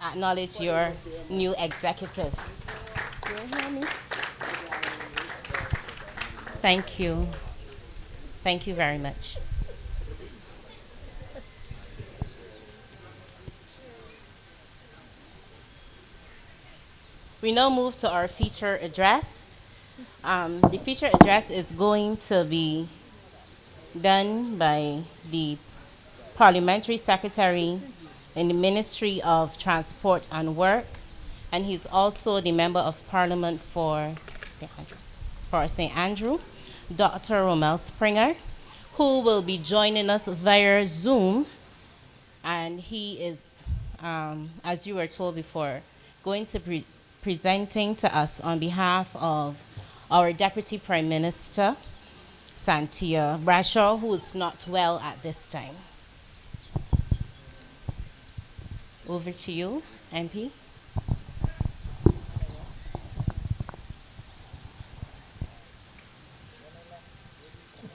Acknowledge your new executive. You hear me? Thank you. Thank you very much. We now move to our feature address. The feature address is going to be done by the Parliamentary Secretary in the Ministry of Transport and Work, and he's also the Member of Parliament for St. Andrew, Dr. Romel Springer, who will be joining us via Zoom, and he is, as you were told before, going to be presenting to us on behalf of our Deputy Prime Minister, Santia Bradshaw, who is not well at this time. Over to you, MP.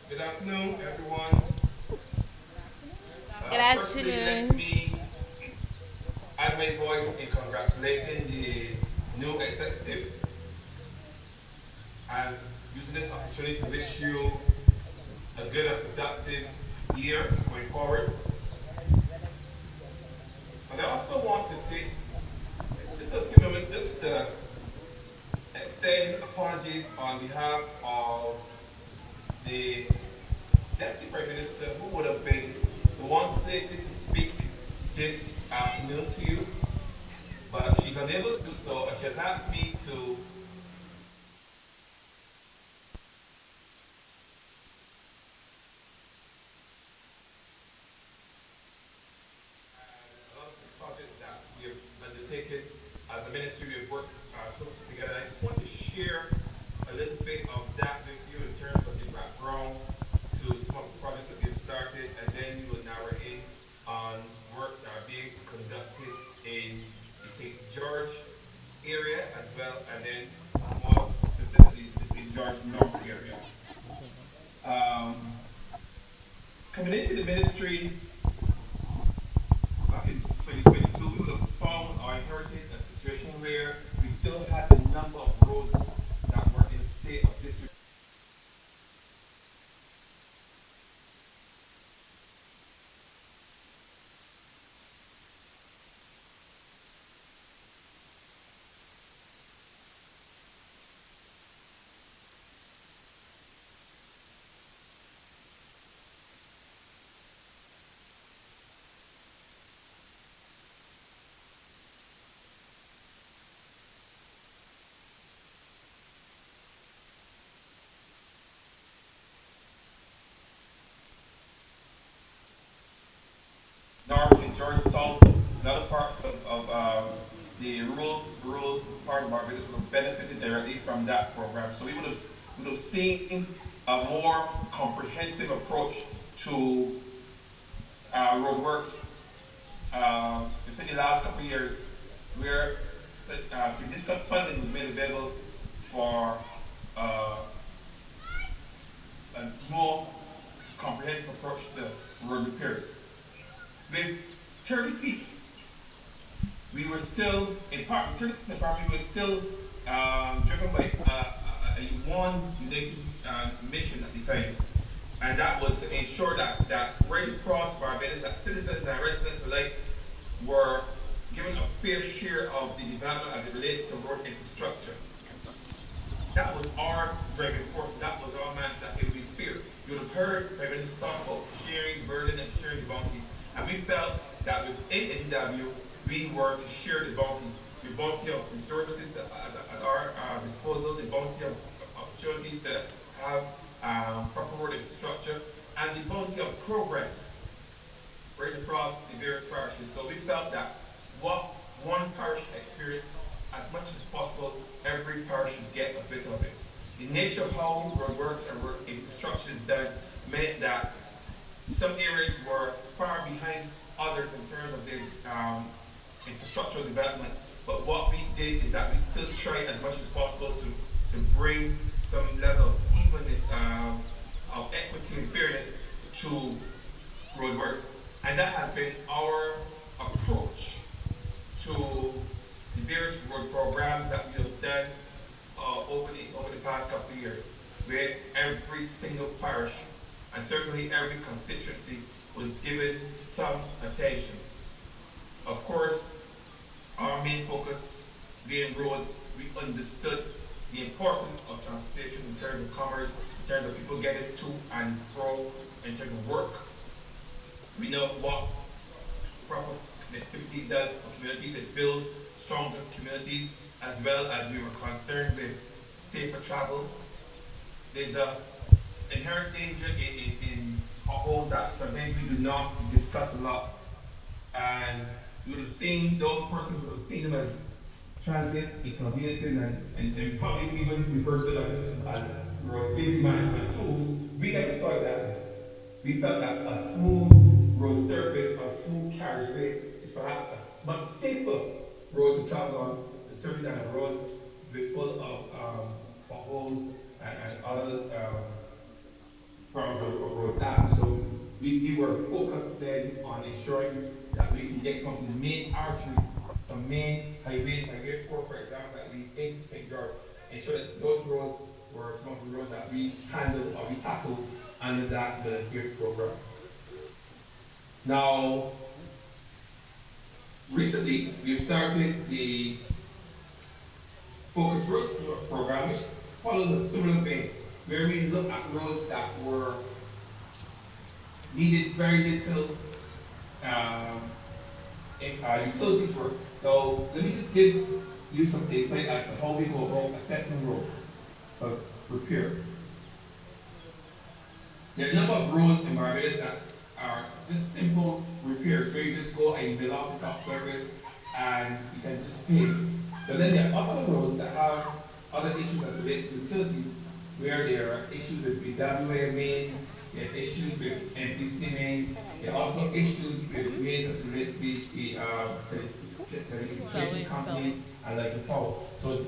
Good afternoon, everyone. Good Firstly, let afternoon. me add my voice in congratulating the new executive and using this opportunity to wish you a good and productive year going forward. And I also want to take just a few moments just to extend apologies on behalf of the Deputy Prime Minister, who would have been the one slated to speak this afternoon to you, but she's unable to do so, and she has asked me to a lot of the projects that we have undertaken as a ministry. We have worked closely together. I just want to share a little bit of that with you in terms of the background to some of the projects that we've started, and then we will narrow in on works that are being conducted in the St. George area as well, and then more specifically the St. George North area. Um, Coming into the ministry back in 2022, we would have found or inherited a situation where we still had a number of roads that were in a state of disrepair. North and George South and other parts of the rural part of Barbados would have benefited directly from that program. So we would have seen a more comprehensive approach to roadworks within the last couple of years, where significant funding was made available for a more comprehensive approach to road repairs. With 30 seats, we were still, in part, with 30 seats in part, we were still driven by one united mission at the time, and that was to ensure that right across Barbados, that citizens and residents alike were given a fair share of the development as it relates to road infrastructure. That was our driving force. That was our man, that it would be fair. You would have heard Prime Minister talk about sharing burden and sharing the bounty. And we felt that within NW, we were to share the bounty of resources at our disposal, the bounty of opportunities to have proper road infrastructure, and the bounty of progress right across the various parishes. So we felt that what one parish experienced, as much as possible, every parish should get a bit of it. The nature of how road works and road infrastructure is done meant that some areas were far behind others in terms of their infrastructural development. But what we did is that we still tried as much as possible to bring some level of evenness, of equity and fairness to roadworks. And that has been our approach to road programs that we have done over the past couple of years, where every single parish and certainly every constituency was given some attention. Of course, our main focus being roads, we understood the importance of transportation in terms of commerce, in terms of people getting to and fro, in terms of work. We know what proper connectivity does for communities. It builds stronger communities, as well as we were concerned with safer travel. There's a inherent danger in potholes that sometimes we do not discuss a lot. And you would have seen, those persons would have seen them as transit inconveniences and probably even refer to them as road safety management tools. We never saw it that way. We felt that a smooth road surface, a smooth carriageway is perhaps a much safer road to travel on, and certainly than a road with full of potholes and other forms of road damage. So we were focused then on ensuring that we can get some of the main arteries, some main highways, Highway 4 for example, that leads into St. George, ensure that those roads were some of the roads that we handled or we tackled under that BLP program. Now, recently we've started the Focus Road program, which follows a similar thing, where we look at roads that were needed very little utilities work. So let me just give you some insight as to how we go about assessing roads for repair. There are a number of roads in Barbados that are just simple repairs, where you just go and build off the top surface and you can just pave. But then there are other roads that have other issues that relate to utilities, where there are issues with BWA mains, there are issues with MPC mains, there are also issues with mains that relate to the telecommunication companies and like the power. So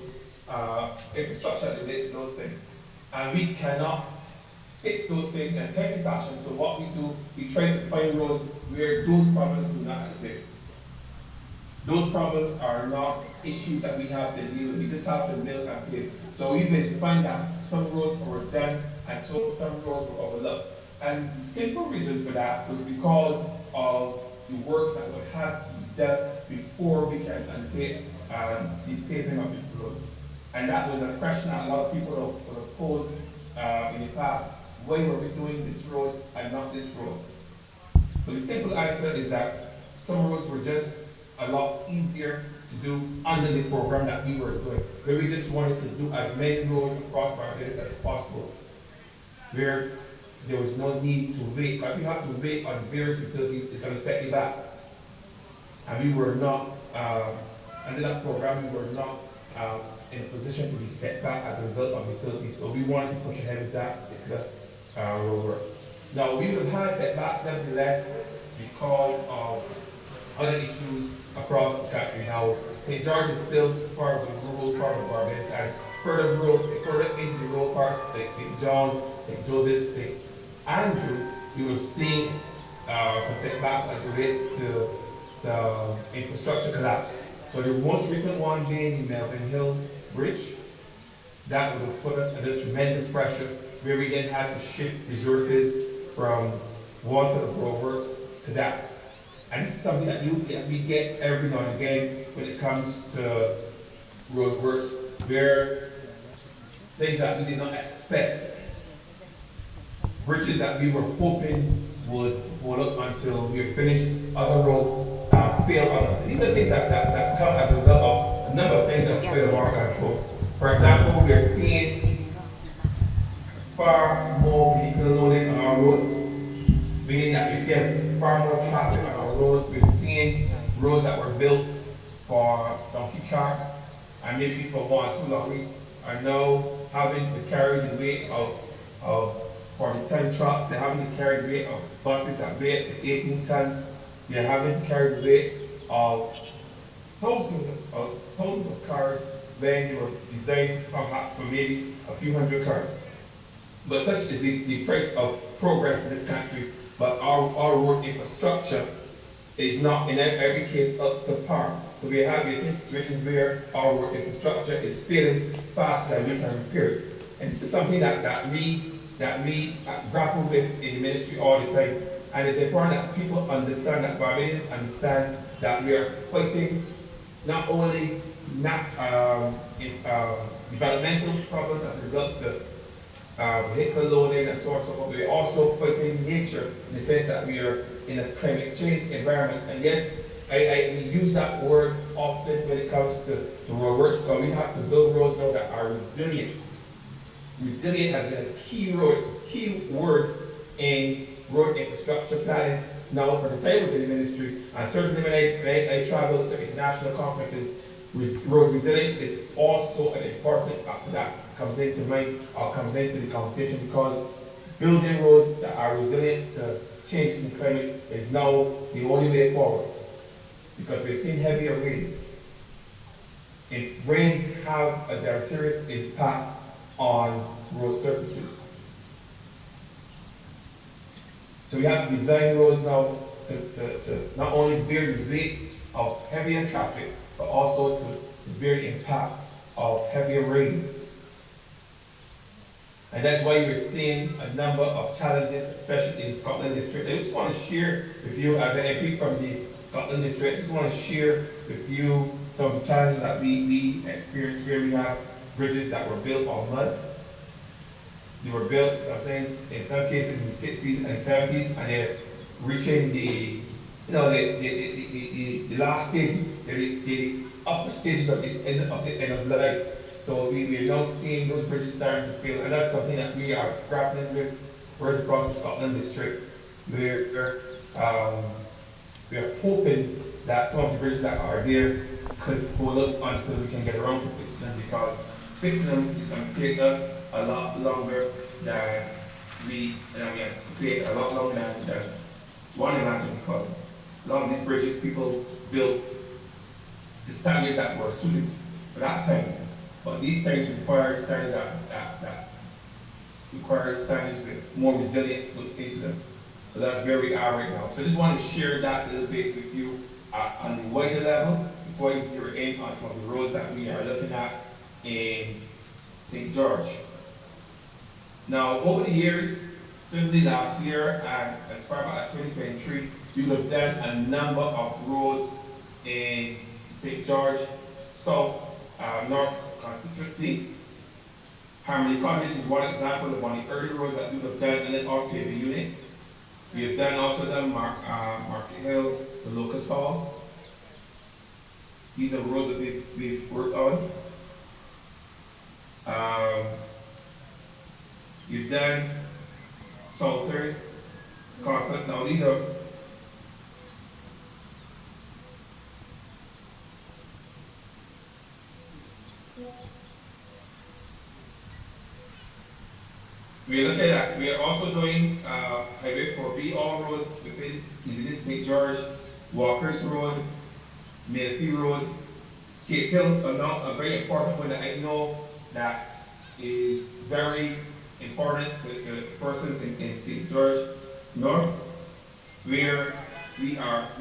infrastructure that relates to those things. And we cannot fix those things in a technical fashion, so what we do, we try to find roads where those problems do not exist. Those problems are not issues that we have to deal with, we just have to build and pave. So we will find that some roads were done and so some roads were overlooked. And the simple reason for that was because of the work that would have to be done before we can undertake the paving of the roads. And that was a question that a lot of people would have posed in the past. Why were we doing this road and not this road? But the simple answer is that some roads were just a lot easier to do under the program that we were doing, where we just wanted to do as many roads across Barbados as possible, where there was no need to wait. But if you have to wait on various utilities, it's going to set you back. And we were not, under that program, we were not in a position to be set back as a result of utilities. So we wanted to push ahead with that road work. Now, we would have had setbacks nevertheless because of other issues across the country. Now, St. George is still part of the rural part of Barbados, and further into the rural parts like St. John, St. Joseph, St. Andrew, we will see some setbacks as relates to some infrastructure collapse. So the most recent one being the Melvin Hill Bridge, that would have put us under tremendous pressure, where we then had to shift resources from one set of roadworks to that. And this is something that we get every now and again when it comes to roadworks, where things that we did not expect, bridges that we were hoping would hold up until we were finished, other roads fail on us. And these are things that come as a result of a number of things that are outside of our control. For example, we are seeing far more vehicle loading on our roads, meaning that we're seeing far more traffic on our roads. We're seeing roads that were built for donkey cart and maybe for 1 or 2 lorries are now having to carry the weight of 40-ton trucks. They're having to carry the weight of buses that weigh up to 18 tons. They're having to carry the weight of thousands of cars when they were designed perhaps for maybe a few hundred cars. But such is the price of progress in this country. But our road infrastructure is not in every case up to par. So we're seeing situations where our infrastructure is failing faster than we can repair it. And this is something that we grapple with in the ministry all the time. And it's important that people understand, that Barbadians understand that we are fighting not only developmental problems as a result of vehicle loading and so on and so forth, but we're also fighting nature in the sense that we are in a climate change environment. And yes, we use that word often when it comes to road works, because we have to build roads now that are resilient. Resilient has been a key word in road infrastructure planning now for the time I was in the ministry, and certainly when I travel to international conferences, road resilience is also an important factor that comes into mind or comes into the conversation, because building roads that are resilient to changes in climate is now the only way forward, because we're seeing heavier rains. Rains have a deleterious impact on road surfaces. So we have to design roads now to not only bear the weight of heavier traffic, but also to bear the impact of heavier rains. And that's why we're seeing a number of challenges, especially in the Scotland district. I just want to share with you, as an MP from the Scotland district, I just want to share with you some of the challenges that we experienced where we have bridges that were built on mud. They were built sometimes, in some cases, in the 60s and 70s, and they're reaching the last stages, the upper stages of the end of the life. So we are now seeing those bridges starting to fail, and that's something that we are grappling with right across the Scotland district. We're hoping that some of the bridges that are there could hold up until we can get around to fixing them, because fixing them is going to take us a lot longer than we anticipate, a lot longer than one imagine, because a lot of these bridges people built to standards that were suited for that time. But these things require standards that require standards with more resilience built into them. So that's where we are right now. So I just want to share that a little bit with you on the wider level before I zero in on some of the roads that we are looking at in St. George. Now, over the years, certainly last year and as far back as 2023, we have done a number of roads in St. George, South, North Constituency. Harmony Cottage is one example of one of the early roads that we have done in an RPA unit. We have done also done Market Hill, the Locust Hall. These are roads that we've worked on. We've done Salters, Constant. Now these are we are also doing Highway 4B, all roads within St. George, Walker's Road, Mayfield Road, Case Hill, a very important one that I know that is very important to persons in St. George North, where we have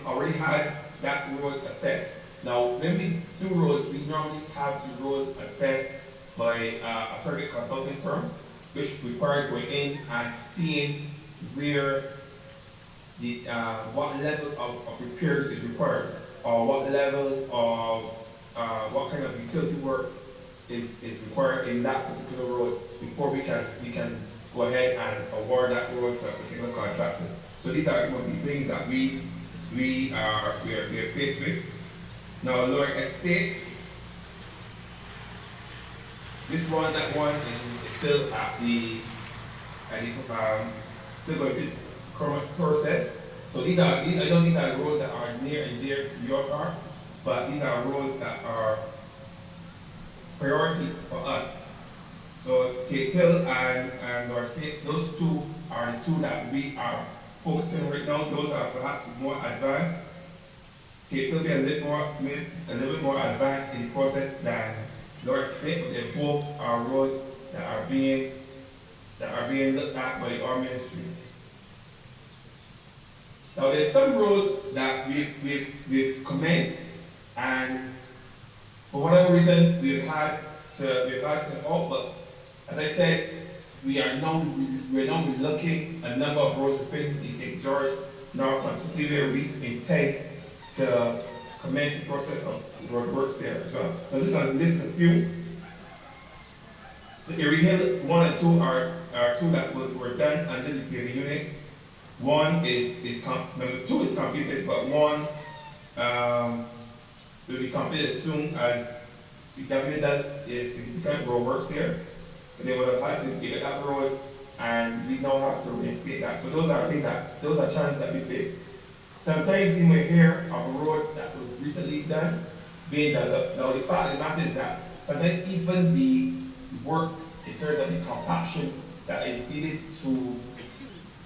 already had that road assessed. Now, when we do roads, we normally have the roads assessed by a private consulting firm, which requires going in and seeing where the what level of repairs is required, or what level of what kind of utility work is required in that particular road before we can go ahead and award that road to a particular contractor. So these are some of the things that we are faced with. Now, Lower Estate, that one is still at the still going through current process. So I know these are roads that are near and dear to your heart, but these are roads that are priority for us. So Case Hill and North State, those two are the two that we are focusing right now. Those are perhaps more advanced. Case Hill be a little bit more advanced in the process than North State, but they both are roads that are being looked at by our ministry. Now there's some roads that we've commenced And for whatever reason, we've had to halt, but as I said, we're now relooking a number of roads within the St. George North Constituency where we intend to commence the process of road works there as well. So I'm just going to list a few. The Erie Hill 1 and 2 are two that were done under the paving unit. One number 2 is completed, but one will be completed as soon as the government does a significant road works there. So they would have had to get that road, and we now have to reinstate that. So those are challenges that we face. Sometimes you may hear of a road that was recently done being developed. Now the fact of the matter is that sometimes even the work in terms of the compaction that is needed to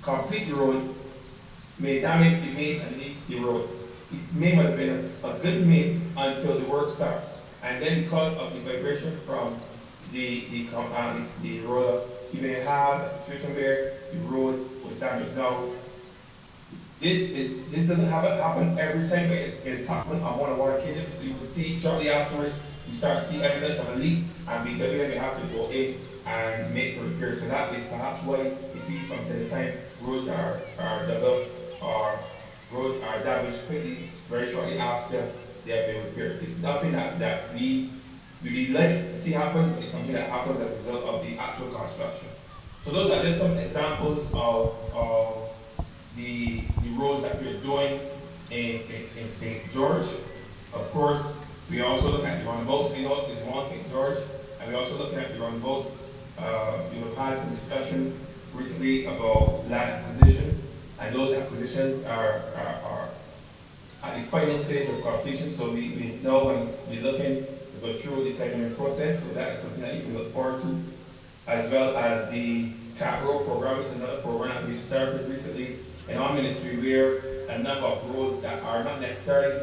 complete the road may damage the main underneath the road. It may have been a good main until the work starts. And then because of the vibration from the roller, you may have a situation where the road was damaged. Now, this doesn't happen every time, but it's happened on one occasion. So you will see shortly afterwards, you start to see evidence of a leak, and BLP may have to go in and make some repairs. So that is perhaps why you see from time to time roads are developed or roads are damaged quickly, very shortly after they have been repaired. It's nothing that we really like to see happen. It's something that happens as a result of the actual construction. So those are just some examples of the roads that we're doing in St. George. Of course, we also look at the roundabouts. We know there's one St. George, and we're also looking at the roundabouts. We have had some discussion recently about land acquisitions, and those acquisitions are at the final stage of completion. So we know when we're looking to go through the tendering process, so that is something that you can look forward to, as well as the CAT road program, which is another program that we've started recently in our ministry, where a number of roads that are not necessarily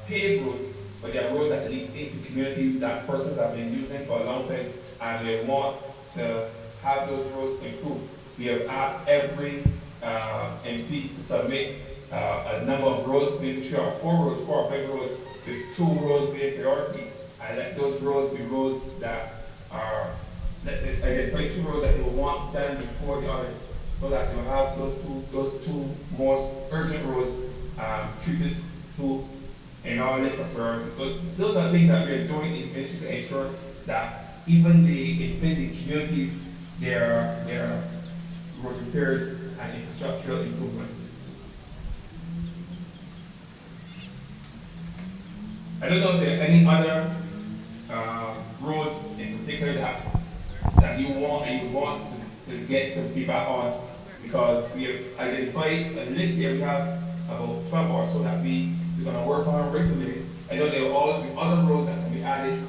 paved roads, but they are roads that lead into communities that persons have been using for a long time, and they want to have those roads improved. We have asked every MP to submit a number of roads, maybe 3 or 4 roads, 4 or 5 roads, with 2 roads being priority, and let those roads be roads that are, identify 2 roads that they will want done before the others, so that they will have those two most urgent roads treated to in our list of priorities. So those are things that we are doing in ministry to ensure that even the communities, there are road repairs and infrastructural improvements. I don't know if there are any other roads in particular that you want to get some feedback on, because we have identified a list here. We have about 12 or so that we're going to work on regularly. I know there will always be other roads that can be added.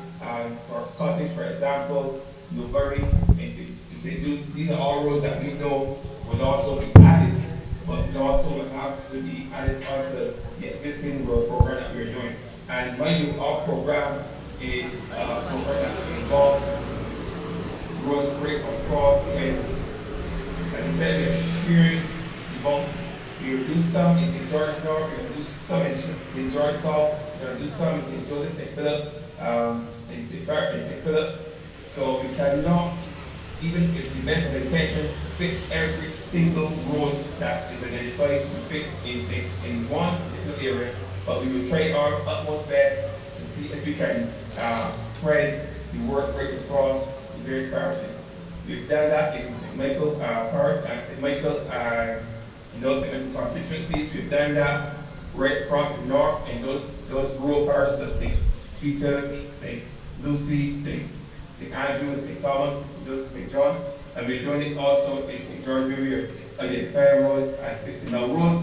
For Scottish, for example, Newbury, and St. Jude. These are all roads that we know would also be added, but we also would have to be added onto the existing road program that we're doing. And mind you, our program is a program that involves roads break across the end. As I said, we are sharing the bounty. We will do some in St. George North, we will do some in St. George South, we will do some in St. Joseph, St. Philip, in St. Philip. So we cannot, even if the best of intention, fix every single road that is identified to be fixed in one particular area, but we will try our utmost best to see if we can spread the work right across the various parishes. We've done that in St. Michael Park and St. Michael and in those constituencies. We've done that right across the north in those rural parishes of St. Peter's, St. Lucy, St. Andrews, St. Thomas, St. John, and we're doing it also in St. George, where we are identifying roads and fixing. Now, roads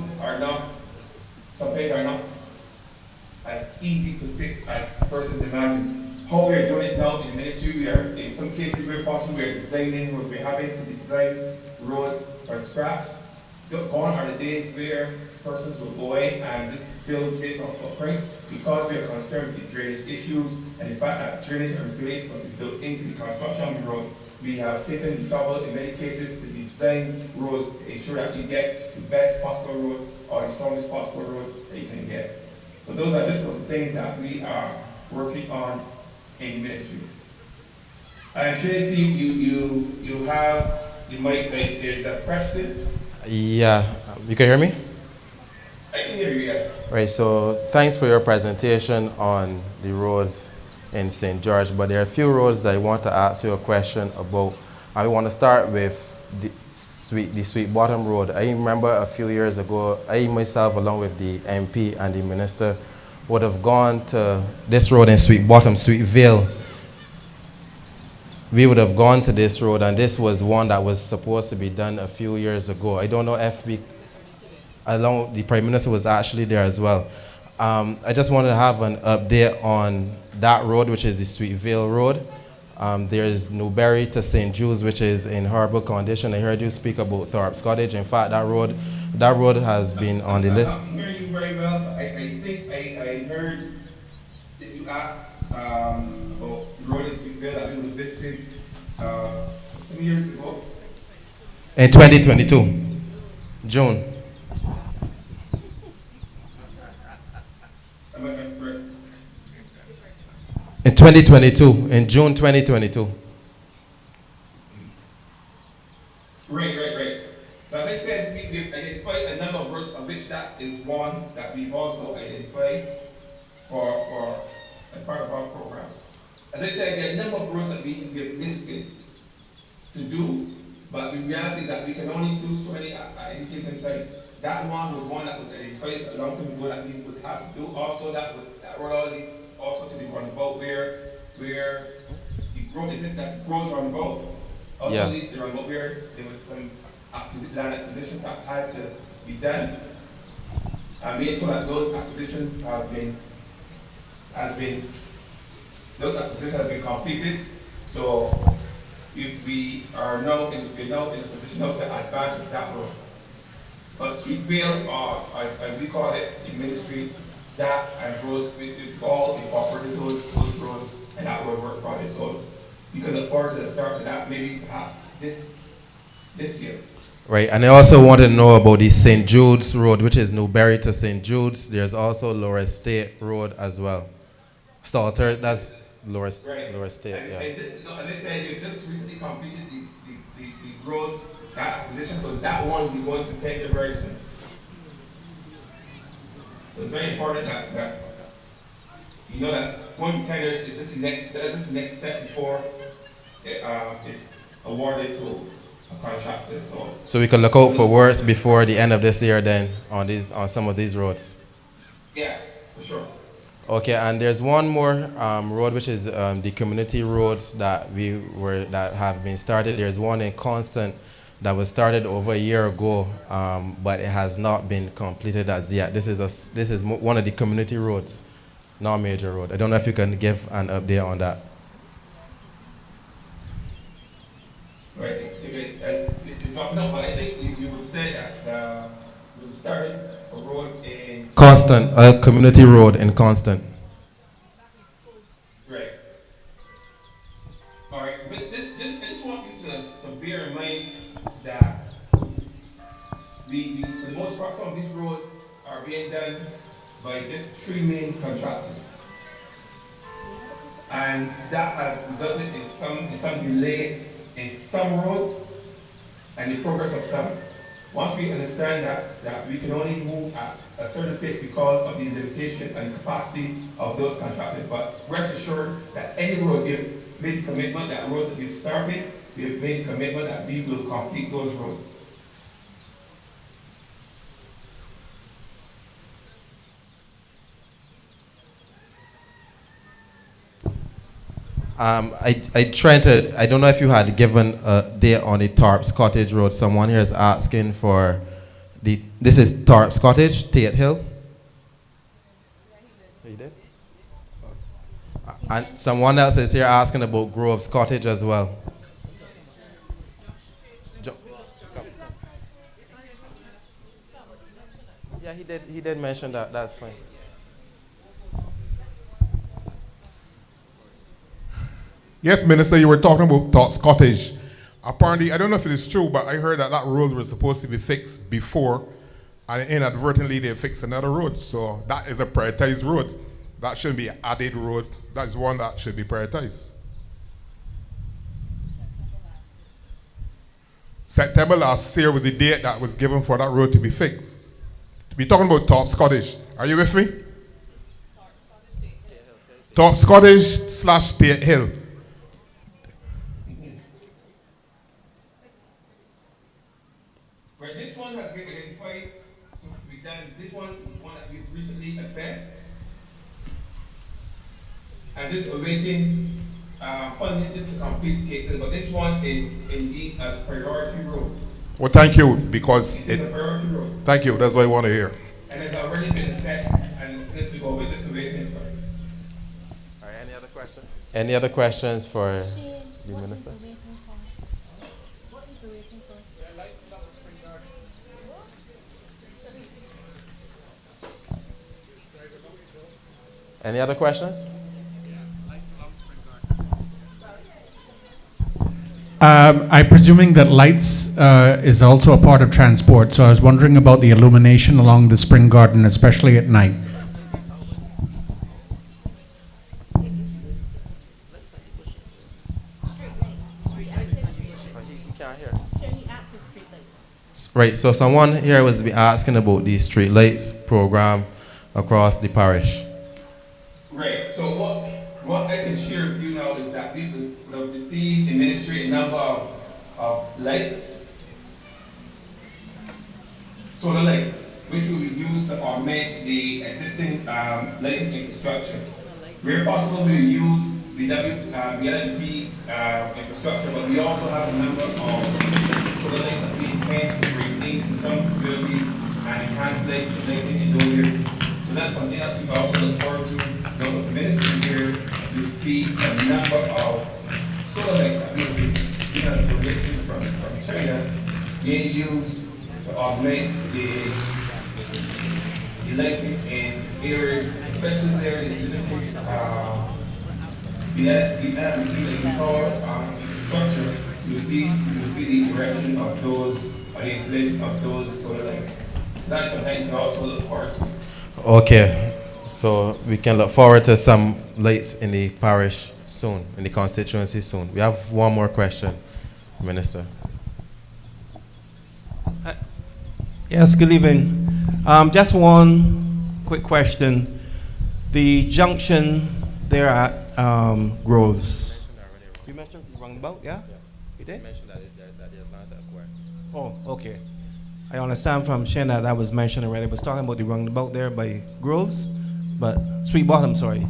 sometimes are not as easy to fix as persons imagine. How we are doing it now in ministry, we are, in some cases where possible, we are designing roads. We're having to design roads from scratch. Gone are the days where persons will go in and just build based on footprint, because we are concerned with the drainage issues and the fact that drainage and resilience must be built into the construction of the road. We have taken the trouble in many cases to design roads to ensure that you get the best possible road or the strongest possible road that you can get. So those are just some things that we are working on in ministry. And Tracy, you have the mic, like, there's a question. Yeah, you can hear me? I can hear you, yes. Right, so thanks for your presentation on the roads in St. George, but there are a few roads that I want to ask you a question about. I want to start with the Sweet Bottom Road. I remember a few years ago, I myself, along with the MP and the minister, would have gone to this road in Sweet Bottom, Sweet Vale. We would have gone to this road, and this was one that was supposed to be done a few years ago. I don't know if along the Prime Minister was actually there as well. I just wanted to have an update on that road, which is the Sweet Vale Road. There is Newberry to St. Jude's, which is in horrible condition. I heard you speak about Thorpe's Cottage. In fact, that road has been on the list. I'm hearing you very well. I think I heard that you asked about road in Sweetville that we visited some years ago. In 2022, June. Am I correct? In 2022, in June 2022. Right. So as I said, we've identified a number of roads, of which that is one that we've also identified for as part of our program. As I said, there are a number of roads that we've listed to do, but the reality is that we can only do so many at any given time. That one was one that was identified a long time ago that we would have to do. Also, that road all leads also to the roundabout where the road isn't that grows roundabout. Also leads to the roundabout where there was some land acquisitions that had to be done. I made sure that those acquisitions have been completed. So we are now in a position now to advance with that road. But Sweetvale, as we call it in ministry, that and roads, we've all incorporated those roads and that road work project. So you can look forward to the start of that maybe perhaps this year. Right, and I also want to know about the St. Jude's Road, which is Newberry to St. Jude's. There's also Lower State Road as well. Salter, that's Lower State, yeah. And this, as I said, you just recently completed the road, that acquisition, so that one we're going to take very soon. So it's very important that you know that going to tender is just the next step before it's awarded to a contractor. So we can look out for works before the end of this year then on some of these roads. Yeah, for sure. Okay, and there's one more road, which is the community roads that have been started. There's one in Constant that was started over a year ago, but it has not been completed as yet. This is one of the community roads, not a major road. I don't know if you can give an update on that. Right. As you're talking about, I think you would say that we started a road in Constant, a community road in Constant. Right. All right. But I just want you to bear in mind that for the most part, some of these roads are being done by just 3 main contractors, and that has resulted in some delay in some roads and the progress of some. Once we understand that we can only move at a certain pace because of the limitation and capacity of those contractors, but rest assured that any road we've made a commitment that roads that we've started, we've made a commitment that we will complete those roads. I don't know if you had given a date on the Thorpe's Cottage Road. Someone here is asking for this is Thorpe's Cottage, Tate Hill. Are you there? And someone else is here asking about Grove's Cottage as well. Yeah, he did mention that. That's fine. Yes, Minister, you were talking about Thorpe's Cottage. Apparently, I don't know if it is true, but I heard that road was supposed to be fixed before and inadvertently they fix another road. So that is a prioritized road. That shouldn't be an added road. That's one that should be prioritized. September last year was the date that was given for that road to be fixed. We're talking about Top Scottish. Are you with me? Top Scottish / Tate Hill. Right, this one has been identified to be done. This one is one that we've recently assessed. And just awaiting funding just to complete cases, but this one is indeed a priority road. Well, thank you, because It is a priority road. thank you. That's what I want to hear. And it's already been assessed and it's good to go. We're just waiting for it. All right, any other questions? Any other questions for the minister? Any other questions? I'm presuming that lights is also a part of transport, so I was wondering about the illumination along the spring garden, especially at night. Right, so someone here was asking about the street lights program across the parish. Right, so what I can share with you now is that we have received in ministry a number of lights, solar lights, which will be used to augment the existing lighting infrastructure. Where possible, we will use BLP's infrastructure, but we also have a number of solar lights that we intend to bring into some communities and enhance lighting in those areas. So that's something else we also look forward to. Now, with the ministry here, you'll see a number of solar lights that we will be given as a donation from China being used to augment the lighting in areas, especially there in the power infrastructure. You'll see the direction of those, or the installation of those solar lights. That's something you can also look forward to. Okay, so we can look forward to some lights in the parish soon, in the constituency soon. We have one more question, Minister. Yes, good evening. Just one quick question. The junction there at Groves. You mentioned the roundabout, yeah? You did? mentioned that there's not a square. Oh, okay. I understand from Shane that was mentioned already. I was talking about the roundabout there by Groves, but Sweet Bottom, sorry.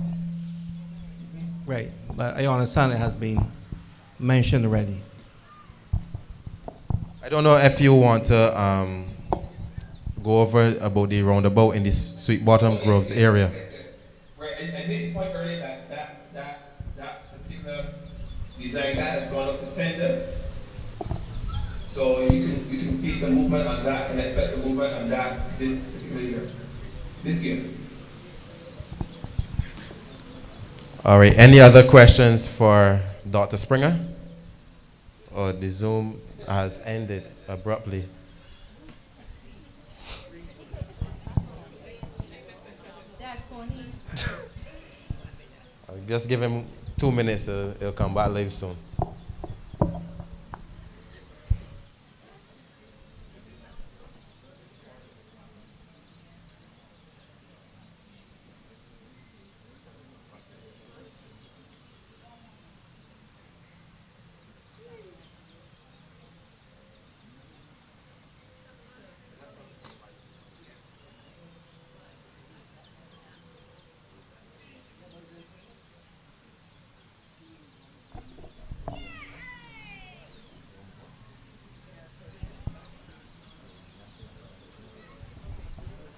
Right, but I understand it has been mentioned already. I don't know if you want to go over about the roundabout in the Sweet Bottom Groves area. Yes. Right, I made the point earlier that particular design that has gone up to tender. So you can see some movement on that and expect some movement on that this particular year. This year. All right, any other questions for Dr. Springer? Or the Zoom has ended abruptly. I'll just give him 2 minutes, he'll come back live soon.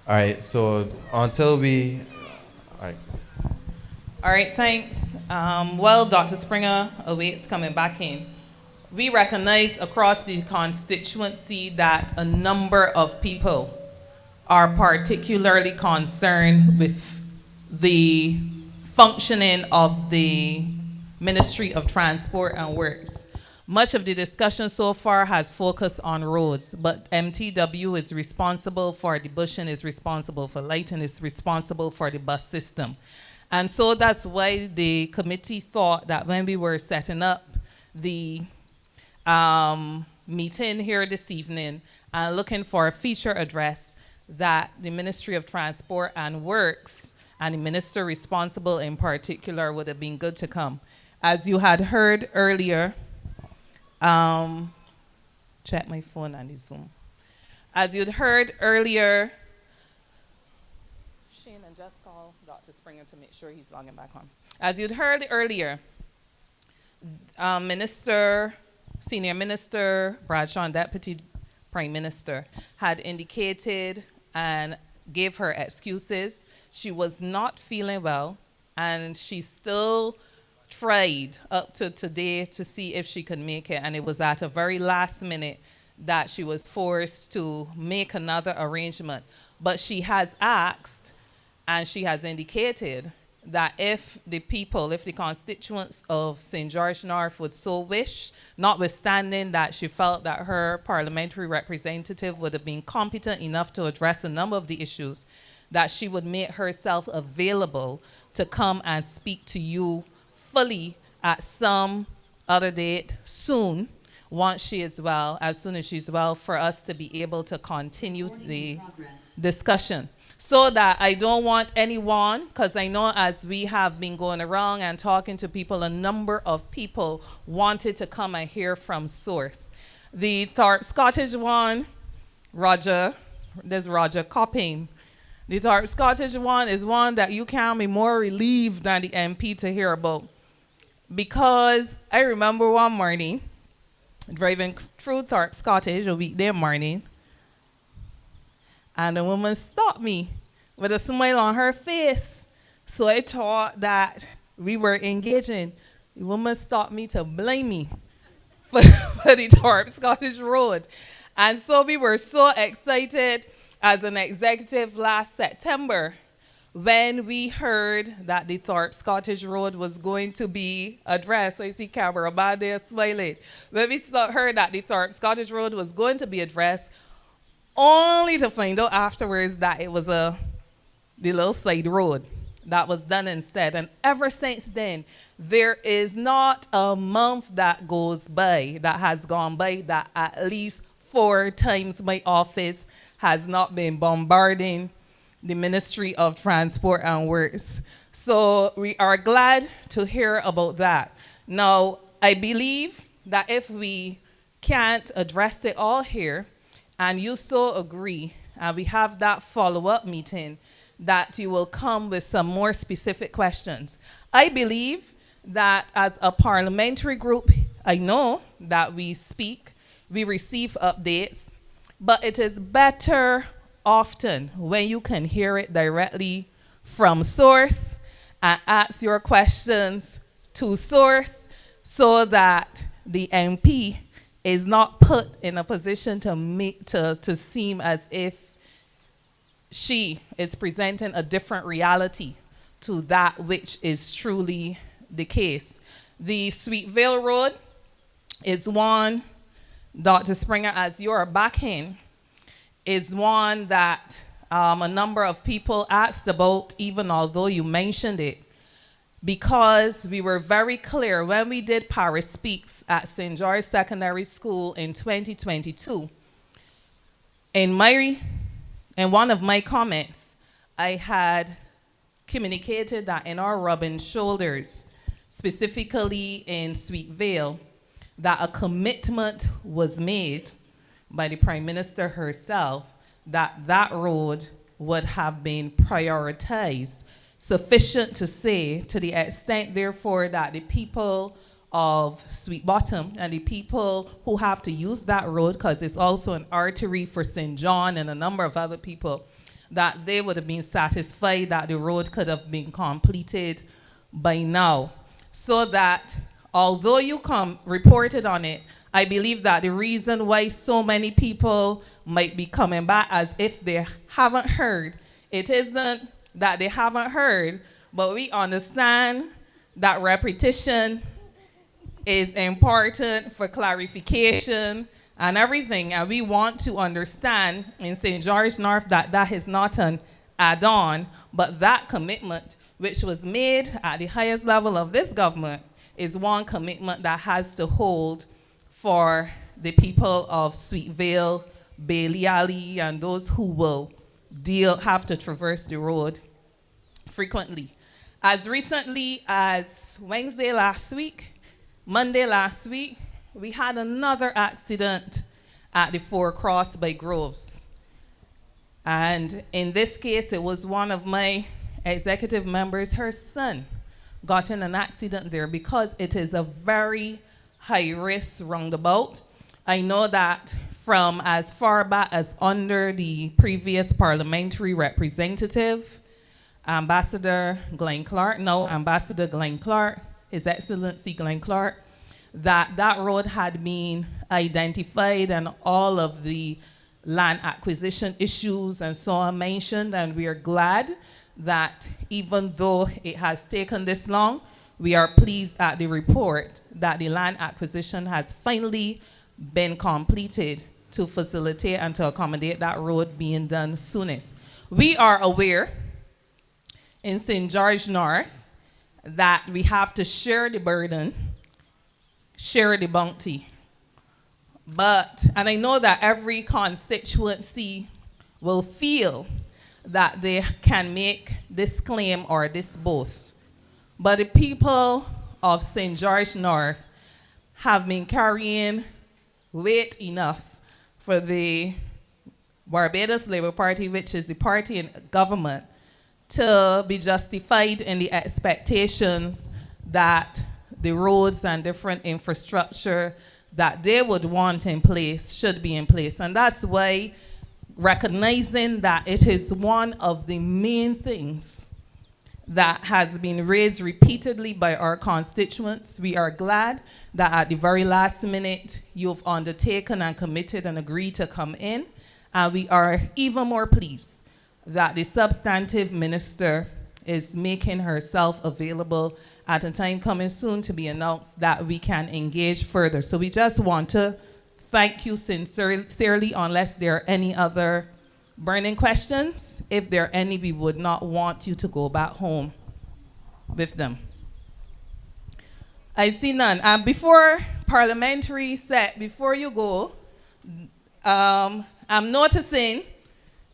All right, so until we, all right. All right, thanks. Well, Dr. Springer awaits coming back in. We recognize across the constituency that a number of people are particularly concerned with the functioning of the Ministry of Transport and Works. Much of the discussion so far has focused on roads, but MTW is responsible for the bushing, is responsible for lighting, is responsible for the bus system. And so that's why the committee thought that when we were setting up the meeting here this evening and looking for a feature address, that the Ministry of Transport and Works and the minister responsible in particular would have been good to come. As you had heard earlier, check my phone and the Zoom. As you'd heard earlier, Shane, and just call Dr. Springer to make sure he's logging back on. As you'd heard earlier, Senior Minister Bradshaw and Deputy Prime Minister had indicated and gave her excuses. She was not feeling well, and she still tried up to today to see if she could make it, and it was at a very last minute that she was forced to make another arrangement. But she has asked and she has indicated that if the constituents of St. George North would so wish, notwithstanding that she felt that her parliamentary representative would have been competent enough to address a number of the issues, that she would make herself available to come and speak to you fully at some other date soon, once she is well, as soon as she's well, for us to be able to continue the discussion. So that I don't want anyone, because I know as we have been going around and talking to people, a number of people wanted to come and hear from source. The Thorpe Cottage one, there's Roger Copping. The Thorpe Cottage one is one that you can be more relieved than the MP to hear about. Because I remember one morning, driving through Thorpe Cottage a weekday morning, and a woman stopped me with a smile on her face. So I thought that we were engaging. The woman stopped me to blame me for the Thorpe Cottage Road. And so we were so excited as an executive last September when we heard that the Thorpe Cottage Road was going to be addressed. I see Camera Bad there smiling. When we heard that the Thorpe Cottage Road was going to be addressed, only to find out afterwards that it was the little side road that was done instead. And ever since then, there is not a month that goes by, that has gone by, that at least 4 times my office has not been bombarding the Ministry of Transport and Works. So we are glad to hear about that. Now, I believe that if we can't address it all here, and you so agree, and we have that follow-up meeting, that you will come with some more specific questions. I believe that as a parliamentary group, I know that we speak, we receive updates, but it is better often when you can hear it directly from source and ask your questions to source, so that the MP is not put in a position to seem as if she is presenting a different reality to that which is truly the case. The Sweetvale Road is one, Dr. Springer, as you're backing, is one that a number of people asked about, even although you mentioned it, because we were very clear when we did Paris Speaks at St. George Secondary School in 2022. In one of my comments, I had communicated that in our rubbing shoulders, specifically in Sweetvale, that a commitment was made by the Prime Minister herself that that road would have been prioritized, sufficient to say, to the extent, therefore, that the people of Sweet Bottom and the people who have to use that road, because it's also an artery for St. John and a number of other people, that they would have been satisfied that the road could have been completed by now. So that, although you reported on it, I believe that the reason why so many people might be coming back as if they haven't heard, it isn't that they haven't heard, but we understand that repetition is important for clarification and everything. And we want to understand in St. George North that that is not an add-on, but that commitment, which was made at the highest level of this government, is one commitment that has to hold for the people of Sweet Vale, Bailey Alley, and those who will have to traverse the road frequently. As recently as Monday last week, we had another accident at the Four Cross by Groves. And in this case, it was one of my executive members, her son, got in an accident there because it is a very high-risk roundabout. I know that from as far back as under the previous parliamentary representative, Ambassador Glenn Clark, His Excellency Glenn Clark, that road had been identified and all of the land acquisition issues and so on mentioned, and we are glad that even though it has taken this long, we are pleased at the report that the land acquisition has finally been completed to facilitate and to accommodate that road being done soonest. We are aware in St. George North that we have to share the burden, share the bounty. And I know that every constituency will feel that they can make this claim or this boast. But the people of St. George North have been carrying weight enough for the Barbados Labour Party, which is the party in government, to be justified in the expectations that the roads and different infrastructure that they would want in place should be in place. And that's why, recognizing that it is one of the main things that has been raised repeatedly by our constituents, we are glad that at the very last minute you've undertaken and committed and agreed to come in. And we are even more pleased that the substantive minister is making herself available at a time coming soon to be announced that we can engage further. So we just want to thank you sincerely, unless there are any other burning questions. If there are any, we would not want you to go back home with them. I see none. Before parliamentary set, before you go, I'm noticing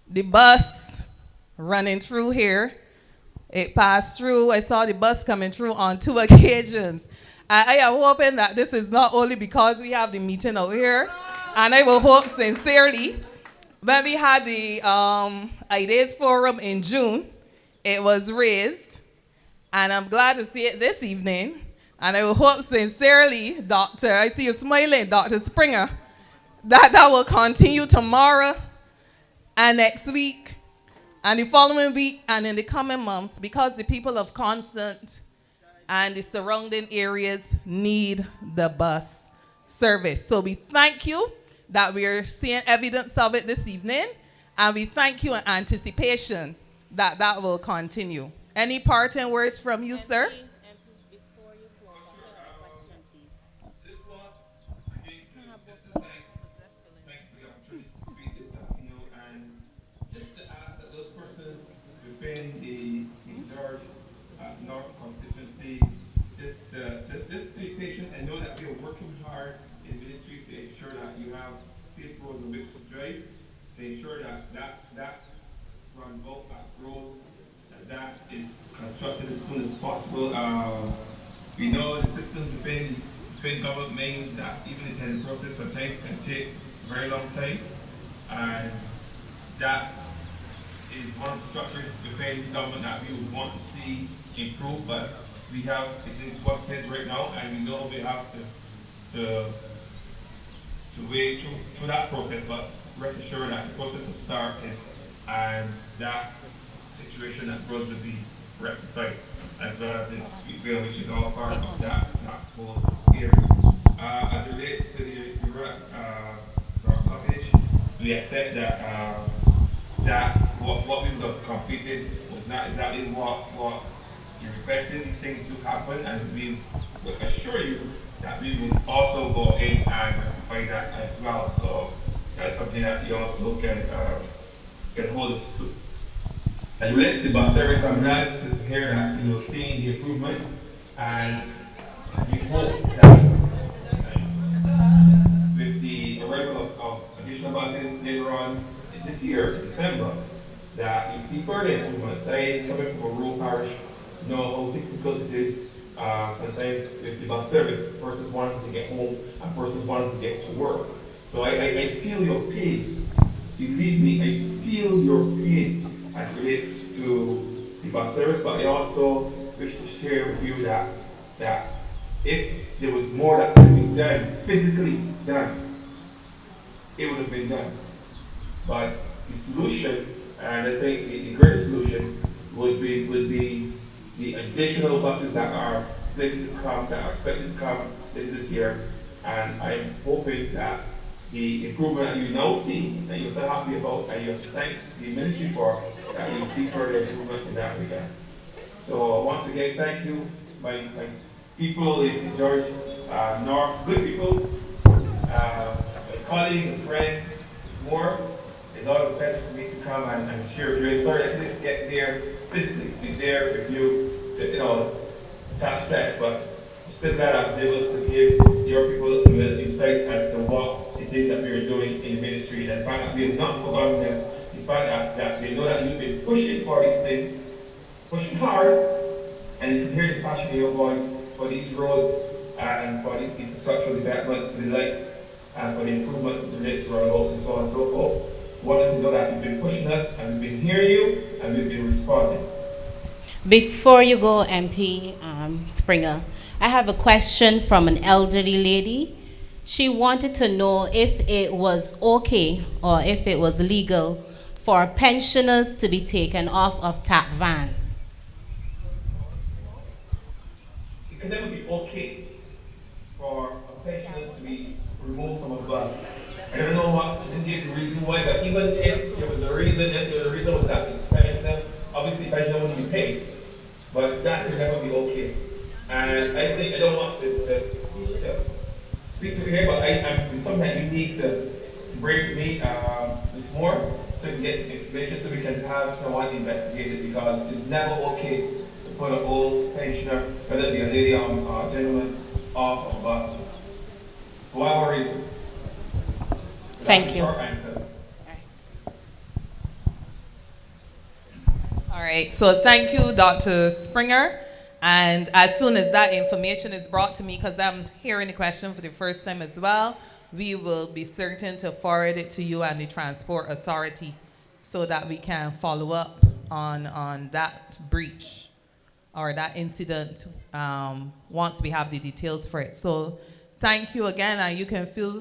the bus running through here. It passed through. I saw the bus coming through on 2 occasions. I am hoping that this is not only because we have the meeting out here, and I will hope sincerely, when we had the Ideas Forum in June, it was raised, and I'm glad to see it this evening, and I will hope sincerely, I see you smiling, Dr. Springer, that will continue tomorrow and next week, and the following week, and in the coming months, because the people of Constant and the surrounding areas need the bus service. So we thank you that we are seeing evidence of it this evening, and we thank you in anticipation that that will continue. Any parting words from you, sir? Within the St. George North Constituency, just be patient and know that we are working hard in ministry to ensure that you have safe roads on which to drive, to ensure that roundabout roads that is constructed as soon as possible. We know the systems within government means that even the tender process sometimes can take a very long time, and that is one of the structures within government that we would want to see improve, but we have, it is what it is right now, and we know we have to wait through that process, but rest assured that the process has started, and that situation that grows will be rectified, as well as this Sweetville, which is all part of that whole area. As it relates to the rock cottage, we accept that what we would have completed was not exactly what you requested. These things do happen, and we assure you that we will also go in and rectify that as well. So that's something that you also can hold us to. As it relates to the bus service, I'm glad to hear that seeing the improvements, and we hope that with the arrival of additional buses later on this year, December, that you see further improvements. I, coming from a rural parish, know how difficult it is sometimes with the bus service, persons wanting to get home and persons wanting to get to work. So I feel your pain. Believe me, I feel your pain as it relates to the bus service, but I also wish to share with you that if there was more that could be done, physically done, it would have been done. But the solution, and I think the greater solution, would be the additional buses that are slated to come, that are expected to come this year. And I'm hoping that the improvement that you now see, that you're so happy about, and you thank the ministry for, that you see further improvements in that regard. So once again, thank you, my people in St. George North, good people, my colleague and friend, it's more. It's always a pleasure for me to come and share with you. Sorry I couldn't get there physically, be there with you to touch flesh, but I'm still glad I was able to give your people some insights as to what it is that we are doing in the ministry, and the fact that we have not forgotten them, the fact that they know that you've been pushing for these things, pushing hard, and you can hear the passion in your voice for these roads and for these infrastructural developments, for the lights, and for the improvements as it relates to our house and so on and so forth. Wanted to know that you've been pushing us, and we've been hearing you, and we've been responding. Before you go, MP Springer, I have a question from an elderly lady. She wanted to know if it was okay or if it was legal for pensioners to be taken off of TAP vans. It can never be okay for a pensioner to be removed from a bus. I don't know what, she didn't give the reason why, but even if there was a reason, was that the pensioner, obviously pensioner wouldn't be paid, but that could never be okay. And I think, I don't want to speak to you here, but it's something that you need to bring to me this more, so we can get some information, so we can have someone investigated, because it's never okay to put an old pensioner, whether it be a lady or a gentleman, off of a bus, for whatever reason. Thank you. Short answer. All right, so thank you, Dr. Springer. And as soon as that information is brought to me, because I'm hearing the question for the first time as well, we will be certain to forward it to you and the Transport Authority so that we can follow up on that breach or that incident once we have the details for it. So thank you again, and you can feel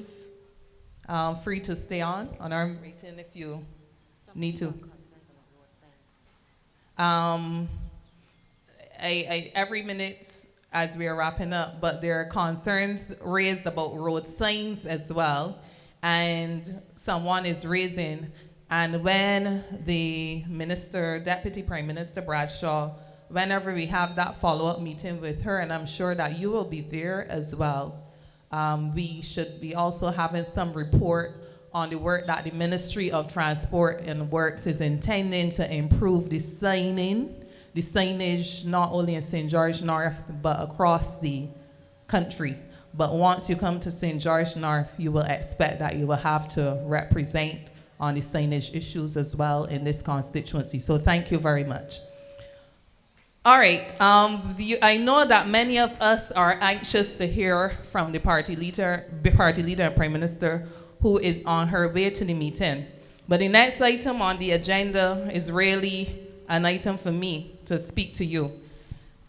free to stay on our meeting if you need to. Every minute as we are wrapping up, but there are concerns raised about road signs as well, and someone is raising, and when the minister, Deputy Prime Minister Bradshaw, whenever we have that follow-up meeting with her, and I'm sure that you will be there as well, we should be also having some report on the work that the Ministry of Transport and Works is intending to improve the signage not only in St. George North but across the country. But once you come to St. George North, you will expect that you will have to represent on the signage issues as well in this constituency. So thank you very much. All right, I know that many of us are anxious to hear from the party leader and Prime Minister, who is on her way to the meeting. But the next item on the agenda is really an item for me to speak to you.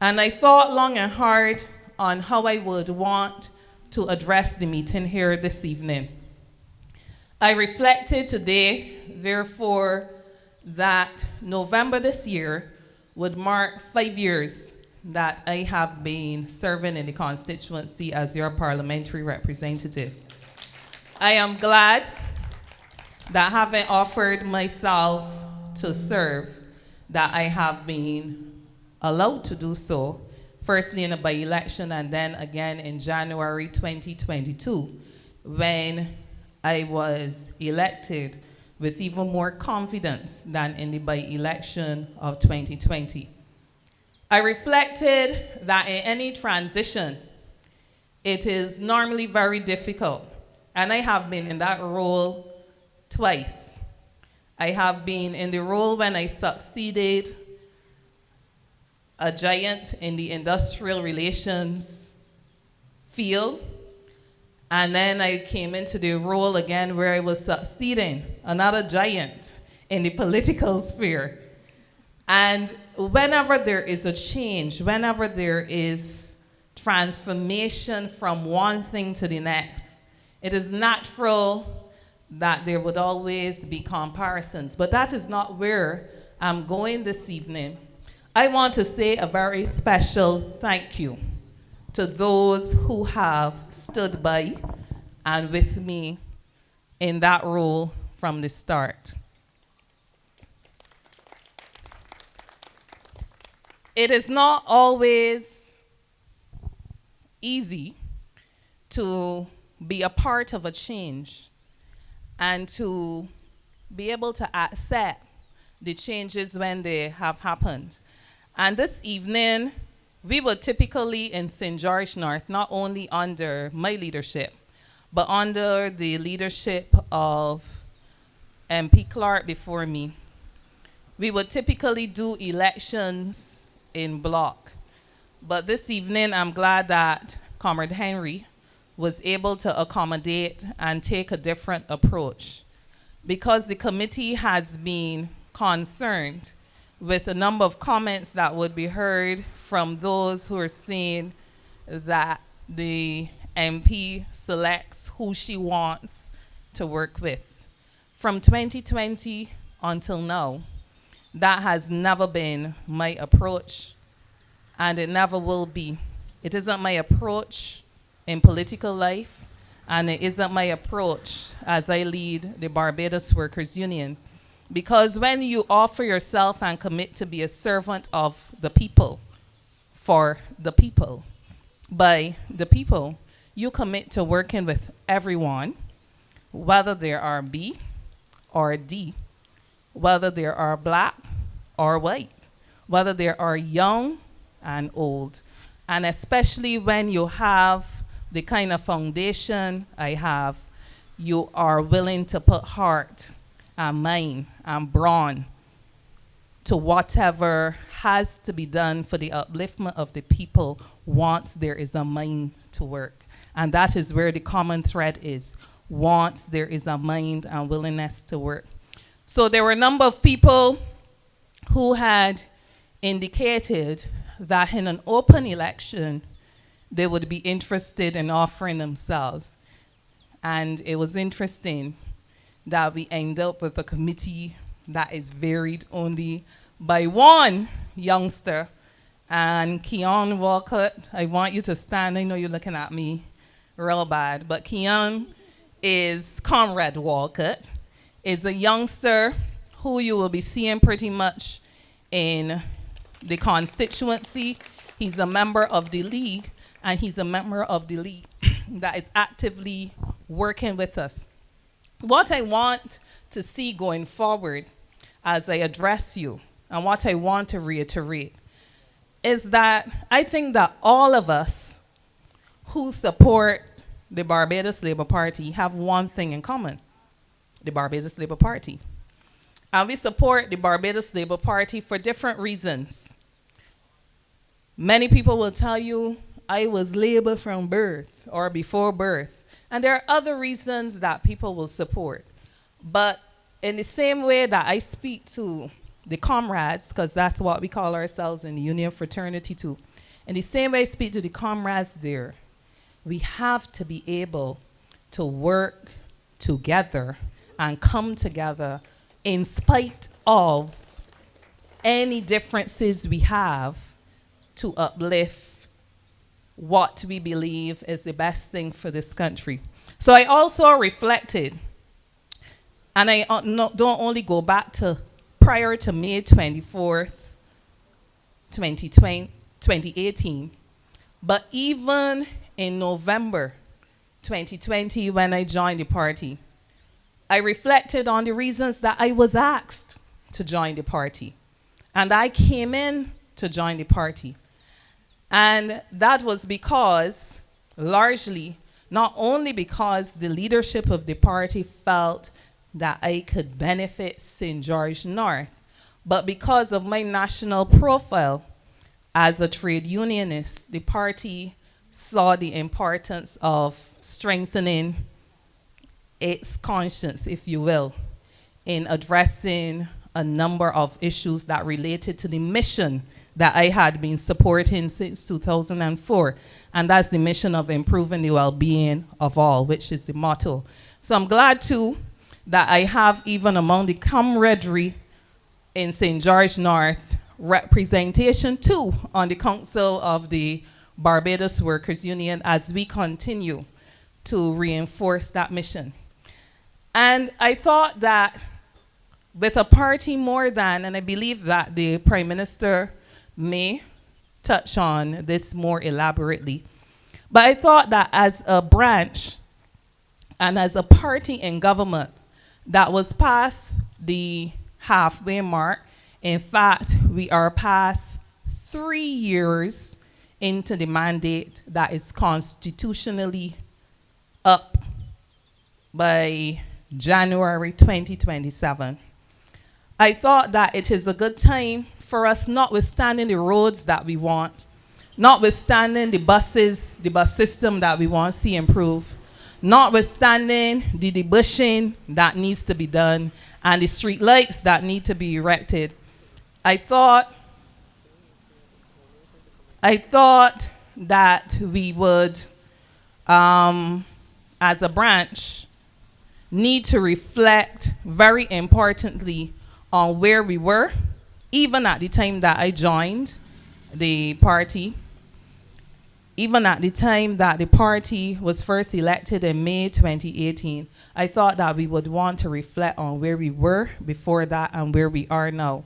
And I thought long and hard on how I would want to address the meeting here this evening. I reflected today, therefore, that November this year would mark 5 years that I have been serving in the constituency as your parliamentary representative. I am glad that having offered myself to serve, that I have been allowed to do so firstly in a by-election and then again in January 2022, when I was elected with even more confidence than in the by-election of 2020. I reflected that in any transition, it is normally very difficult, and I have been in that role twice. I have been in the role when I succeeded a giant in the industrial relations field, and then I came into the role again where I was succeeding another giant in the political sphere. And whenever there is a change, whenever there is transformation from one thing to the next, it is natural that there would always be comparisons. But that is not where I'm going this evening. I want to say a very special thank you to those who have stood by and with me in that role from the start. It is not always easy to be a part of a change and to be able to accept the changes when they have happened. And this evening, we will typically in St. George North, not only under my leadership, but under the leadership of MP Clark before me, we would typically do elections in block. But this evening, I'm glad that Comrade Henry was able to accommodate and take a different approach, because the committee has been concerned with a number of comments that would be heard from those who are saying that the MP selects who she wants to work with. From 2020 until now, that has never been my approach, and it never will be. It isn't my approach in political life, and it isn't my approach as I lead the Barbados Workers Union. Because when you offer yourself and commit to be a servant of the people, for the people, by the people, you commit to working with everyone, whether they are B or D, whether they are black or white, whether they are young and old. And especially when you have the kind of foundation I have, you are willing to put heart and mind and brawn to whatever has to be done for the upliftment of the people once there is a mind to work. And that is where the common thread is, once there is a mind and willingness to work. So there were a number of people who had indicated that in an open election, they would be interested in offering themselves. And it was interesting that we end up with a committee that is varied only by one youngster. And Keon Walcott, I want you to stand. I know you're looking at me real bad, but Keon is Comrade Walcott, is a youngster who you will be seeing pretty much in the constituency. He's a member of the league, and he's a member of the league that is actively working with us. What I want to see going forward as I address you, and what I want to reiterate, is that I think that all of us who support the Barbados Labour Party have one thing in common: the Barbados Labour Party. And we support the Barbados Labour Party for different reasons. Many people will tell you, I was Labour from birth or before birth. And there are other reasons that people will support. But in the same way that I speak to the comrades, because that's what we call ourselves in the union fraternity too, in the same way I speak to the comrades there, we have to be able to work together and come together in spite of any differences we have to uplift what we believe is the best thing for this country. So I also reflected, and I don't only go back to prior to May 24th, 2020, 2018. But even in November 2020, when I joined the party, I reflected on the reasons that I was asked to join the party. And I came in to join the party. And that was because, largely, not only because the leadership of the party felt that I could benefit St. George North, but because of my national profile as a trade unionist. The party saw the importance of strengthening its conscience, if you will, in addressing a number of issues that related to the mission that I had been supporting since 2004, and that's the mission of improving the well-being of all, which is the motto. So I'm glad, too, that I have, even among the camaraderie in St. George North, representation, too, on the Council of the Barbados Workers Union as we continue to reinforce that mission. And I thought that with a party more than, and I believe that the Prime Minister may touch on this more elaborately, but I thought that as a branch and as a party in government that was past the halfway mark, in fact, we are past 3 years into the mandate that is constitutionally up by January 2027. I thought that it is a good time for us, notwithstanding the roads that we want, notwithstanding the bus system that we want to see improve, notwithstanding the debushing that needs to be done and the street lights that need to be erected. I thought that we would, as a branch, need to reflect very importantly on where we were, even at the time that I joined the party, even at the time that the party was first elected in May 2018. I thought that we would want to reflect on where we were before that and where we are now.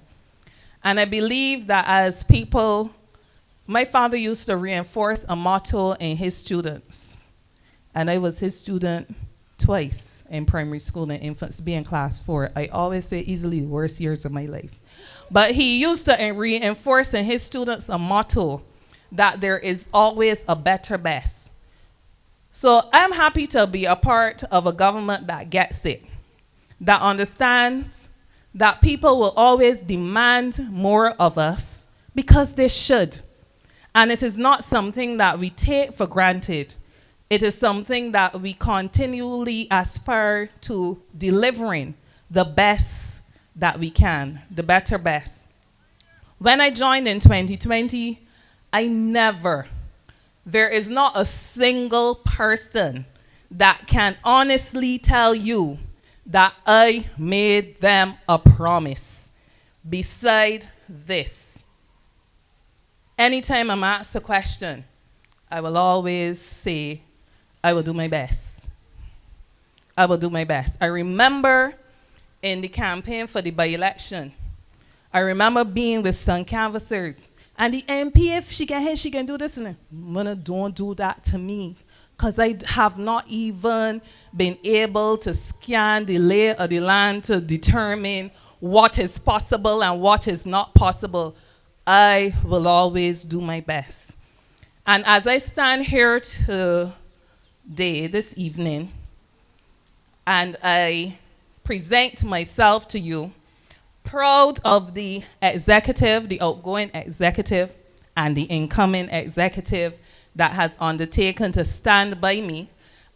And I believe that as people, my father used to reinforce a motto in his students, and I was his student twice in primary school and infants, being class 4. I always say easily the worst years of my life. But he used to reinforce in his students a motto that there is always a better best. So I'm happy to be a part of a government that gets it, that understands that people will always demand more of us because they should. And it is not something that we take for granted. It is something that we continually aspire to delivering the best that we can, the better best. When I joined in 2020, there is not a single person that can honestly tell you that I made them a promise. Beside this, anytime I'm asked a question, I will always say, I will do my best. I will do my best. I remember in the campaign for the by-election, I remember being with some canvassers, and the MP, if she can, she can do this. And don't do that to me, because I have not even been able to scan the lay of the land to determine what is possible and what is not possible. I will always do my best. And as I stand here today, this evening, and I present myself to you, proud of the executive, the outgoing executive, and the incoming executive that has undertaken to stand by me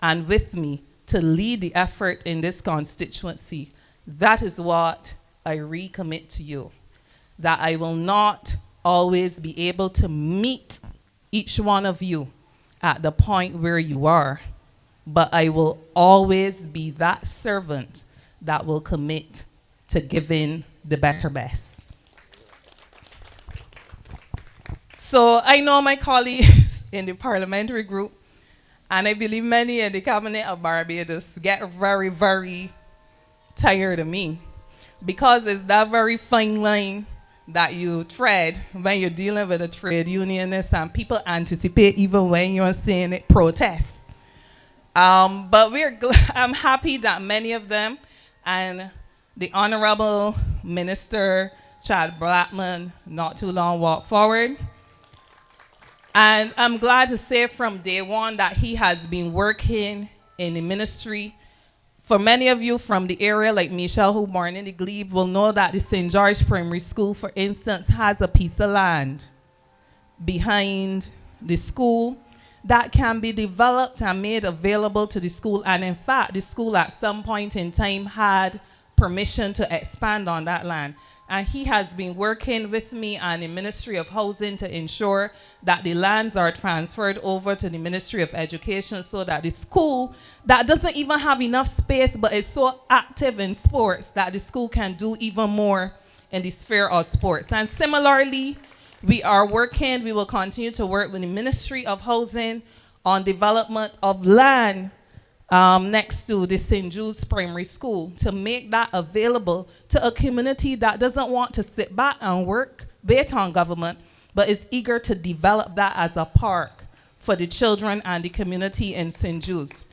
and with me to lead the effort in this constituency. That is what I recommit to you, that I will not always be able to meet each one of you at the point where you are, but I will always be that servant that will commit to giving the better best. So I know my colleagues in the parliamentary group, and I believe many in the cabinet of Barbados get very, very tired of me, because it's that very fine line that you tread when you're dealing with a trade unionist, and people anticipate even when you're saying it, protest. But I'm happy that many of them, and the Honorable Minister Chad Blackman not too long walked forward. And I'm glad to say from day one that he has been working in the ministry. For many of you from the area, like Michelle, who born in the Glebe, will know that the St. George Primary School, for instance, has a piece of land behind the school that can be developed and made available to the school. And in fact, the school at some point in time had permission to expand on that land. And he has been working with me and the Ministry of Housing to ensure that the lands are transferred over to the Ministry of Education, so that the school that doesn't even have enough space but is so active in sports that the school can do even more in the sphere of sports. And similarly, we will continue to work with the Ministry of Housing on development of land next to the St. Jude's Primary School, to make that available to a community that doesn't want to sit back and work based on government, but is eager to develop that as a park for the children and the community in St. Jude's.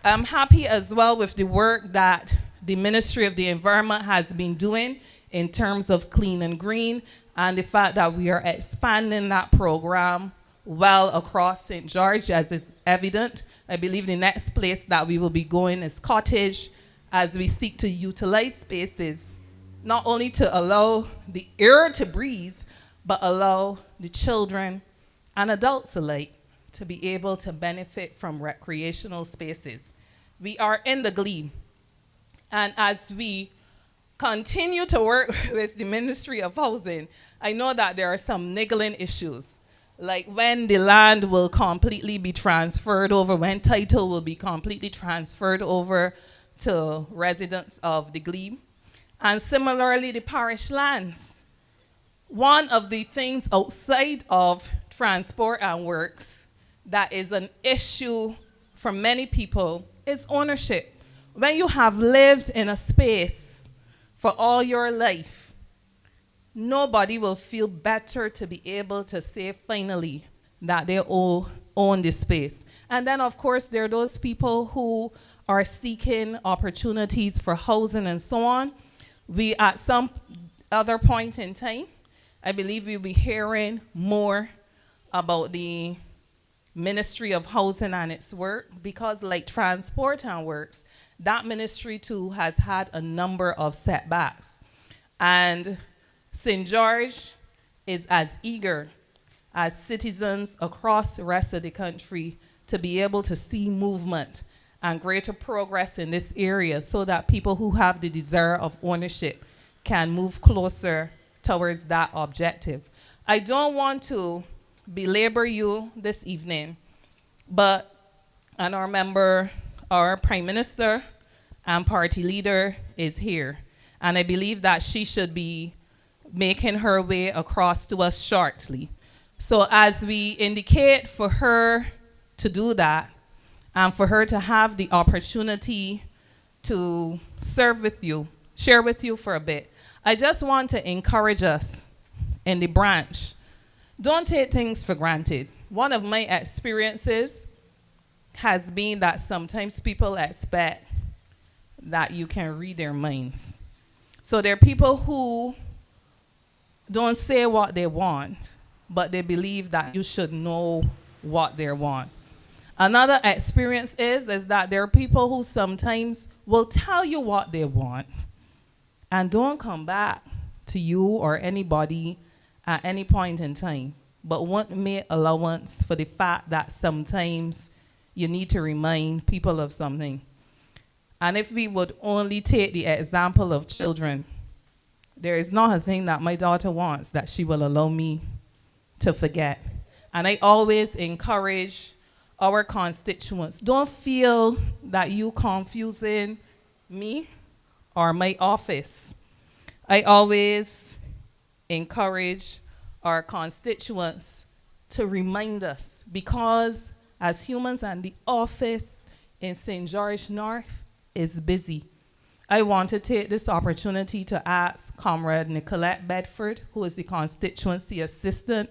I'm happy as well with the work that the Ministry of the Environment has been doing in terms of clean and green, and the fact that we are expanding that program well across St. George, as is evident. I believe the next place that we will be going is Cottage, as we seek to utilize spaces, not only to allow the air to breathe, but allow the children and adults alike to be able to benefit from recreational spaces. We are in the Glebe, and as we continue to work with the Ministry of Housing, I know that there are some niggling issues, like when the land will completely be transferred over, when title will be completely transferred over to residents of the Glebe. And similarly, the parish lands. One of the things outside of transport and works that is an issue for many people is ownership. When you have lived in a space for all your life, nobody will feel better to be able to say finally that they own this space. And then, of course, there are those people who are seeking opportunities for housing and so on. We, at some other point in time, I believe we'll be hearing more about the Ministry of Housing and its work, because like transport and works, that ministry too has had a number of setbacks. And St. George is as eager as citizens across the rest of the country to be able to see movement and greater progress in this area, so that people who have the desire of ownership can move closer towards that objective. I don't want to belabor you this evening, but and our Prime Minister and party leader is here, and I believe that she should be making her way across to us shortly. So as we indicate for her to do that, and for her to have the opportunity to share with you for a bit, I just want to encourage us in the branch. Don't take things for granted. One of my experiences has been that sometimes people expect that you can read their minds. So there are people who don't say what they want, but they believe that you should know what they want. Another experience is that there are people who sometimes will tell you what they want and don't come back to you or anybody at any point in time, but won't make allowance for the fact that sometimes you need to remind people of something. And if we would only take the example of children, there is not a thing that my daughter wants that she will allow me to forget. And I always encourage our constituents, don't feel that you confusing me or my office. I always encourage our constituents to remind us, because as humans, and the office in St. George North is busy. I want to take this opportunity to ask Comrade Nicolette Bedford, who is the constituency assistant,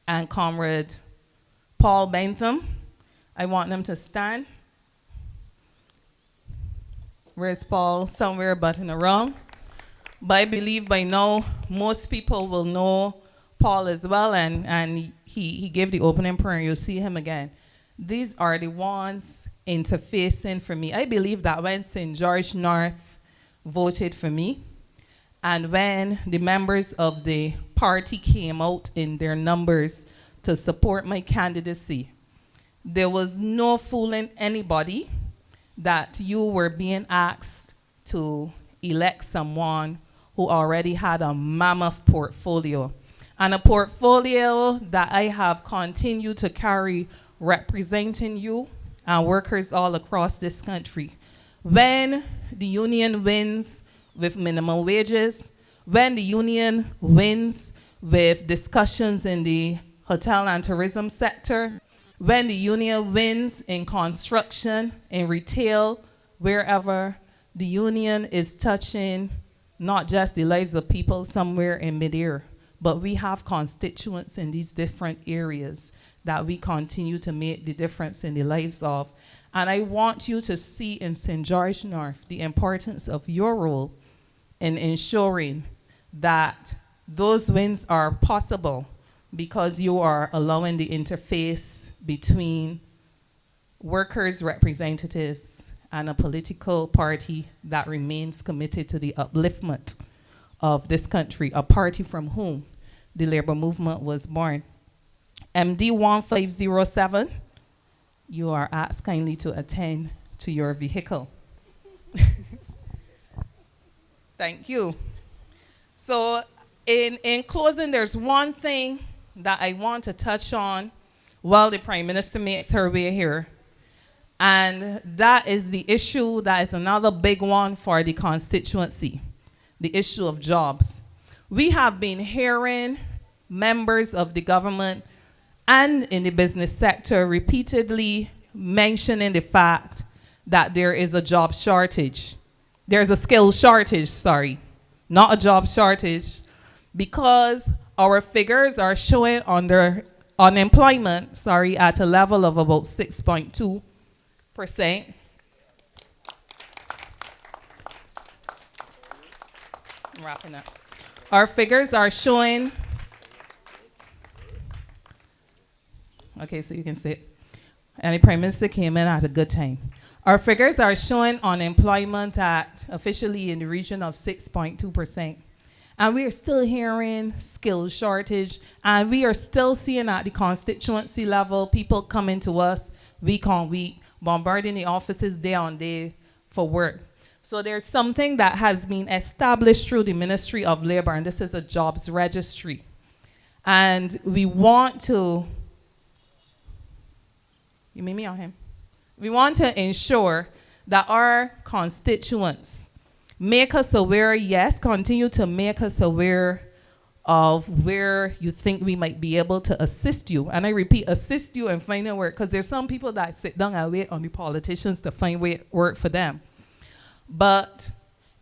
and Comrade Paul Bentham. I want them to stand. Where's Paul? Somewhere but in the wrong. But I believe by now most people will know Paul as well, and he gave the opening prayer. You'll see him again. These are the ones interfacing for me. I believe that when St. George North voted for me, and when the members of the party came out in their numbers to support my candidacy, there was no fooling anybody that you were being asked to elect someone who already had a mammoth portfolio, and a portfolio that I have continued to carry representing you and workers all across this country. When the union wins with minimum wages, when the union wins with discussions in the hotel and tourism sector, when the union wins in construction, in retail, wherever, the union is touching not just the lives of people somewhere in midair, but we have constituents in these different areas that we continue to make the difference in the lives of. And I want you to see in St. George North the importance of your role in ensuring that those wins are possible, because you are allowing the interface between workers' representatives and a political party that remains committed to the upliftment of this country, a party from whom the labor movement was born. MD 1507, you are asked kindly to attend to your vehicle. Thank you. So in closing, there's one thing that I want to touch on while the Prime Minister makes her way here. And that is the issue that is another big one for the constituency, the issue of jobs. We have been hearing members of the government and in the business sector repeatedly mentioning the fact that there is a job shortage. There's a skill shortage, sorry, not a job shortage, because our figures are showing under unemployment, at a level of about 6.2%. I'm wrapping up. Our figures are showing, okay, so you can see it. And the Prime Minister came in at a good time. Our figures are showing unemployment at officially in the region of 6.2%. And we are still hearing skill shortage, and we are still seeing at the constituency level people coming to us week on week, bombarding the offices day on day for work. So there's something that has been established through the Ministry of Labor, and this is a jobs registry. And we want to, you mean me or him? We want to ensure that our constituents make us aware, yes, continue to make us aware of where you think we might be able to assist you. And I repeat, assist you in finding work, because there's some people that sit down and wait on the politicians to find work for them. But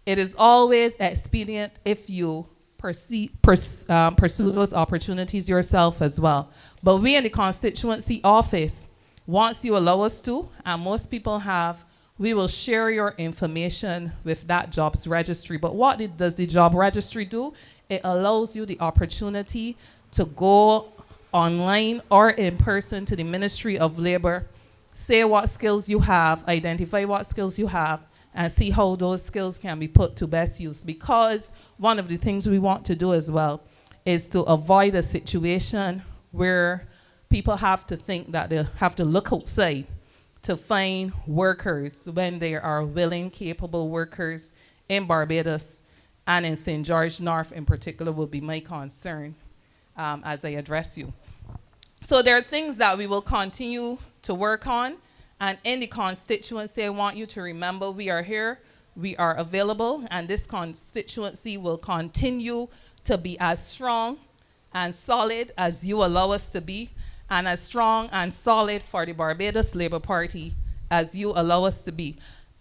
it is always expedient if you pursue those opportunities yourself as well. But we in the constituency office, once you allow us to, and most people have, we will share your information with that jobs registry. But what does the job registry do? It allows you the opportunity to go online or in person to the Ministry of Labor, say what skills you have, identify what skills you have, and see how those skills can be put to best use. Because one of the things we want to do as well is to avoid a situation where people have to think that they have to look outside to find workers when there are willing, capable workers in Barbados and in St. George North in particular will be my concern as I address you. So there are things that we will continue to work on, and in the constituency, I want you to remember we are here, we are available, and this constituency will continue to be as strong and solid as you allow us to be, and as strong and solid for the Barbados Labour Party as you allow us to be.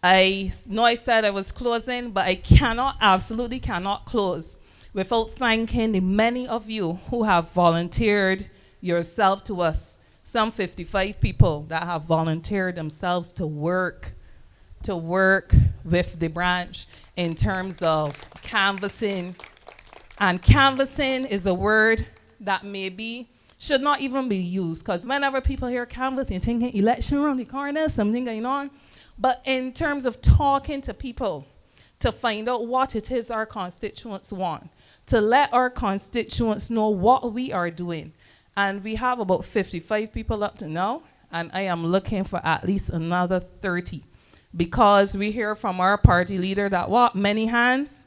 I know I said I was closing, but I cannot, absolutely cannot close without thanking the many of you who have volunteered yourself to us. Some 55 people that have volunteered themselves to work with the branch in terms of canvassing. And canvassing is a word that maybe should not even be used, because whenever people hear canvassing, thinking election around the corner, something going on. But in terms of talking to people, to find out what it is our constituents want, to let our constituents know what we are doing. And we have about 55 people up to now, and I am looking for at least another 30. Because we hear from our party leader that what? Many hands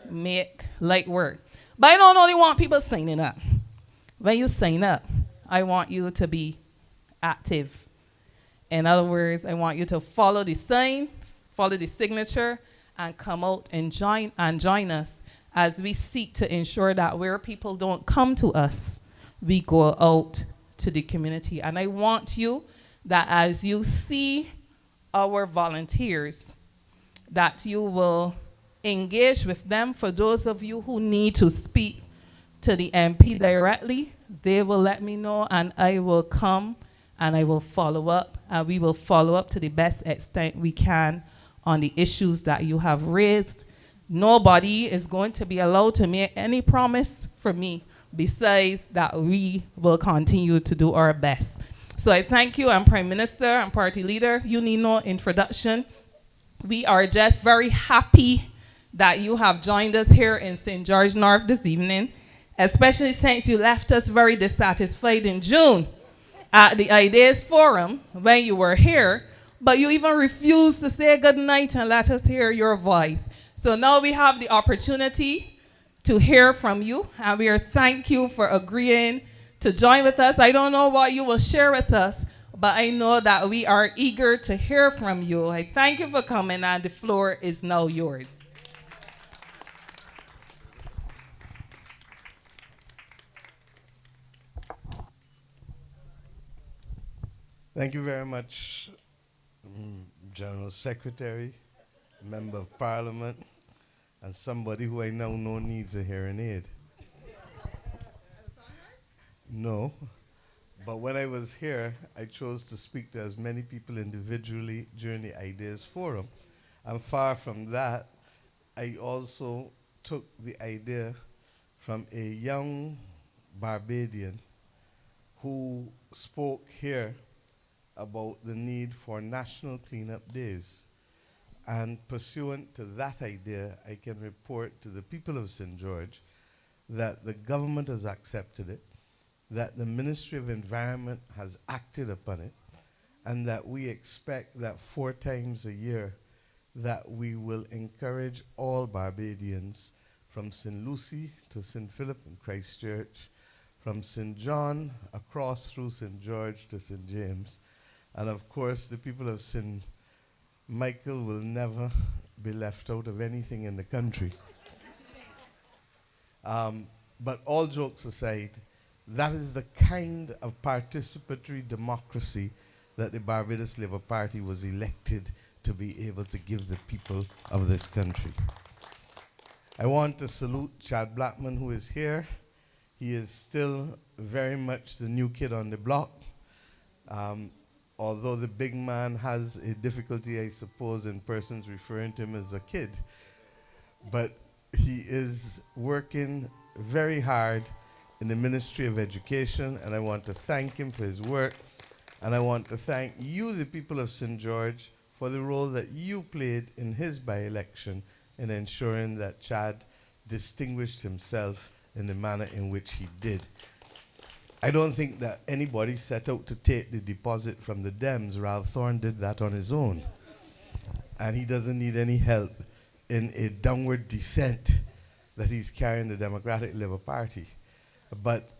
make light work. But I don't only want people signing up. When you sign up, I want you to be active. In other words, I want you to follow the signs, follow the signature, and come out and join us as we seek to ensure that where people don't come to us, we go out to the community. And I want you that as you see our volunteers, that you will engage with them. For those of you who need to speak to the MP directly, they will let me know, and I will come and I will follow up, and we will follow up to the best extent we can on the issues that you have raised. Nobody is going to be allowed to make any promise for me besides that we will continue to do our best. So I thank you. I'm Prime Minister and Party Leader. You need no introduction. We are just very happy that you have joined us here in St. George North this evening, especially since you left us very dissatisfied in June at the Ideas Forum when you were here, but you even refused to say good night and let us hear your voice. So now we have the opportunity to hear from you, and we are thank you for agreeing to join with us. I don't know what you will share with us, but I know that we are eager to hear from you. I thank you for coming, and the floor is now yours. Thank you very much, General Secretary, Member of Parliament, and somebody who I now know needs a hearing aid. No, but when I was here, I chose to speak to as many people individually during the Ideas Forum. And far from that, I also took the idea from a young Barbadian who spoke here about the need for national cleanup days. And pursuant to that idea, I can report to the people of St. George that the government has accepted it, that the Ministry of Environment has acted upon it, and that we expect that 4 times a year that we will encourage all Barbadians from St. Lucie to St. Philip and Christchurch, from St. John across through St. George to St. James, and of course the people of St. Michael will never be left out of anything in the country. But all jokes aside, that is the kind of participatory democracy that the Barbados Labour Party was elected to be able to give the people of this country. I want to salute Chad Blackman, who is here. He is still very much the new kid on the block. Although the big man has a difficulty, I suppose, in persons referring to him as a kid. But he is working very hard in the Ministry of Education, and I want to thank him for his work. And I want to thank you, the people of St. George, for the role that you played in his by-election in ensuring that Chad distinguished himself in the manner in which he did. I don't think that anybody set out to take the deposit from the Dems. Ralph Thorne did that on his own. And he doesn't need any help in a downward descent that he's carrying the Democratic Labour Party. But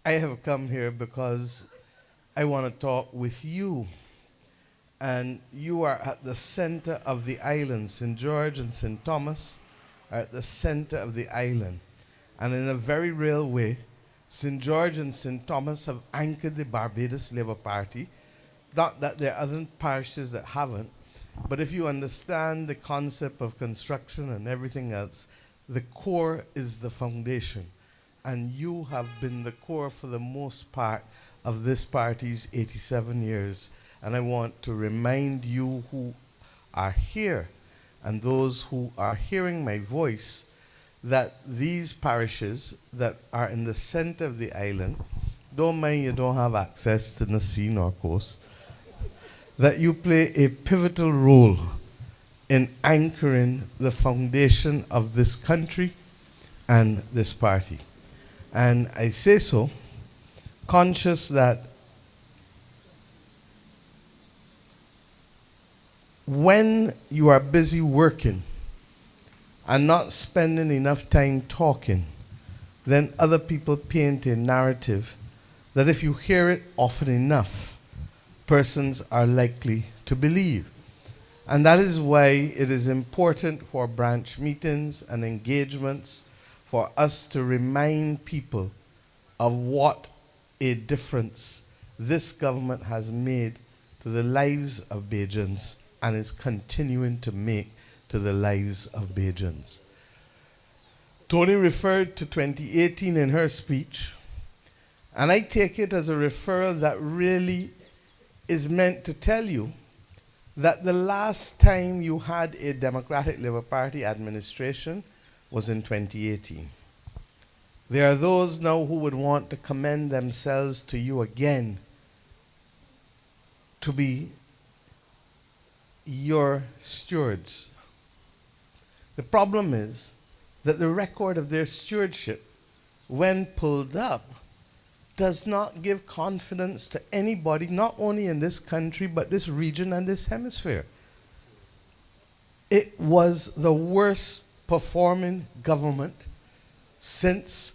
I have come here because I want to talk with you. And you are at the center of the island. St. George and St. Thomas are at the center of the island. And in a very real way, St. George and St. Thomas have anchored the Barbados Labour Party. Not that there are other parishes that haven't, But if you understand the concept of construction and everything else, the core is the foundation. And you have been the core for the most part of this party's 87 years. And I want to remind you who are here and those who are hearing my voice that these parishes that are in the center of the island, don't mind you don't have access to the sea nor coast, that you play a pivotal role in anchoring the foundation of this country and this party. And I say so conscious that when you are busy working and not spending enough time talking, then other people paint a narrative that if you hear it often enough, persons are likely to believe. And that is why it is important for branch meetings and engagements for us to remind people of what a difference this government has made to the lives of Bajans and is continuing to make to the lives of Bajans. Tony referred to 2018 in her speech, and I take it as a referral that really is meant to tell you that the last time you had a Democratic Labour Party administration was in 2018. There are those now who would want to commend themselves to you again to be your stewards. The problem is that the record of their stewardship, when pulled up, does not give confidence to anybody, not only in this country, but this region and this hemisphere. It was the worst performing government since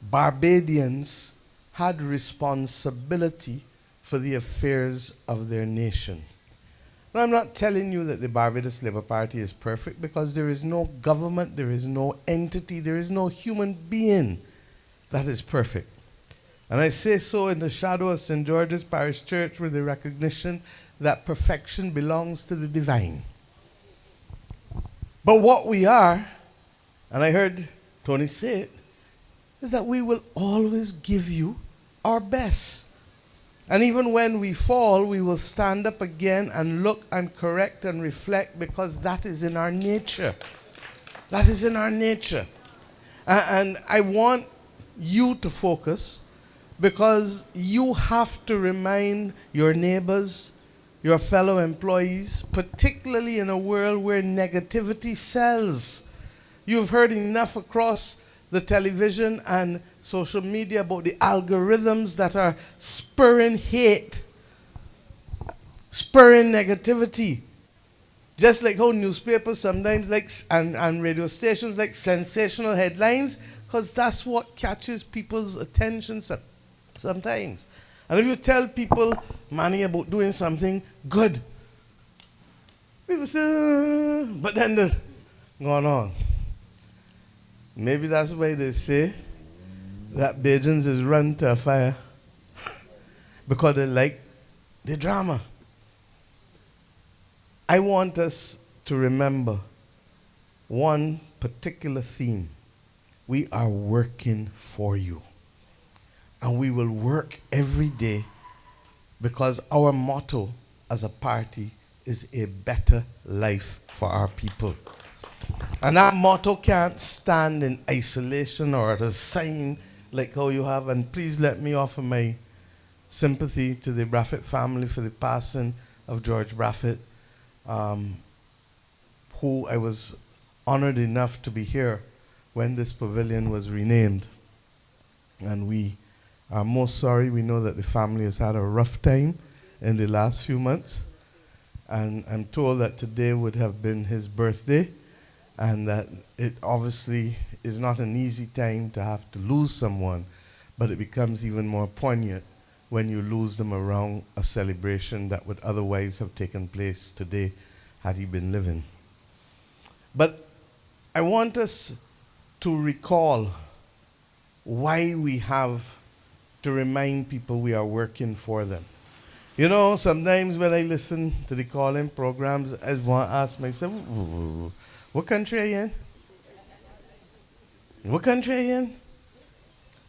Barbadians had responsibility for the affairs of their nation. Now, I'm not telling you that the Barbados Labour Party is perfect, because there is no government, there is no entity, there is no human being that is perfect. And I say so in the shadow of St. George's Parish Church, with the recognition that perfection belongs to the divine. But what we are, and I heard Tony say it, is that we will always give you our best. And even when we fall, we will stand up again and look and correct and reflect, because that is in our nature. That is in our nature. And I want you to focus, because you have to remind your neighbors, your fellow employees, particularly in a world where negativity sells. You've heard enough across the television and social media about the algorithms that are spurring hate, spurring negativity. Just like how newspapers sometimes like, and radio stations like sensational headlines, because that's what catches people's attention sometimes. And if you tell people, Manny, about doing something good, people say, but then they're going on. Maybe that's why they say that Bajans is run to a fire, because they like the drama. I want us to remember one particular theme. We are working for you. And we will work every day, because our motto as a party is a better life for our people. And that motto can't stand in isolation or at a sign like how you have. And please let me offer my sympathy to the Braffett family for the passing of George Braffett, who I was honored enough to be here when this pavilion was renamed. And we are most sorry. We know that the family has had a rough time in the last few months. And I'm told that today would have been his birthday, and that it obviously is not an easy time to have to lose someone, but it becomes even more poignant when you lose them around a celebration that would otherwise have taken place today had he been living. But I want us to recall why we have to remind people we are working for them. You know, sometimes when I listen to the call-in programs, I want to ask myself, what country are you in? What country are you in?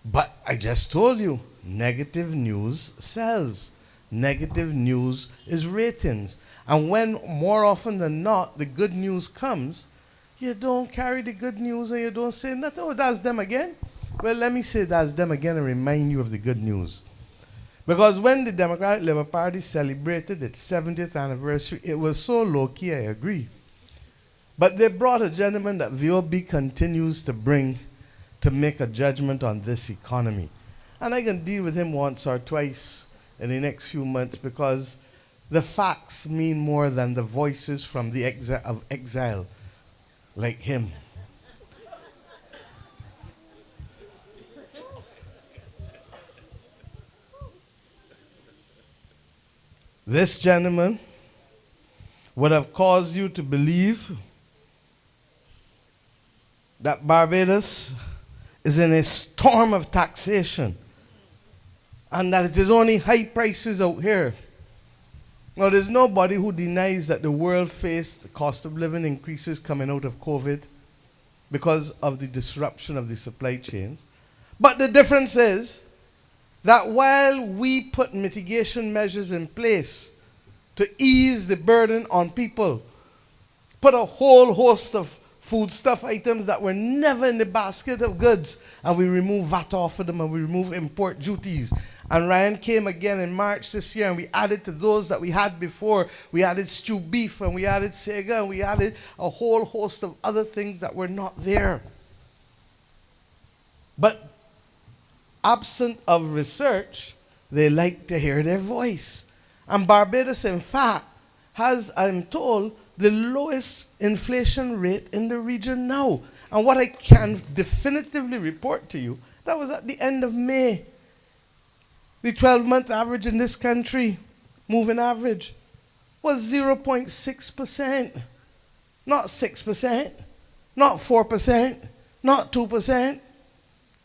But I just told you, negative news sells. Negative news is ratings. And when more often than not the good news comes, you don't carry the good news and you don't say nothing. Oh, that's them again. Well, let me say that's them again and remind you of the good news. Because when the Democratic Labour Party celebrated its 70th anniversary, it was so low-key, I agree. But they brought a gentleman that VOB continues to bring to make a judgment on this economy. And I can deal with him once or twice in the next few months because the facts mean more than the voices from the exile like him. This gentleman would have caused you to believe that Barbados is in a storm of taxation and that it is only high prices out here. Now, there's nobody who denies that the world faced cost of living increases coming out of COVID because of the disruption of the supply chains. But the difference is that while we put mitigation measures in place to ease the burden on people, put a whole host of foodstuff items that were never in the basket of goods, and we remove VAT off of them and we remove import duties. And Ryan came again in March this year and we added to those that we had before. We added stew beef and we added sega and we added a whole host of other things that were not there. But absent of research, they like to hear their voice. And Barbados, in fact, has, I'm told, the lowest inflation rate in the region now. And what I can definitively report to you, that was at the end of May. The 12-month average in this country, moving average, was 0.6%. Not 6%, not 4%, not 2%.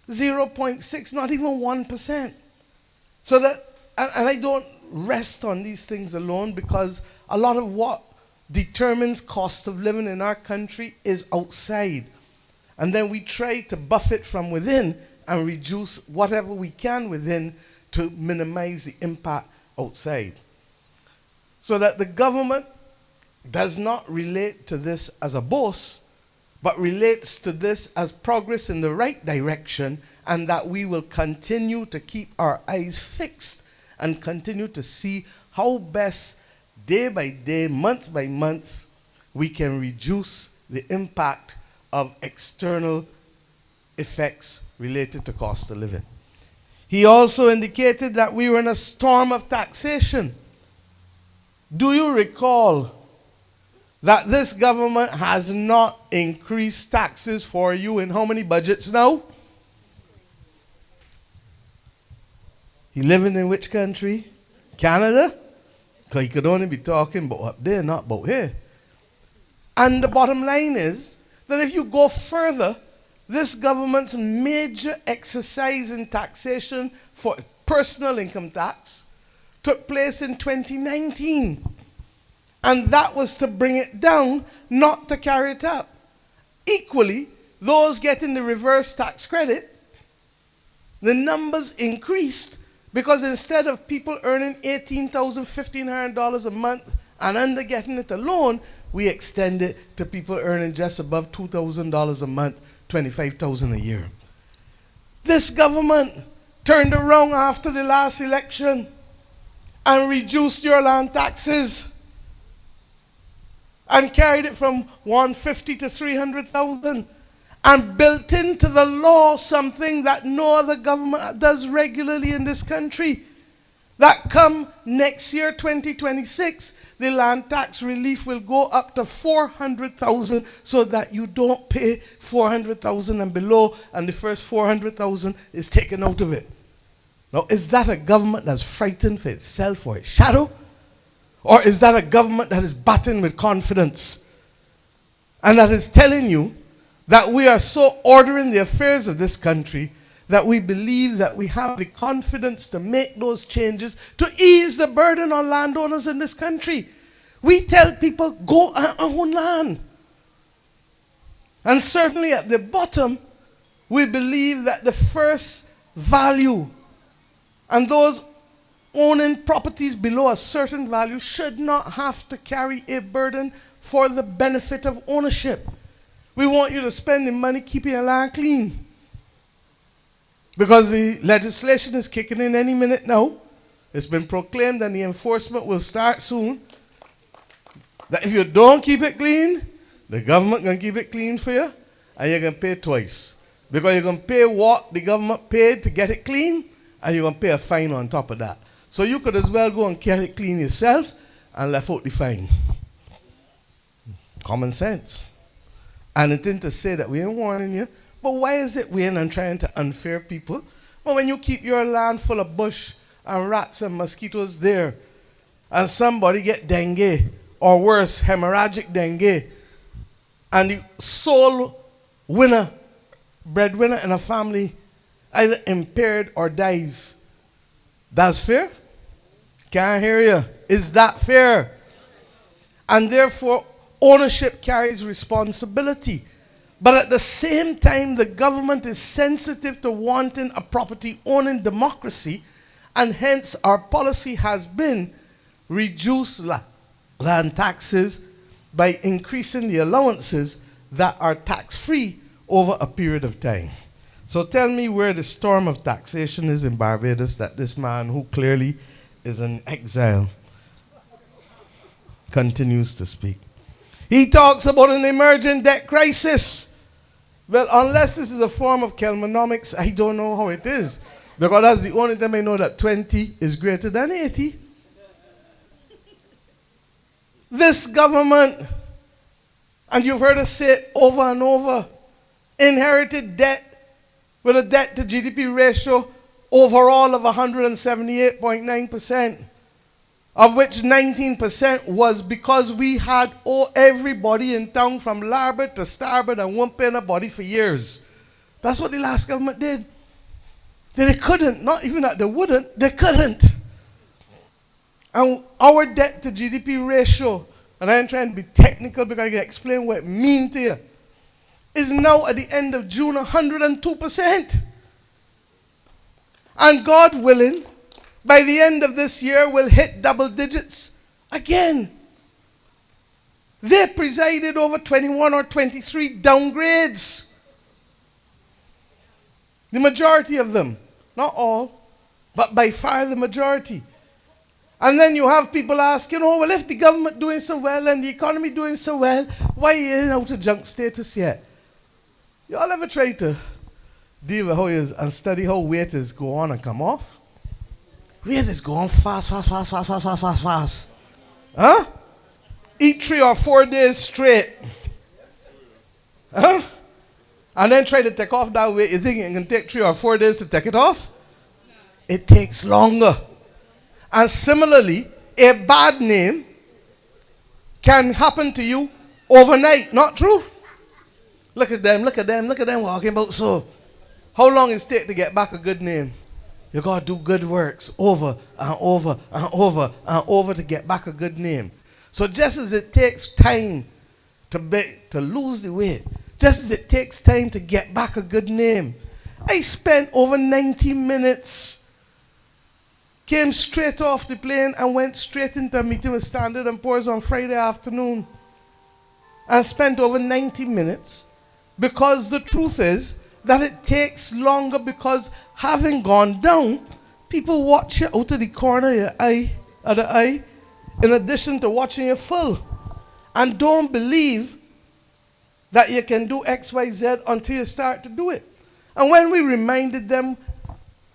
0.6, not even 1%. So that, and I don't rest on these things alone because a lot of what determines cost of living in our country is outside. And then we try to buff it from within and reduce whatever we can within to minimize the impact outside. So that the government does not relate to this as a boast, but relates to this as progress in the right direction, and that we will continue to keep our eyes fixed and continue to see how best, day by day, month by month, we can reduce the impact of external effects related to cost of living. He also indicated that we were in a storm of taxation. Do you recall that this government has not increased taxes for you in how many budgets now? He living in which country? Canada? Because he could only be talking about up there, not about here. And the bottom line is that if you go further, this government's major exercise in taxation for personal income tax took place in 2019. And that was to bring it down, not to carry it up. Equally, those getting the reverse tax credit, the numbers increased because instead of people earning $18,000, $1,500 a month and under getting it alone, we extended to people earning just above $2,000 a month, $25,000 a year. This government turned around after the last election and reduced your land taxes and carried it from 150 to 300,000 and built into the law something that no other government does regularly in this country. That come next year, 2026, the land tax relief will go up to 400,000 so that you don't pay 400,000 and below, and the first 400,000 is taken out of it. Now, is that a government that's frightened for itself or its shadow? Or is that a government that is batting with confidence and that is telling you that we are so ordering the affairs of this country that we believe that we have the confidence to make those changes to ease the burden on landowners in this country. We tell people, go and own land. And certainly at the bottom, we believe that the first value and those owning properties below a certain value should not have to carry a burden for the benefit of ownership. We want you to spend the money keeping your land clean. Because the legislation is kicking in any minute now. It's been proclaimed and the enforcement will start soon. That if you don't keep it clean, the government going to keep it clean for you, and you're going to pay twice. Because you're going to pay what the government paid to get it clean, and you're going to pay a fine on top of that. So you could as well go and get it clean yourself and left out the fine. Common sense. And it isn't to say that we ain't warning you, but why is it we ain't trying to unfair people? But when you keep your land full of bush and rats and mosquitoes there, and somebody get dengue, or worse, hemorrhagic dengue, and the sole breadwinner in a family either impaired or dies, that's fair? Can't hear you. Is that fair? And therefore, ownership carries responsibility. But at the same time, the government is sensitive to wanting a property-owning democracy, and hence our policy has been reduce land taxes by increasing the allowances that are tax-free over a period of time. So tell me where the storm of taxation is in Barbados that this man, who clearly is in exile, continues to speak. He talks about an emerging debt crisis. Well, unless this is a form of Kelmanomics, I don't know how it is. Because that's the only time I know that 20 is greater than 80. This government, and you've heard us say it over and over, inherited debt with a debt to GDP ratio overall of 178.9%, of which 19% was because we had everybody in town from larboard to starboard and won't pay nobody for years. That's what the last government did. They couldn't, not even that they wouldn't, they couldn't. And our debt to GDP ratio, and I am trying to be technical because I can explain what it means to you, is now at the end of June 102%. And God willing, by the end of this year, we'll hit double digits again. They presided over 21 or 23 downgrades. The majority of them, not all, but by far the majority. And then you have people asking, oh, well, if the government doing so well and the economy doing so well, why you ain't out of junk status yet? You all ever try to deal with how it is and study how waiters go on and come off? Waiters go on fast. Huh? Eat 3 or 4 days straight. Huh? And then try to take off that weight. You think it can take 3 or 4 days to take it off? It takes longer. And similarly, a bad name can happen to you overnight. Not true? Look at them walking about so. How long it take to get back a good name? You got to do good works over and over and over and over to get back a good name. So just as it takes time to lose the weight, just as it takes time to get back a good name, I spent over 90 minutes, came straight off the plane and went straight into a meeting with Standard & Poor's on Friday afternoon, and spent over 90 minutes, because the truth is that it takes longer, because having gone down, people watch you out of the corner of your eye, in addition to watching you full, and don't believe that you can do X, Y, Z until you start to do it. And when we reminded them,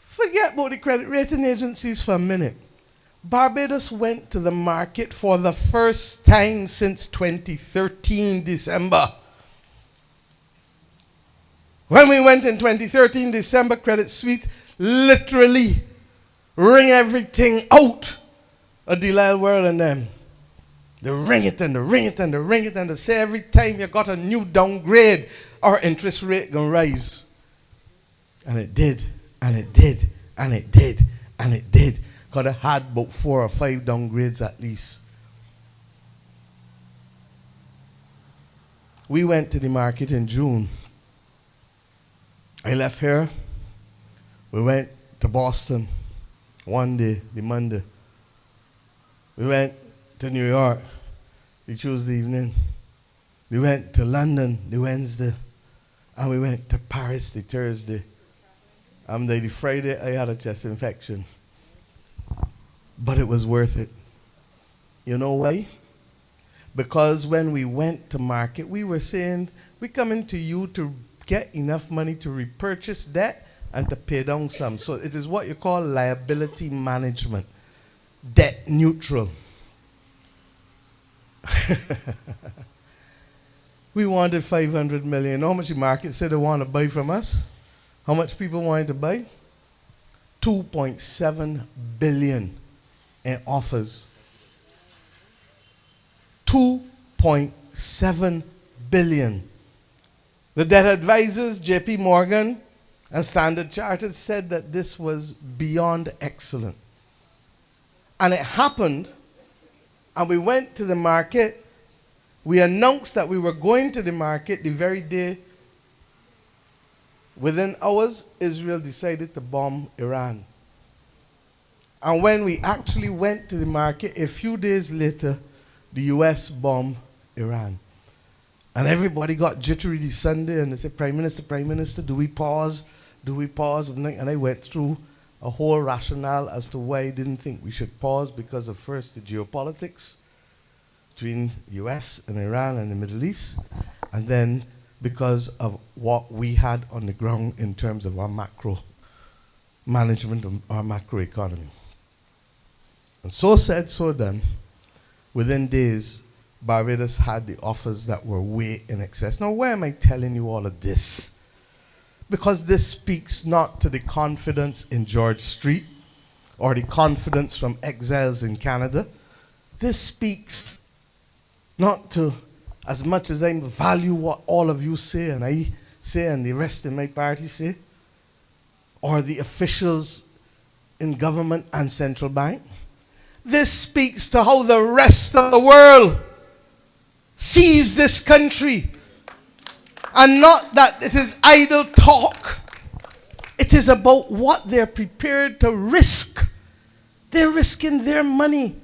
forget about the credit rating agencies for a minute. Barbados went to the market for the first time since 2013 December. When we went in 2013 December, Credit Suisse literally wring everything out of Delisle World and them. They ring it and they ring it and they ring it, and they say every time you got a new downgrade, our interest rate gonna rise. And it did, and it did, and it did, and it did. Because it had about 4 or 5 downgrades at least. We went to the market in June. I left here. We went to Boston one day, the Monday. We went to New York the Tuesday evening. We went to London the Wednesday. And we went to Paris the Thursday. The Friday I had a chest infection. But it was worth it. You know why? Because when we went to market, we were saying, we're coming to you to get enough money to repurchase debt and to pay down some. So it is what you call liability management. Debt neutral. We wanted 500 million. How much the market said they want to buy from us? How much people wanted to buy? 2.7 billion in offers. 2.7 billion. The debt advisors, JP Morgan and Standard Chartered, said that this was beyond excellent. And it happened, and we went to the market. We announced that we were going to the market the very day. Within hours, Israel decided to bomb Iran. And when we actually went to the market, a few days later, the US bombed Iran. And everybody got jittery this Sunday, and they said, Prime Minister, do we pause? Do we pause? And I went through a whole rationale as to why I didn't think we should pause, because of first the geopolitics between US and Iran and the Middle East, and then because of what we had on the ground in terms of our macro management of our macroeconomy. And so said, so done. Within days, Barbados had the offers that were way in excess. Now, why am I telling you all of this? Because this speaks not to the confidence in George Street or the confidence from exiles in Canada. This speaks not to, as much as I value what all of you say and I say and the rest in my party say, or the officials in government and central bank. This speaks to how the rest of the world sees this country. And not that it is idle talk. It is about what they're prepared to risk. They're risking their money,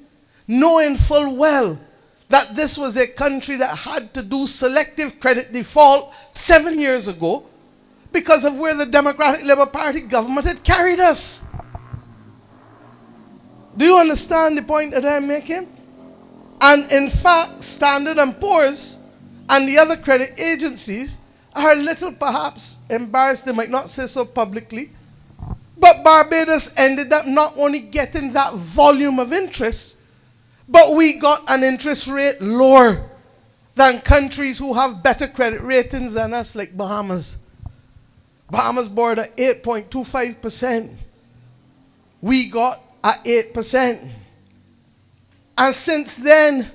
knowing full well that this was a country that had to do selective credit default 7 years ago because of where the Democratic Labour Party government had carried us. Do you understand the point that I'm making? And in fact, Standard & Poor's and the other credit agencies are a little perhaps embarrassed. They might not say so publicly. But Barbados ended up not only getting that volume of interest, but we got an interest rate lower than countries who have better credit ratings than us, like Bahamas. Bahamas borrowed at 8.25%. We got at 8%. And since then,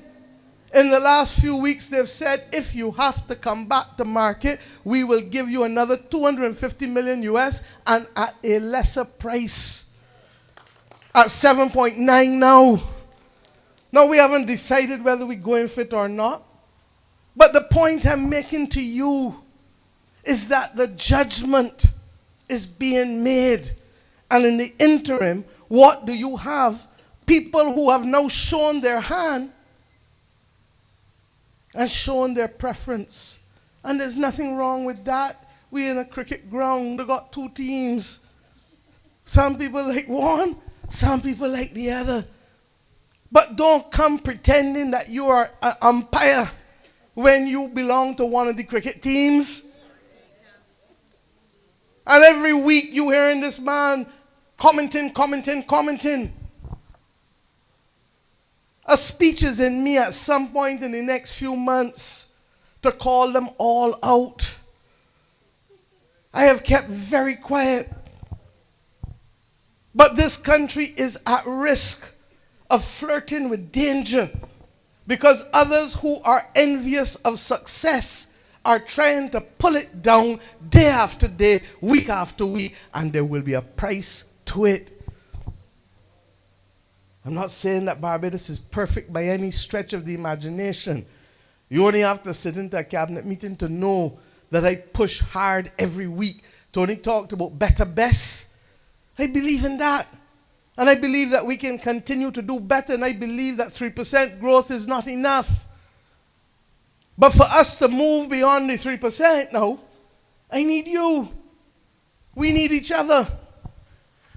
in the last few weeks, they've said, if you have to come back to market, we will give you another 250 million US and at a lesser price. At 7.9 now. Now, we haven't decided whether we're going for it or not. But the point I'm making to you is that the judgment is being made. And in the interim, what do you have? People who have now shown their hand and shown their preference. And there's nothing wrong with that. We're in a cricket ground. They got two teams. Some people like one, some people like the other. But don't come pretending that you are an umpire when you belong to one of the cricket teams. And every week you hearing this man commenting. A speech is in me at some point in the next few months to call them all out. I have kept very quiet. But this country is at risk of flirting with danger because others who are envious of success are trying to pull it down day after day, week after week, and there will be a price to it. I'm not saying that Barbados is perfect by any stretch of the imagination. You only have to sit into a cabinet meeting to know that I push hard every week. Tony talked about better best. I believe in that. And I believe that we can continue to do better, and I believe that 3% growth is not enough. But for us to move beyond the 3% now, I need you. We need each other.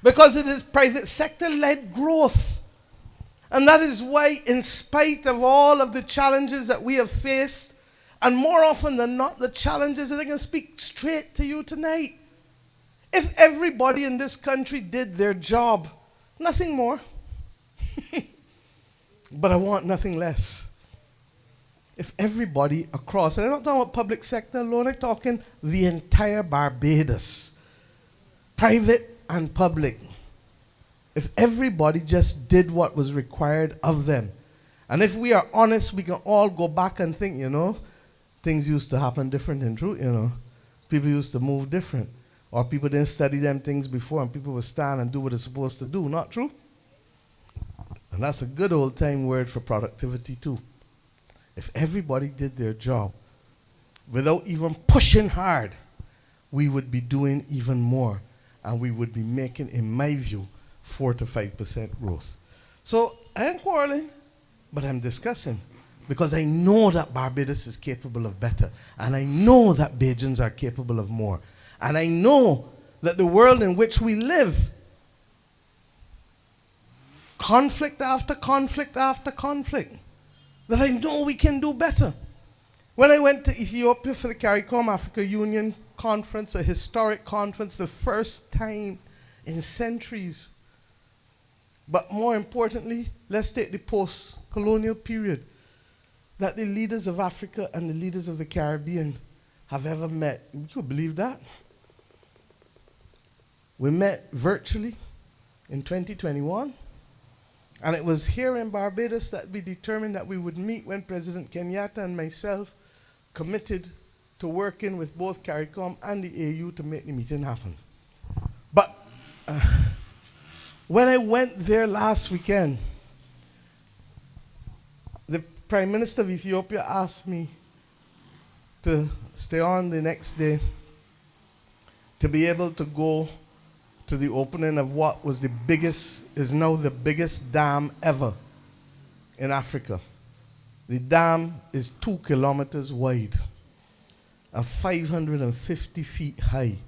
Because it is private sector-led growth. And that is why, in spite of all of the challenges that we have faced, and more often than not, the challenges that I can speak straight to you tonight. If everybody in this country did their job, nothing more. But I want nothing less. If everybody across, and I'm not talking about public sector alone, I'm talking the entire Barbados, private and public. If everybody just did what was required of them, and if we are honest, we can all go back and think, things used to happen different in truth, People used to move different. Or people didn't study them things before, and people would stand and do what they're supposed to do. Not true? And that's a good old time word for productivity too. If everybody did their job without even pushing hard, we would be doing even more. And we would be making, in my view, 4 to 5% growth. So I am quarreling, but I'm discussing. Because I know that Barbados is capable of better. And I know that Bajans are capable of more. And I know that the world in which we live, conflict after conflict after conflict, that I know we can do better. When I went to Ethiopia for the CARICOM Africa Union conference, a historic conference, the first time in centuries. But more importantly, let's take the post-colonial period, that the leaders of Africa and the leaders of the Caribbean have ever met. You believe that? We met virtually in 2021. And it was here in Barbados that we determined that we would meet when President Kenyatta and myself committed to working with both CARICOM and the AU to make the meeting happen. But when I went there last weekend, the Prime Minister of Ethiopia asked me to stay on the next day to be able to go to the opening of what was is now the biggest dam ever in Africa. The dam is 2 kilometers wide and 550 feet high.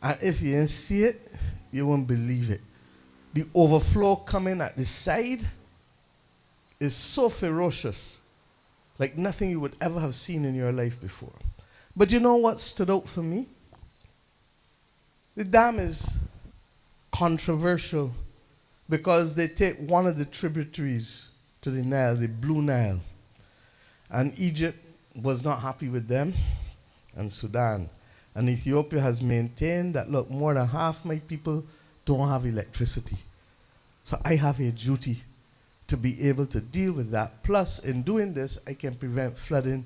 And if you didn't see it, you won't believe it. The overflow coming at the side is so ferocious, like nothing you would ever have seen in your life before. But you know what stood out for me? The dam is controversial because they take one of the tributaries to the Nile, the Blue Nile. And Egypt was not happy with them, and Sudan. And Ethiopia has maintained that, look, more than half my people don't have electricity. So I have a duty to be able to deal with that. Plus, in doing this, I can prevent flooding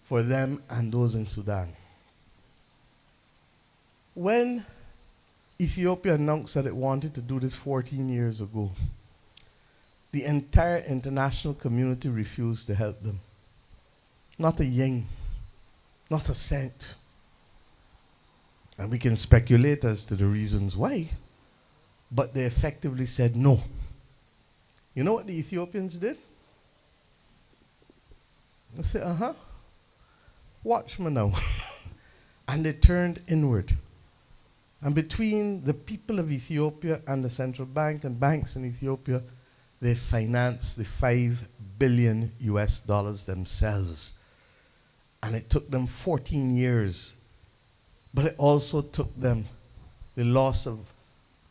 for them and those in Sudan. When Ethiopia announced that it wanted to do this 14 years ago, the entire international community refused to help them. Not a yen, not a cent. And we can speculate as to the reasons why, but they effectively said no. You know what the Ethiopians did? They said, watch me now. And they turned inward. And between the people of Ethiopia and the central bank and banks in Ethiopia, they financed the $5 billion themselves. And it took them 14 years. But it also took them the loss of,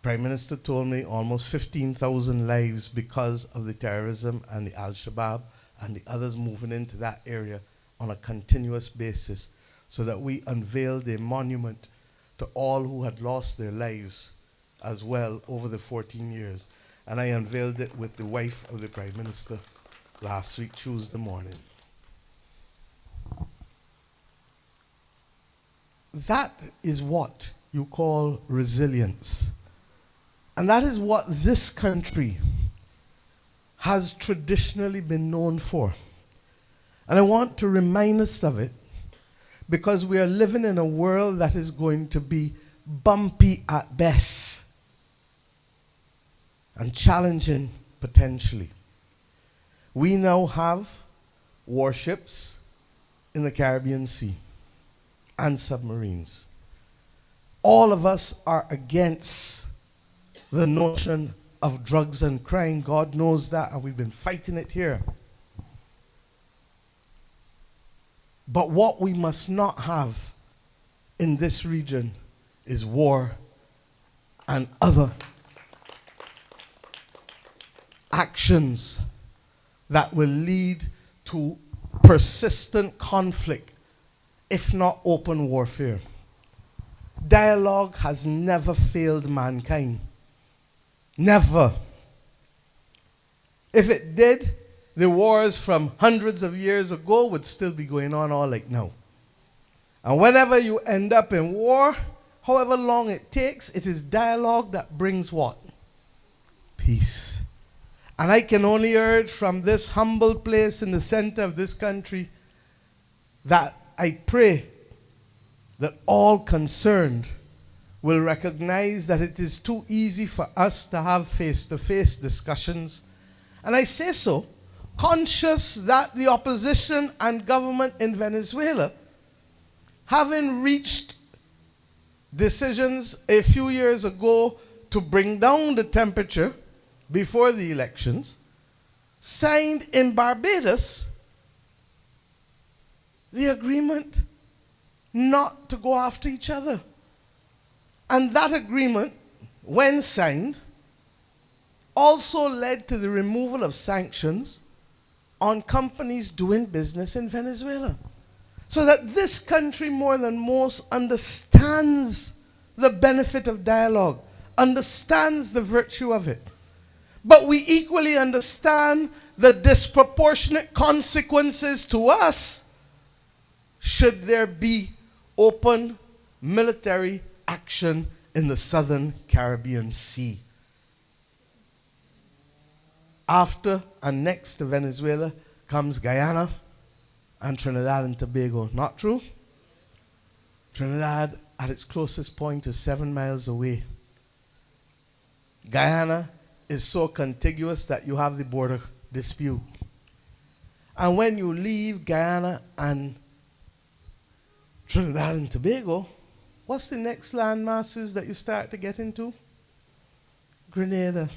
Prime Minister told me, almost 15,000 lives because of the terrorism and the Al-Shabaab and the others moving into that area on a continuous basis, so that we unveiled a monument to all who had lost their lives as well over the 14 years. And I unveiled it with the wife of the Prime Minister last week, Tuesday morning. that is what you call resilience. And that is what this country has traditionally been known for. And I want to remind us of it because we are living in a world that is going to be bumpy at best and challenging potentially. We now have warships in the Caribbean Sea and submarines. All of us are against the notion of drugs and crime. God knows that, and we've been fighting it here. But what we must not have in this region is war and other actions that will lead to persistent conflict, if not open warfare. Dialogue has never failed mankind. Never. If it did, the wars from hundreds of years ago would still be going on all like now. And whenever you end up in war, however long it takes, it is dialogue that brings what? Peace. And I can only urge from this humble place in the center of this country that I pray that all concerned will recognize that it is too easy for us to have face-to-face discussions. And I say so, conscious that the opposition and government in Venezuela, having reached decisions a few years ago to bring down the temperature before the elections, signed in Barbados the agreement not to go after each other. And that agreement, when signed, also led to the removal of sanctions on companies doing business in Venezuela. So that this country, more than most, understands the benefit of dialogue, understands the virtue of it. But we equally understand the disproportionate consequences to us should there be open military action in the southern Caribbean Sea. After and next to Venezuela comes Guyana and Trinidad and Tobago. Not true? Trinidad at its closest point is 7 miles away. Guyana is so contiguous that you have the border dispute. And when you leave Guyana and Trinidad and Tobago, what's the next land masses that you start to get into? Grenada,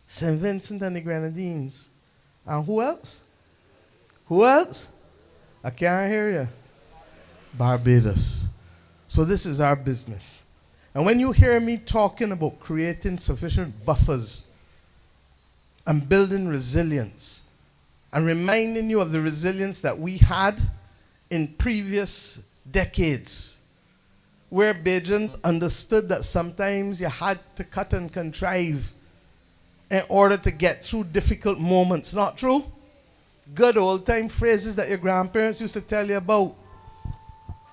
St. Vincent and the Grenadines. And who else? Who else? I can't hear you. Barbados. So this is our business. And when you hear me talking about creating sufficient buffers and building resilience and reminding you of the resilience that we had in previous decades, where Bajans understood that sometimes you had to cut and contrive in order to get through difficult moments. Not true? Good old-time phrases that your grandparents used to tell you about.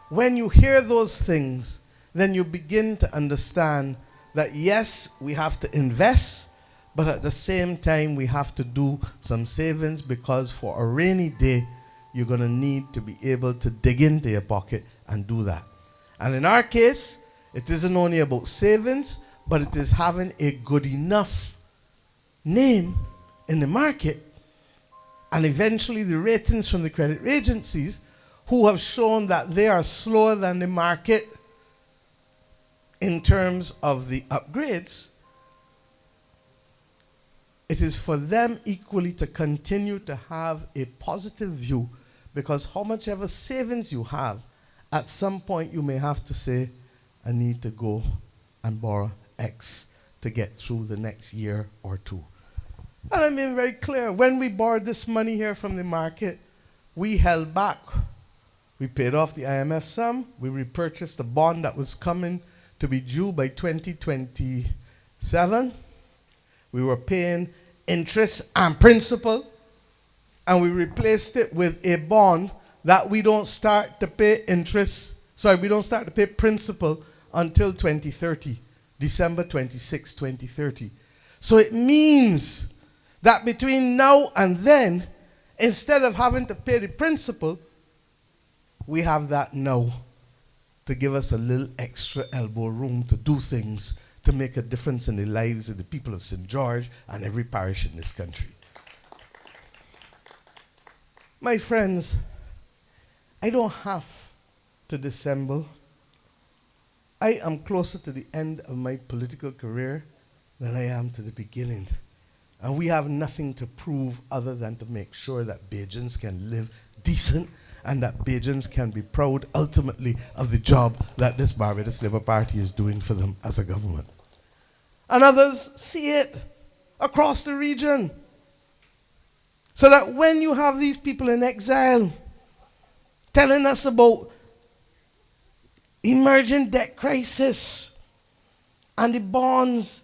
When you hear those things, then you begin to understand that yes, we have to invest, but at the same time we have to do some savings, because for a rainy day, you're going to need to be able to dig into your pocket and do that. And in our case, it isn't only about savings, but it is having a good enough name in the market, and eventually the ratings from the credit agencies, who have shown that they are slower than the market in terms of the upgrades. It is for them equally to continue to have a positive view, because how much ever savings you have, at some point you may have to say, I need to go and borrow X to get through the next year or two. And I mean very clear, when we borrowed this money here from the market, we held back. We paid off the IMF sum, we repurchased the bond that was coming to be due by 2027. We were paying interest and principal, and we replaced it with a bond that we don't start to pay interest Sorry, we don't start to pay principal until 2030, December 26, 2030. So it means that between now and then, instead of having to pay the principal, we have that now to give us a little extra elbow room to do things to make a difference in the lives of the people of St. George and every parish in this country. My friends, I don't have to dissemble. I am closer to the end of my political career than I am to the beginning. And we have nothing to prove other than to make sure that Bajans can live decent and that Bajans can be proud ultimately of the job that this Barbados Labour Party is doing for them as a government. And others see it across the region. So that when you have these people in exile telling us about emerging debt crisis and the bonds,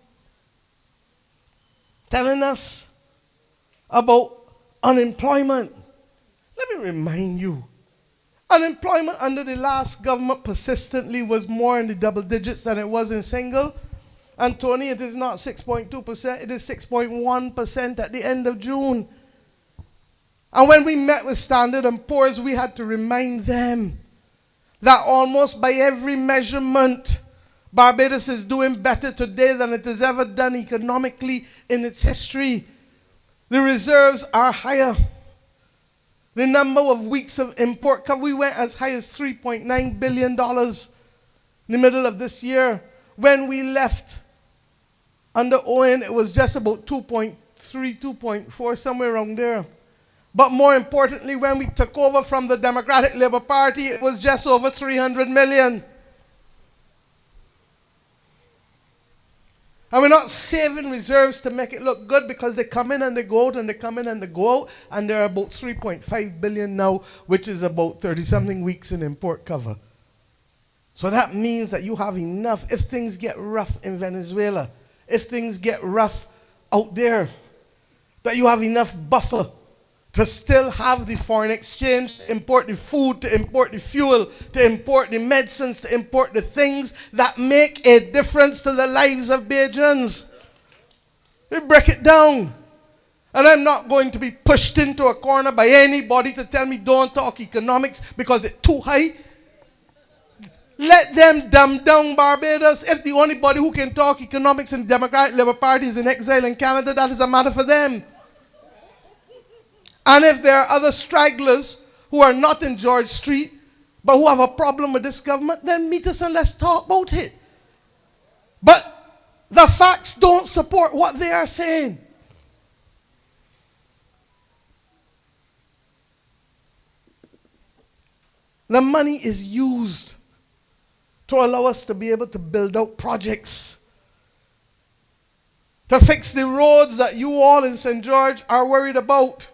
telling us about unemployment, let me remind you, unemployment under the last government persistently was more in the double digits than it was in single. And Tony, it is not 6.2%, it is 6.1% at the end of June. And when we met with Standard & Poor's, we had to remind them that almost by every measurement, Barbados is doing better today than it has ever done economically in its history. The reserves are higher. The number of weeks of import cover, we went as high as $3.9 billion in the middle of this year. When we left under Owen, it was just about 2.3, 2.4, somewhere around there. But more importantly, when we took over from the Democratic Labour Party, it was just over 300 million. And we're not saving reserves to make it look good, because they come in and they go out and they come in and they go out, and there are about 3.5 billion now, which is about 30-something weeks in import cover. So that means that you have enough if things get rough in Venezuela, if things get rough out there, that you have enough buffer to still have the foreign exchange, to import the food, to import the fuel, to import the medicines, to import the things that make a difference to the lives of Bajans. We break it down. And I'm not going to be pushed into a corner by anybody to tell me don't talk economics because it's too high. Let them dumb down Barbados. If the only body who can talk economics in the Democratic Labour Party is in exile in Canada, that is a matter for them. And if there are other stragglers who are not in George Street, but who have a problem with this government, then meet us and let's talk about it. But the facts don't support what they are saying. The money is used to allow us to be able to build out projects, to fix the roads that you all in St. George are worried about,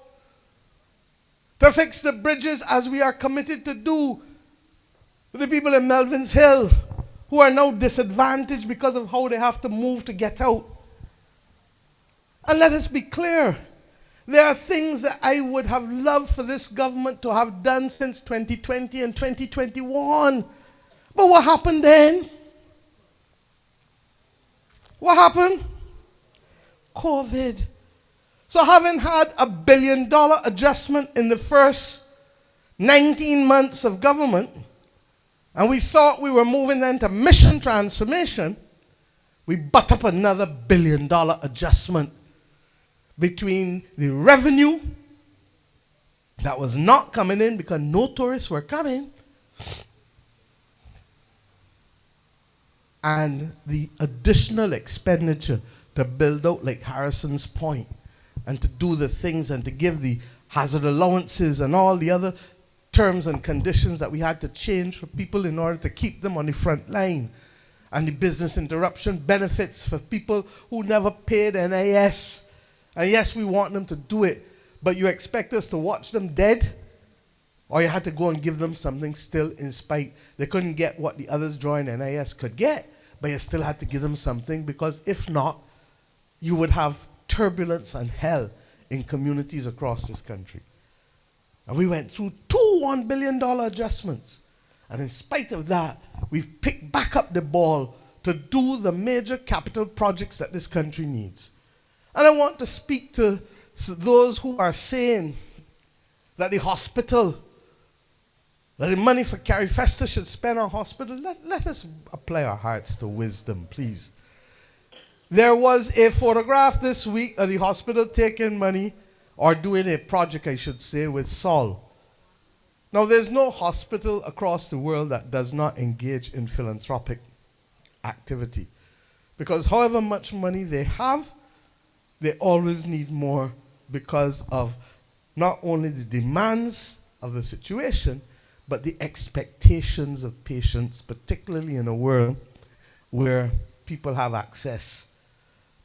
to fix the bridges as we are committed to do to the people in Melvin's Hill who are now disadvantaged because of how they have to move to get out. And let us be clear, there are things that I would have loved for this government to have done since 2020 and 2021. But what happened then? What happened? COVID. So having had $1 billion adjustment in the first 19 months of government, and we thought we were moving then to mission transformation, we butt up another $1 billion adjustment between the revenue that was not coming in because no tourists were coming, and the additional expenditure to build out like Harrison's Point, and to do the things and to give the hazard allowances and all the other terms and conditions that we had to change for people in order to keep them on the front line. And the business interruption benefits for people who never paid NIS. And yes, we want them to do it, but you expect us to watch them dead? Or you had to go and give them something still in spite. They couldn't get what the others drawing NIS could get, but you still had to give them something, because if not, you would have turbulence and hell in communities across this country. And we went through two $1 billion adjustments. And in spite of that, we've picked back up the ball to do the major capital projects that this country needs. And I want to speak to those who are saying that the hospital, that the money for Carrie Fester should spend on hospital. Let us apply our hearts to wisdom, please. There was a photograph this week of the hospital taking money, or doing a project, I should say, with Saul. Now, there's no hospital across the world that does not engage in philanthropic activity. Because however much money they have, they always need more because of not only the demands of the situation, but the expectations of patients, particularly in a world where people have access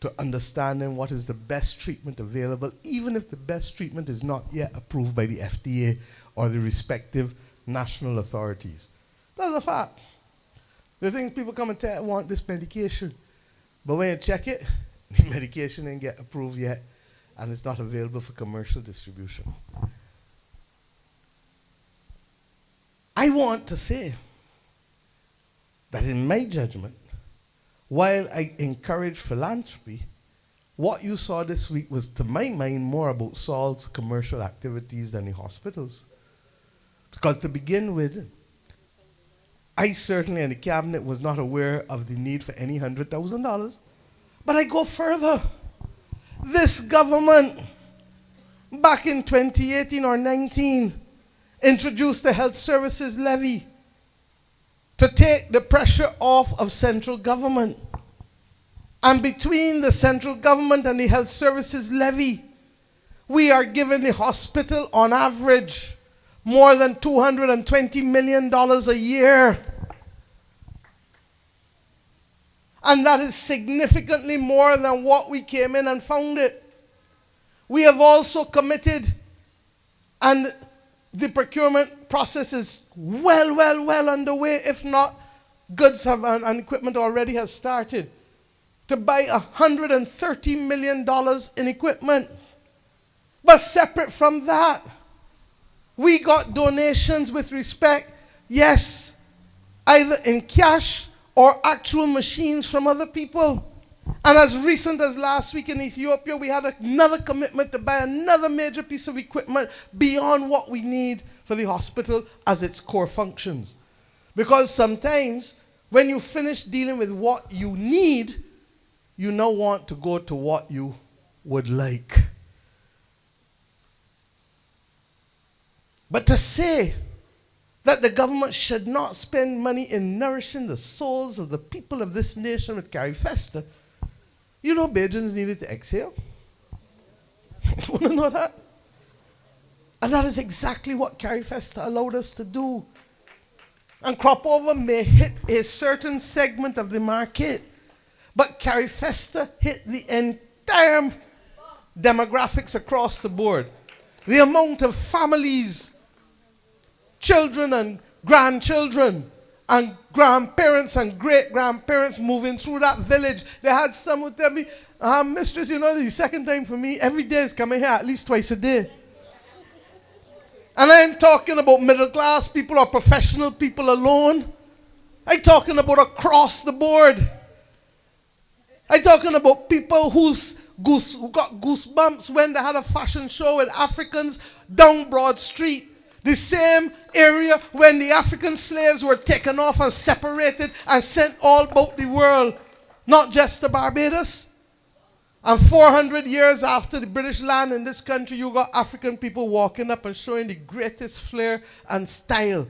to understanding what is the best treatment available, even if the best treatment is not yet approved by the FDA or the respective national authorities. That's a fact. The things people come and tell, I want this medication. But when you check it, the medication ain't get approved yet, and it's not available for commercial distribution. I want to say that in my judgment, while I encourage philanthropy, what you saw this week was, to my mind, more about Saul's commercial activities than the hospitals. Because to begin with, I certainly, and the cabinet, was not aware of the need for any $100,000. But I go further. This government, back in 2018 or 19, introduced the health services levy to take the pressure off of central government. And between the central government and the health services levy, we are giving the hospital, on average, more than $220 million a year. And that is significantly more than what we came in and founded. We have also committed, and the procurement process is well underway, if not goods have, and equipment already has started, to buy $130 million in equipment. But separate from that, we got donations with respect, yes, either in cash or actual machines from other people. And as recent as last week in Ethiopia, we had another commitment to buy another major piece of equipment beyond what we need for the hospital as its core functions. Because sometimes when you finish dealing with what you need, you now want to go to what you would like. But to say that the government should not spend money in nourishing the souls of the people of this nation with Carrie Fester, you know Bajans needed to exhale. You want to know that? And that is exactly what Carrie Fester allowed us to do. And crop over may hit a certain segment of the market, but Carrie Fester hit the entire demographics across the board. The amount of families, children and grandchildren, and grandparents and great-grandparents moving through that village. They had some who tell me, mistress, you know, the second time for me, every day is coming here at least twice a day. And I ain't talking about middle-class people or professional people alone. I'm talking about across the board. I'm talking about people who got goosebumps when they had a fashion show with Africans down Broad Street. The same area when the African slaves were taken off and separated and sent all about the world, not just to Barbados. And 400 years after the British land in this country, you got African people walking up and showing the greatest flair and style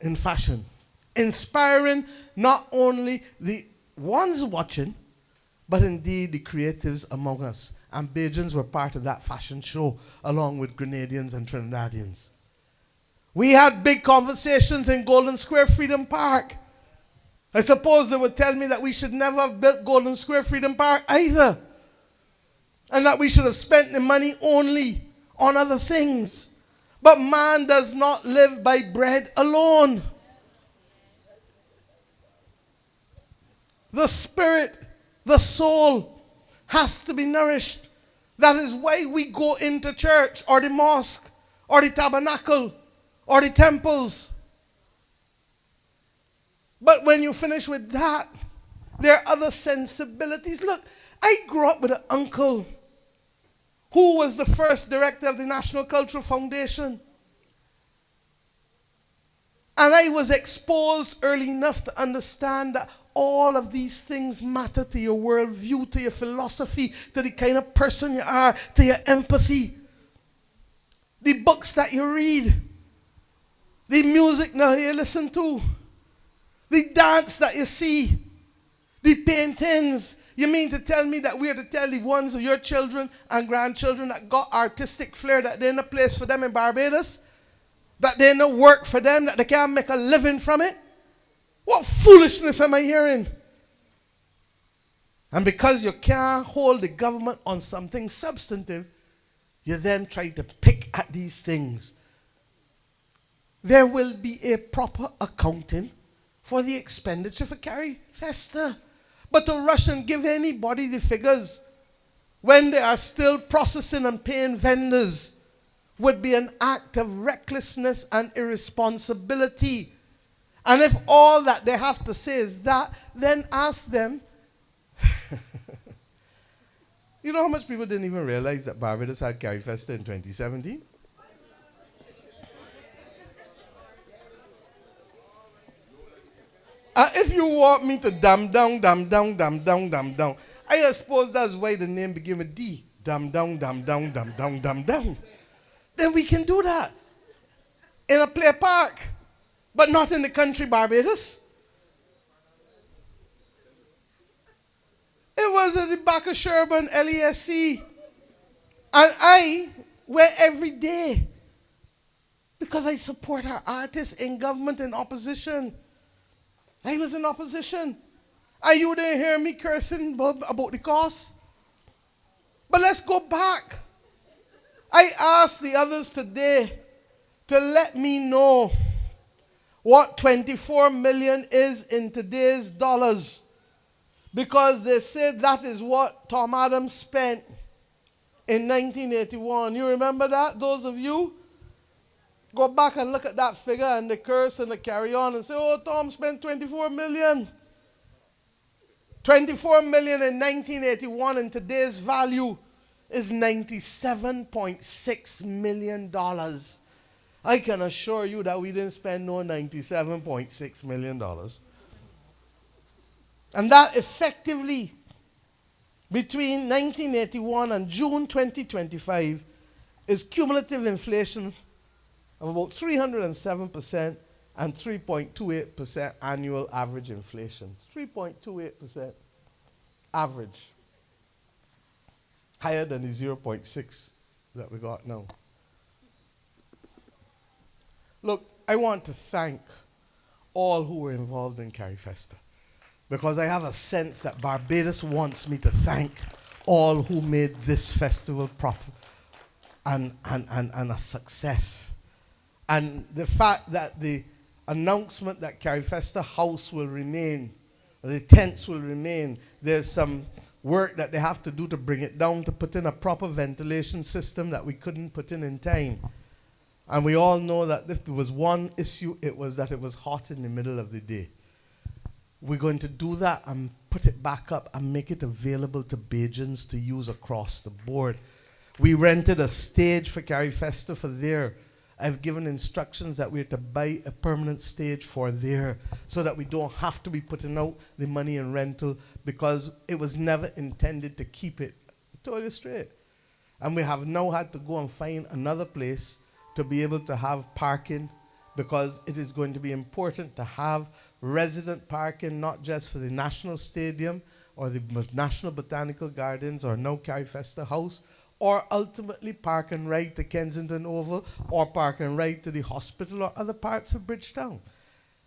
in fashion, inspiring not only the ones watching, but indeed the creatives among us. And Bajans were part of that fashion show, along with Grenadians and Trinidadians. We had big conversations in Golden Square Freedom Park. I suppose they would tell me that we should never have built Golden Square Freedom Park either. And that we should have spent the money only on other things. But man does not live by bread alone. The spirit, the soul, has to be nourished. That is why we go into church or the mosque or the tabernacle or the temples. But when you finish with that, there are other sensibilities. Look, I grew up with an uncle who was the first director of the National Cultural Foundation. And I was exposed early enough to understand that all of these things matter to your worldview, to your philosophy, to the kind of person you are, to your empathy. The books that you read, the music that you listen to, the dance that you see, the paintings. You mean to tell me that we are to tell the ones of your children and grandchildren that got artistic flair that there's no place for them in Barbados? That there's no work for them, that they can't make a living from it? What foolishness am I hearing? And because you can't hold the government on something substantive, you then try to pick at these things. There will be a proper accounting for the expenditure for Carrie Festa. But to rush and give anybody the figures when they are still processing and paying vendors would be an act of recklessness and irresponsibility. And if all that they have to say is that, then ask them. You know how much people didn't even realize that Barbados had Carrie Festa in 2017? If you want me to dumb down, I suppose that's why the name began with D. Dumb down. Then we can do that in a play park, but not in the country Barbados. It was at the back of Sherburne, LESC. And I went every day because I support our artists in government and opposition. I was in opposition. And you didn't hear me cursing about the cost. But let's go back. I asked the others today to let me know what 24 million is in today's dollars. Because they said that is what Tom Adams spent in 1981. You remember that, those of you? Go back and look at that figure and the curse and the carry on and say, oh, Tom spent 24 million. 24 million in 1981 in today's value is $97.6 million. I can assure you that we didn't spend no $97.6 million. And that effectively, between 1981 and June 2025, is cumulative inflation of about 307% and 3.28% annual average inflation. 3.28% average. Higher than the 0.6 that we got now. Look, I want to thank all who were involved in Carrie Festa, because I have a sense that Barbados wants me to thank all who made this festival proper and a success. And the fact that the announcement that Carrie Festa House will remain, the tents will remain, there's some work that they have to do to bring it down, to put in a proper ventilation system that we couldn't put in time. And we all know that if there was one issue, it was that it was hot in the middle of the day. We're going to do that and put it back up and make it available to Bajans to use across the board. We rented a stage for Carrie Festa for there. I've given instructions that we're to buy a permanent stage for there so that we don't have to be putting out the money in rental, because it was never intended to keep it. I told you straight. And we have now had to go and find another place to be able to have parking, because it is going to be important to have resident parking, not just for the National Stadium or the National Botanical Gardens or now Carrie Festa House, or ultimately park and ride to Kensington Oval, or park and ride to the hospital or other parts of Bridgetown.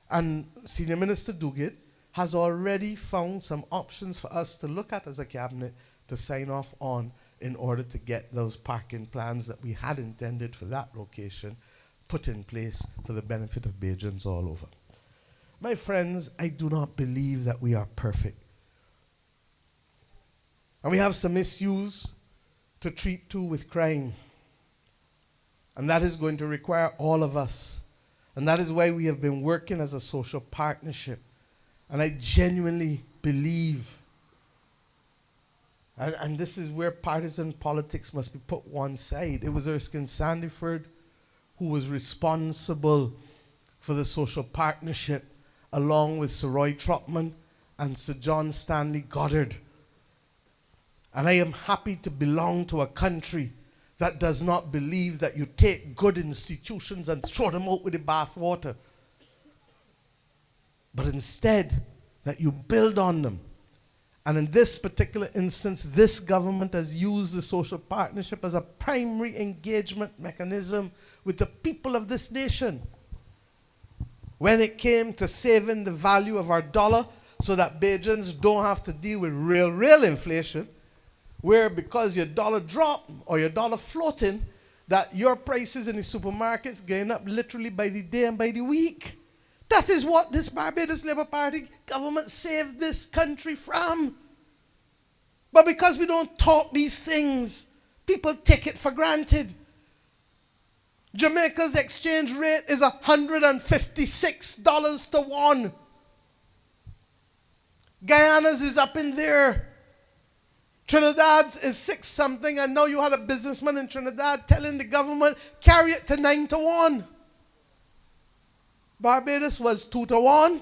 And Senior Minister Duguid has already found some options for us to look at as a cabinet to sign off on in order to get those parking plans that we had intended for that location put in place for the benefit of Bajans all over. My friends, I do not believe that we are perfect. And we have some issues to treat too with crime. And that is going to require all of us And that is why we have been working as a social partnership. And I genuinely believe, and this is where partisan politics must be put one side. It was Erskine Sandiford who was responsible for the social partnership, along with Sir Roy Trotman and Sir John Stanley Goddard. And I am happy to belong to a country that does not believe that you take good institutions and throw them out with the bathwater, but instead that you build on them. And in this particular instance, this government has used the social partnership as a primary engagement mechanism with the people of this nation. When it came to saving the value of our dollar so that Bajans don't have to deal with real inflation, where because your dollar drop or your dollar floating, that your prices in the supermarkets going up literally by the day and by the week. That is what this Barbados Labour Party government saved this country from. But because we don't talk these things, people take it for granted. Jamaica's exchange rate is $156 to 1. Guyana's is up in there. Trinidad's is 6 something, and now you had a businessman in Trinidad telling the government, carry it to 9 to 1. Barbados was 2 to 1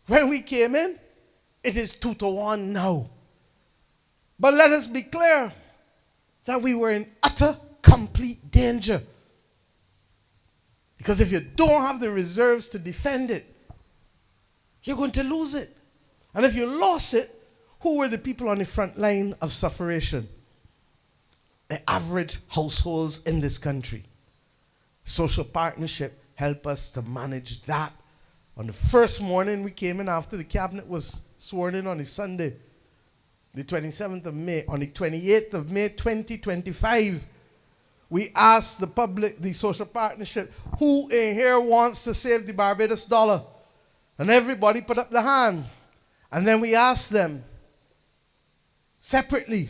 when we came in. It is 2 to 1 now. But let us be clear that we were in utter, complete danger. Because if you don't have the reserves to defend it, you're going to lose it. And if you lost it, who were the people on the front line of sufferation? The average households in this country. Social partnership helped us to manage that. On the first morning we came in after the cabinet was sworn in on a Sunday, the 27th of May, on the 28th of May 2025, we asked the public, the social partnership, who in here wants to save the Barbados dollar? And everybody put up the hand. And then we asked them separately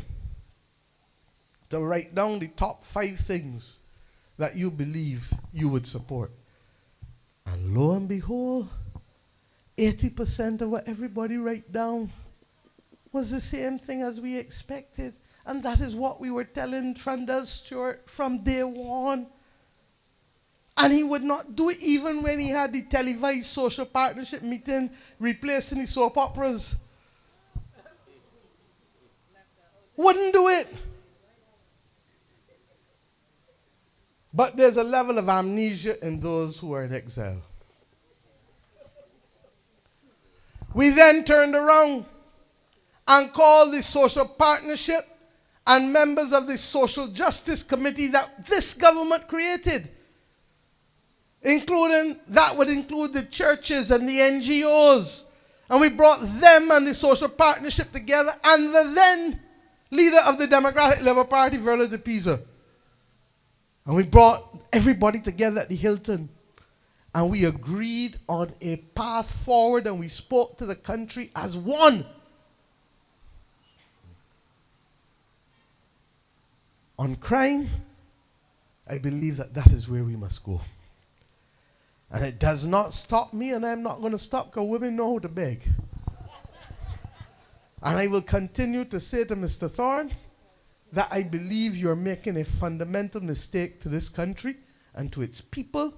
to write down the top 5 things that you believe you would support. And lo and behold, 80% of what everybody write down was the same thing as we expected. And that is what we were telling Trundle Stewart from day one. And he would not do it even when he had the televised social partnership meeting replacing the soap operas. Wouldn't do it. But there's a level of amnesia in those who are in exile. We then turned around and called the social partnership and members of the social justice committee that this government created, including, that would include the churches and the NGOs. And we brought them and the social partnership together, and the then leader of the Democratic Labour Party, Verla de Pisa. And we brought everybody together at the Hilton. And we agreed on a path forward, and we spoke to the country as one. On crime, I believe that that is where we must go. And it does not stop me, and I'm not going to stop, because women know how to beg. And I will continue to say to Mr. Thorne that I believe you're making a fundamental mistake to this country and to its people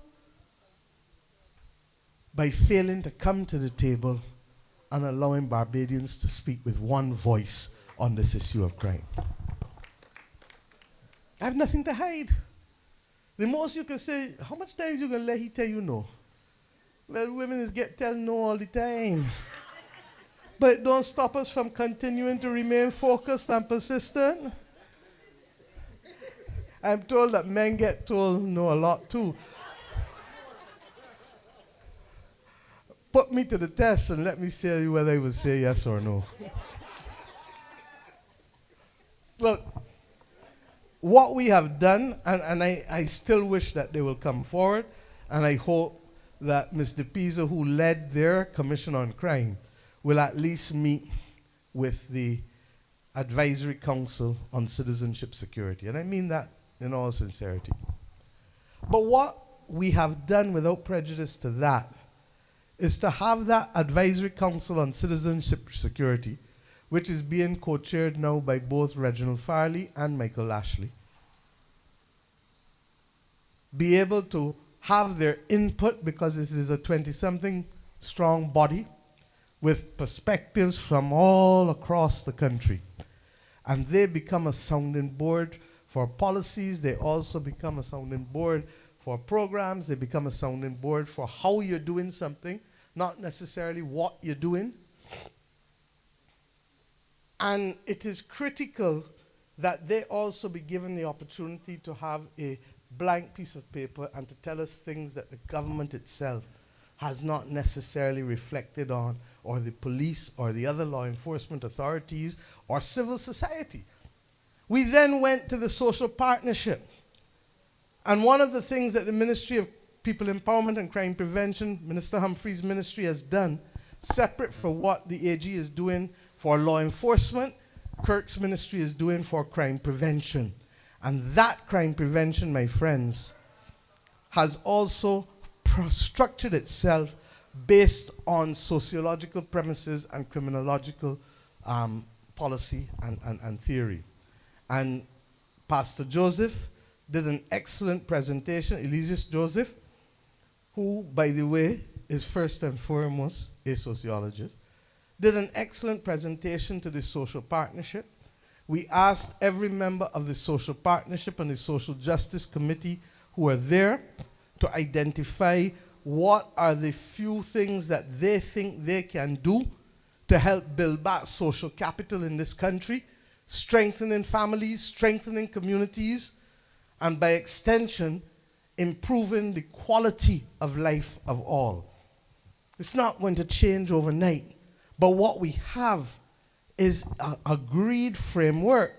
by failing to come to the table and allowing Barbadians to speak with one voice on this issue of crime. I have nothing to hide. The most you can say, how much times you going to let he tell you no? Well, women is get tell no all the time. But it don't stop us from continuing to remain focused and persistent. I'm told that men get told no a lot too. Put me to the test and let me see whether I would say yes or no. Look, what we have done, and I still wish that they will come forward, and I hope that Mr. Pisa, who led their Commission on Crime, will at least meet with the Advisory Council on Citizenship Security. And I mean that in all sincerity. But what we have done, without prejudice to that, is to have that Advisory Council on Citizenship Security, which is being co-chaired now by both Reginald Farley and Michael Lashley, be able to have their input, because it is a 20-something strong body with perspectives from all across the country. And they become a sounding board for policies. They also become a sounding board for programs. They become a sounding board for how you're doing something, not necessarily what you're doing. And it is critical that they also be given the opportunity to have a blank piece of paper and to tell us things that the government itself has not necessarily reflected on, or the police or the other law enforcement authorities or civil society. We then went to the social partnership. And one of the things that the Ministry of People Empowerment and Crime Prevention, Minister Humphrey's ministry, has done, separate from what the AG is doing for law enforcement, Kirk's ministry is doing for crime prevention. And that crime prevention, my friends, has also structured itself based on sociological premises and criminological policy and theory. And Pastor Joseph did an excellent presentation, Elysius Joseph, who, by the way, is first and foremost a sociologist, did an excellent presentation to the social partnership. We asked every member of the social partnership and the social justice committee who are there to identify what are the few things that they think they can do to help build back social capital in this country, strengthening families, strengthening communities, and by extension, improving the quality of life of all. It's not going to change overnight, but what we have is an agreed framework.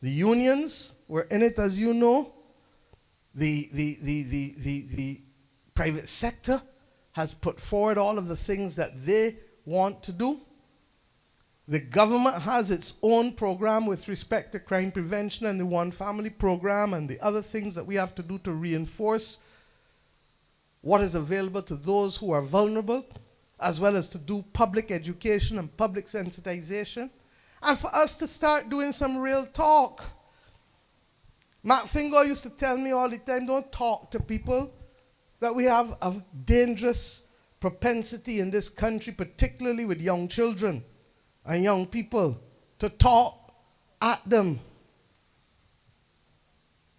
The unions were in it, as you know. The private sector has put forward all of the things that they want to do. The government has its own program with respect to crime prevention and the One Family program and the other things that we have to do to reinforce what is available to those who are vulnerable, as well as to do public education and public sensitization, and for us to start doing some real talk. Matt Fingal used to tell me all the time, don't talk to people, that we have a dangerous propensity in this country, particularly with young children and young people, to talk at them,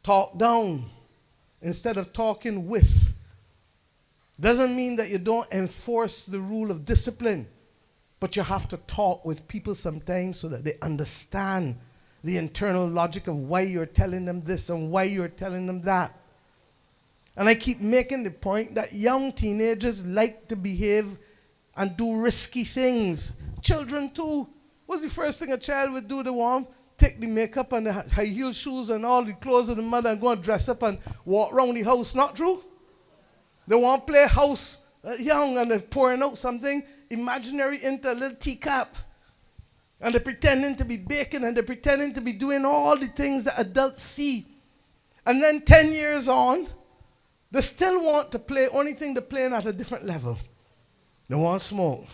talk down, instead of talking with. Doesn't mean that you don't enforce the rule of discipline, but you have to talk with people sometimes so that they understand the internal logic of why you're telling them this and why you're telling them that. And I keep making the point that young teenagers like to behave and do risky things. Children too. What's the first thing a child would do? They want take the makeup and the high heel shoes and all the clothes of the mother and go and dress up and walk around the house. Not true? They want to play house young, and they're pouring out something imaginary into a little teacup. And they're pretending to be baking, and they're pretending to be doing all the things that adults see. And then 10 years on, they still want to play, only thing they're playing at a different level. They want to smoke.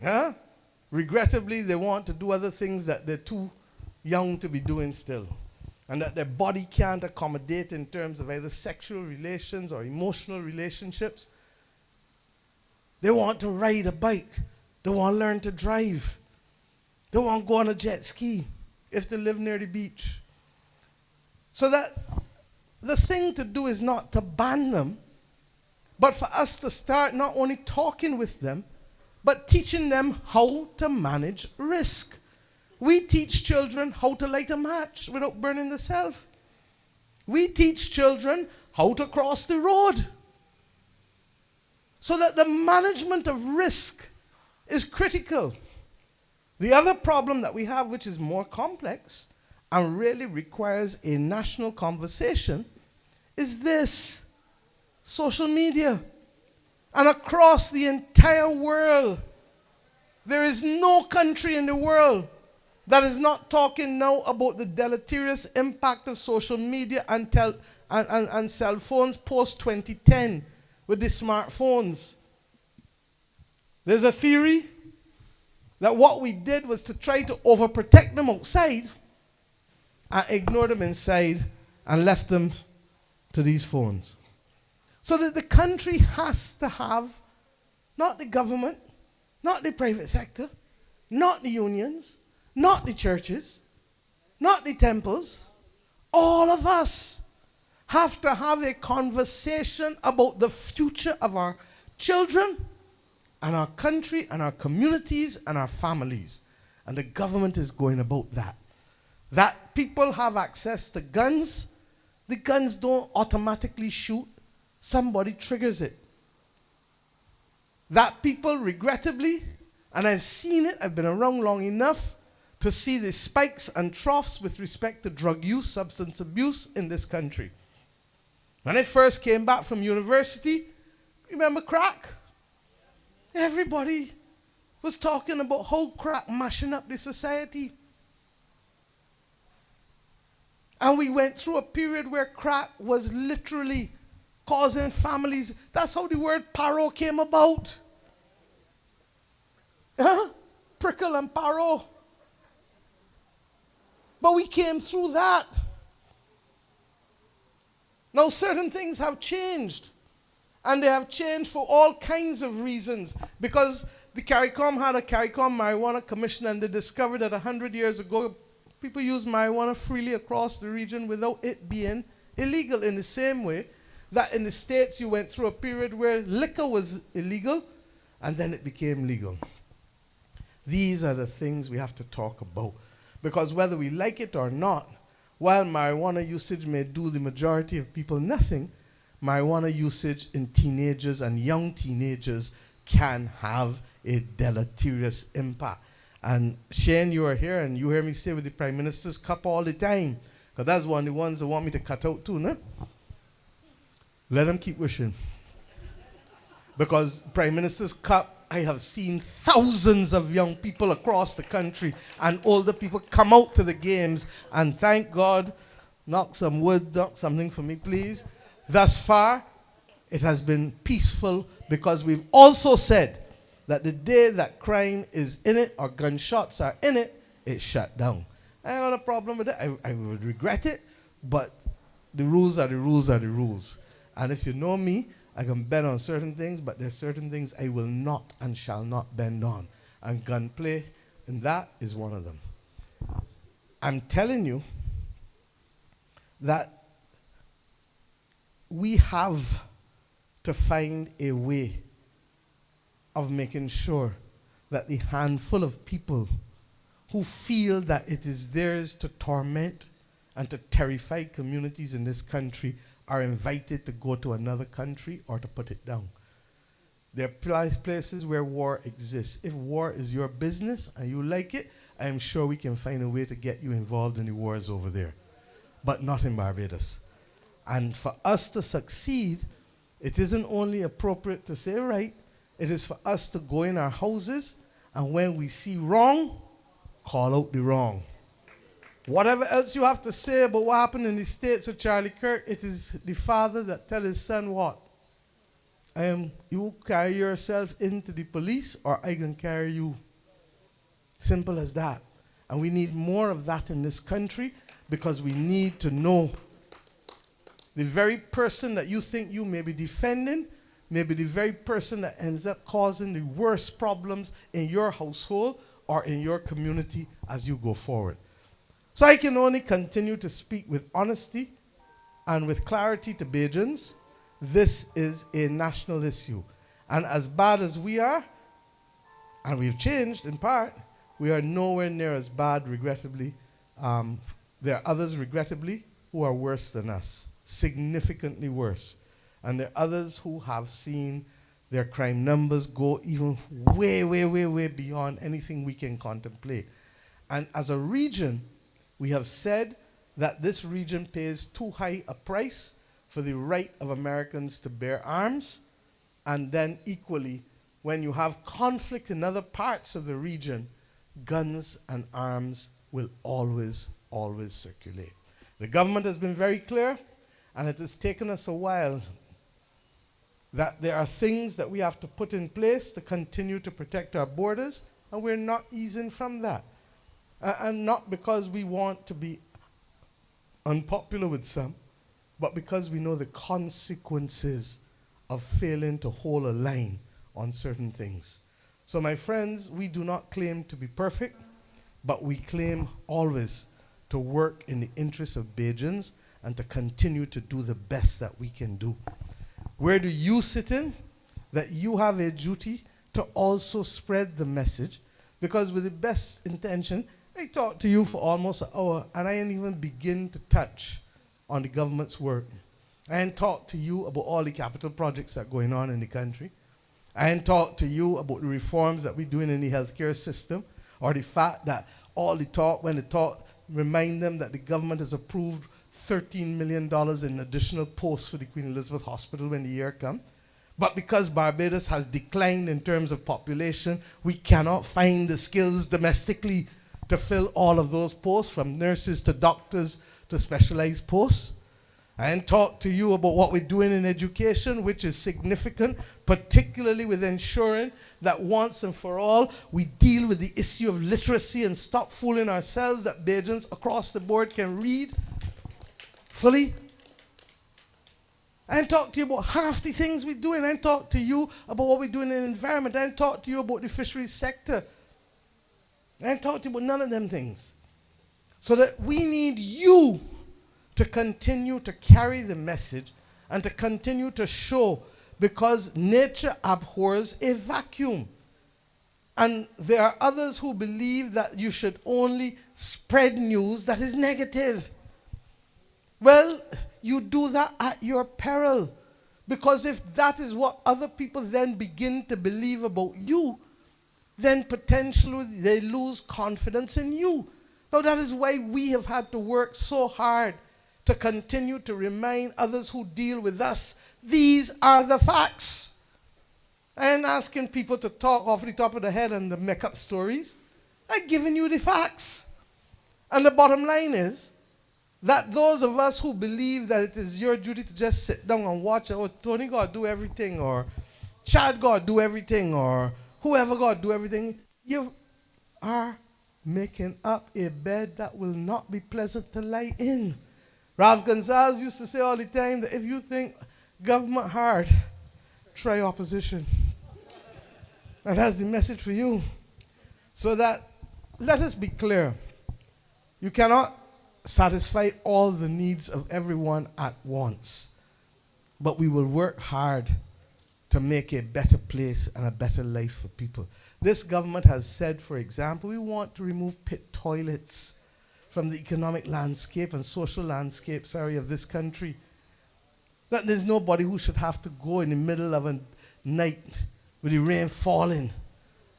Yeah? Regrettably, they want to do other things that they're too young to be doing still, and that their body can't accommodate in terms of either sexual relations or emotional relationships. They want to ride a bike. They want to learn to drive. They want to go on a jet ski if they live near the beach. So that the thing to do is not to ban them, but for us to start not only talking with them, but teaching them how to manage risk. We teach children how to light a match without burning themselves. We teach children how to cross the road. So that the management of risk is critical. The other problem that we have, which is more complex and really requires a national conversation, is this: social media. And across the entire world, there is no country in the world that is not talking now about the deleterious impact of social media and and cell phones post 2010 with the smartphones. There's a theory that what we did was to try to overprotect them outside and ignore them inside and left them to these phones. So that the country has to have, not the government, not the private sector, not the unions, not the churches, not the temples, all of us have to have a conversation about the future of our children and our country and our communities and our families. And the government is going about that. That people have access to guns. The guns don't automatically shoot. Somebody triggers it. That people, regrettably, and I've seen it, I've been around long enough to see the spikes and troughs with respect to drug use, substance abuse in this country. When I first came back from university, remember crack? Everybody was talking about how crack mashing up the society. And we went through a period where crack was literally causing families. That's how the word paro came about. Prickle and paro. But we came through that. Now certain things have changed. And they have changed for all kinds of reasons. Because the CARICOM had a CARICOM Marijuana Commission, and they discovered that 100 years ago, people used marijuana freely across the region without it being illegal. In the same way that in the States you went through a period where liquor was illegal, and then it became legal. These are the things we have to talk about. Because whether we like it or not, while marijuana usage may do the majority of people nothing, marijuana usage in teenagers and young teenagers can have a deleterious impact. And Shane, you are here, and you hear me say with the Prime Minister's cup all the time, because that's one of the ones that want me to cut out too, no? Let them keep wishing. Because Prime Minister's cup, I have seen thousands of young people across the country and older people come out to the games, and thank God, knock some wood, knock something for me, please. Thus far, it has been peaceful, because we've also said that the day that crime is in it or gunshots are in it, it's shut down. I don't have a problem with it. I would regret it, but the rules are the rules are the rules. And if you know me, I can bet on certain things, but there's certain things I will not and shall not bend on. And gunplay, and that is one of them. I'm telling you that we have to find a way of making sure that the handful of people who feel that it is theirs to torment and to terrify communities in this country are invited to go to another country or to put it down. There are places where war exists. If war is your business and you like it, I am sure we can find a way to get you involved in the wars over there. But not in Barbados. And for us to succeed, it isn't only appropriate to say right, it is for us to go in our houses, and when we see wrong, call out the wrong. Whatever else you have to say about what happened in the States with Charlie Kirk, it is the father that tells his son what? You carry yourself into the police, or I can carry you. Simple as that. And we need more of that in this country, because we need to know the very person that you think you may be defending may be the very person that ends up causing the worst problems in your household or in your community as you go forward. So I can only continue to speak with honesty and with clarity to Bajans. This is a national issue. And as bad as we are, and we've changed in part, we are nowhere near as bad, regrettably. There are others, regrettably, who are worse than us, significantly worse. And there are others who have seen their crime numbers go even way, way, way, way beyond anything we can contemplate. And as a region, we have said that this region pays too high a price for the right of Americans to bear arms. And then equally, when you have conflict in other parts of the region, guns and arms will always, always circulate. The government has been very clear, and it has taken us a while, that there are things that we have to put in place to continue to protect our borders, and we're not easing from that. And not because we want to be unpopular with some, but because we know the consequences of failing to hold a line on certain things. So my friends, we do not claim to be perfect, but we claim always to work in the interests of Bajans and to continue to do the best that we can do. Where do you sit in? That you have a duty to also spread the message, because with the best intention, I talked to you for almost an hour and I didn't even begin to touch on the government's work. I didn't talk to you about all the capital projects that are going on in the country. I didn't talk to you about the reforms that we're doing in the healthcare system, or the fact that all the talk, when the talk, remind them that the government has approved $13 million in additional posts for the Queen Elizabeth Hospital when the year comes. But because Barbados has declined in terms of population, we cannot find the skills domestically to fill all of those posts, from nurses to doctors to specialized posts. And talk to you about what we're doing in education, which is significant, particularly with ensuring that once and for all, we deal with the issue of literacy and stop fooling ourselves that Bajans across the board can read fully. And talk to you about half the things we're doing. And talk to you about what we're doing in the environment. And talk to you about the fisheries sector. And talk to you about none of them things. So that we need you to continue to carry the message and to continue to show, because nature abhors a vacuum. And there are others who believe that you should only spread news that is negative. Well, you do that at your peril. Because if that is what other people then begin to believe about you, then potentially they lose confidence in you. Now that is why we have had to work so hard to continue to remind others who deal with us, these are the facts. And asking people to talk off the top of the head and to make up stories. I've given you the facts. And the bottom line is that those of us who believe that it is your duty to just sit down and watch, oh, Tony got to do everything, or Chad got to do everything, or whoever got to do everything, you are making up a bed that will not be pleasant to lie in. Ralph Gonzalez used to say all the time that if you think government hard, try opposition. And that's the message for you. So that, let us be clear. You cannot satisfy all the needs of everyone at once. But we will work hard to make a better place and a better life for people. This government has said, for example, we want to remove pit toilets from the economic landscape and social landscape, of this country. That there's nobody who should have to go in the middle of a night with the rain falling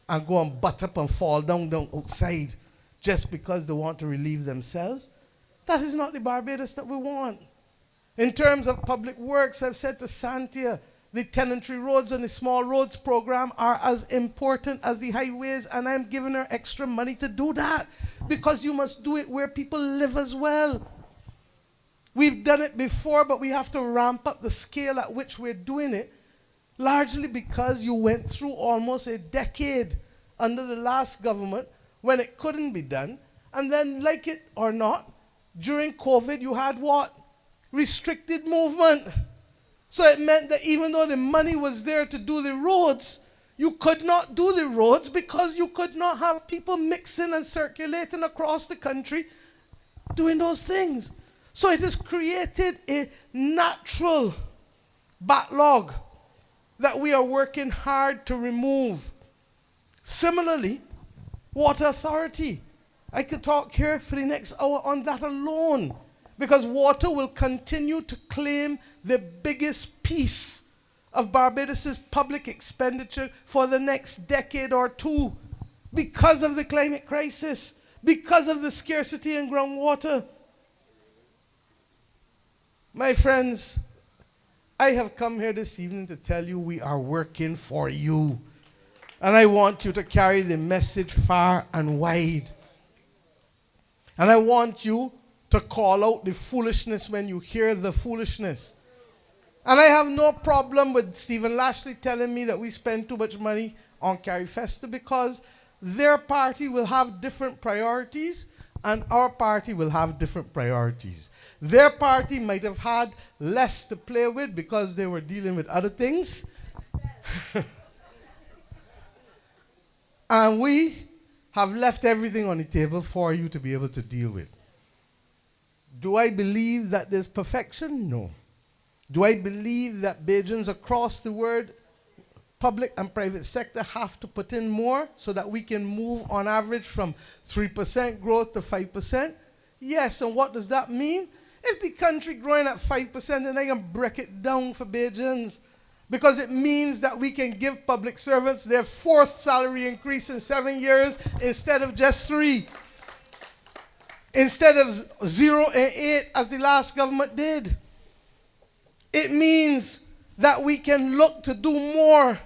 and go and butt up and fall down outside just because they want to relieve themselves. That is not the Barbados that we want. In terms of public works, I've said to Santia, the tenantry roads and the small roads program are as important as the highways, and I'm giving her extra money to do that, because you must do it where people live as well. We've done it before, but we have to ramp up the scale at which we're doing it, largely because you went through almost a decade under the last government when it couldn't be done. And then, like it or not, during COVID, you had what? Restricted movement. So it meant that even though the money was there to do the roads, you could not do the roads because you could not have people mixing and circulating across the country doing those things. So it has created a natural backlog that we are working hard to remove. Similarly, Water Authority. I could talk here for the next hour on that alone, because water will continue to claim the biggest piece of Barbados's public expenditure for the next decade or two because of the climate crisis, because of the scarcity in groundwater. My friends, I have come here this evening to tell you we are working for you. And I want you to carry the message far and wide. And I want you to to call out the foolishness when you hear the foolishness. And I have no problem with Stephen Lashley telling me that we spend too much money on Carrie Festa, because their party will have different priorities and our party will have different priorities. Their party might have had less to play with because they were dealing with other things. And we have left everything on the table for you to be able to deal with. Do I believe that there's perfection? No. Do I believe that Bajans across the world, public and private sector, have to put in more so that we can move on average from 3% growth to 5%? Yes, and what does that mean? If the country growing at 5%, then I can break it down for Bajans, because it means that we can give public servants their 4th salary increase in 7 years instead of just 3. Instead of 0 and 8 as the last government did. It means that we can look to do more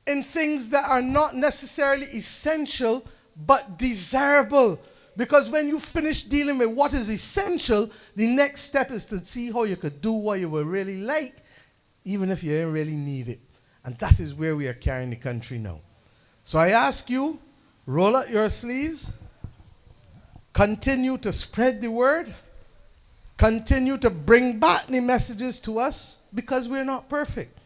in things that are not necessarily essential but desirable. Because when you finish dealing with what is essential, the next step is to see how you could do what you would really like, even if you didn't really need it. And that is where we are carrying the country now. So I ask you, roll up your sleeves, continue to spread the word, continue to bring back the messages to us, because we're not perfect.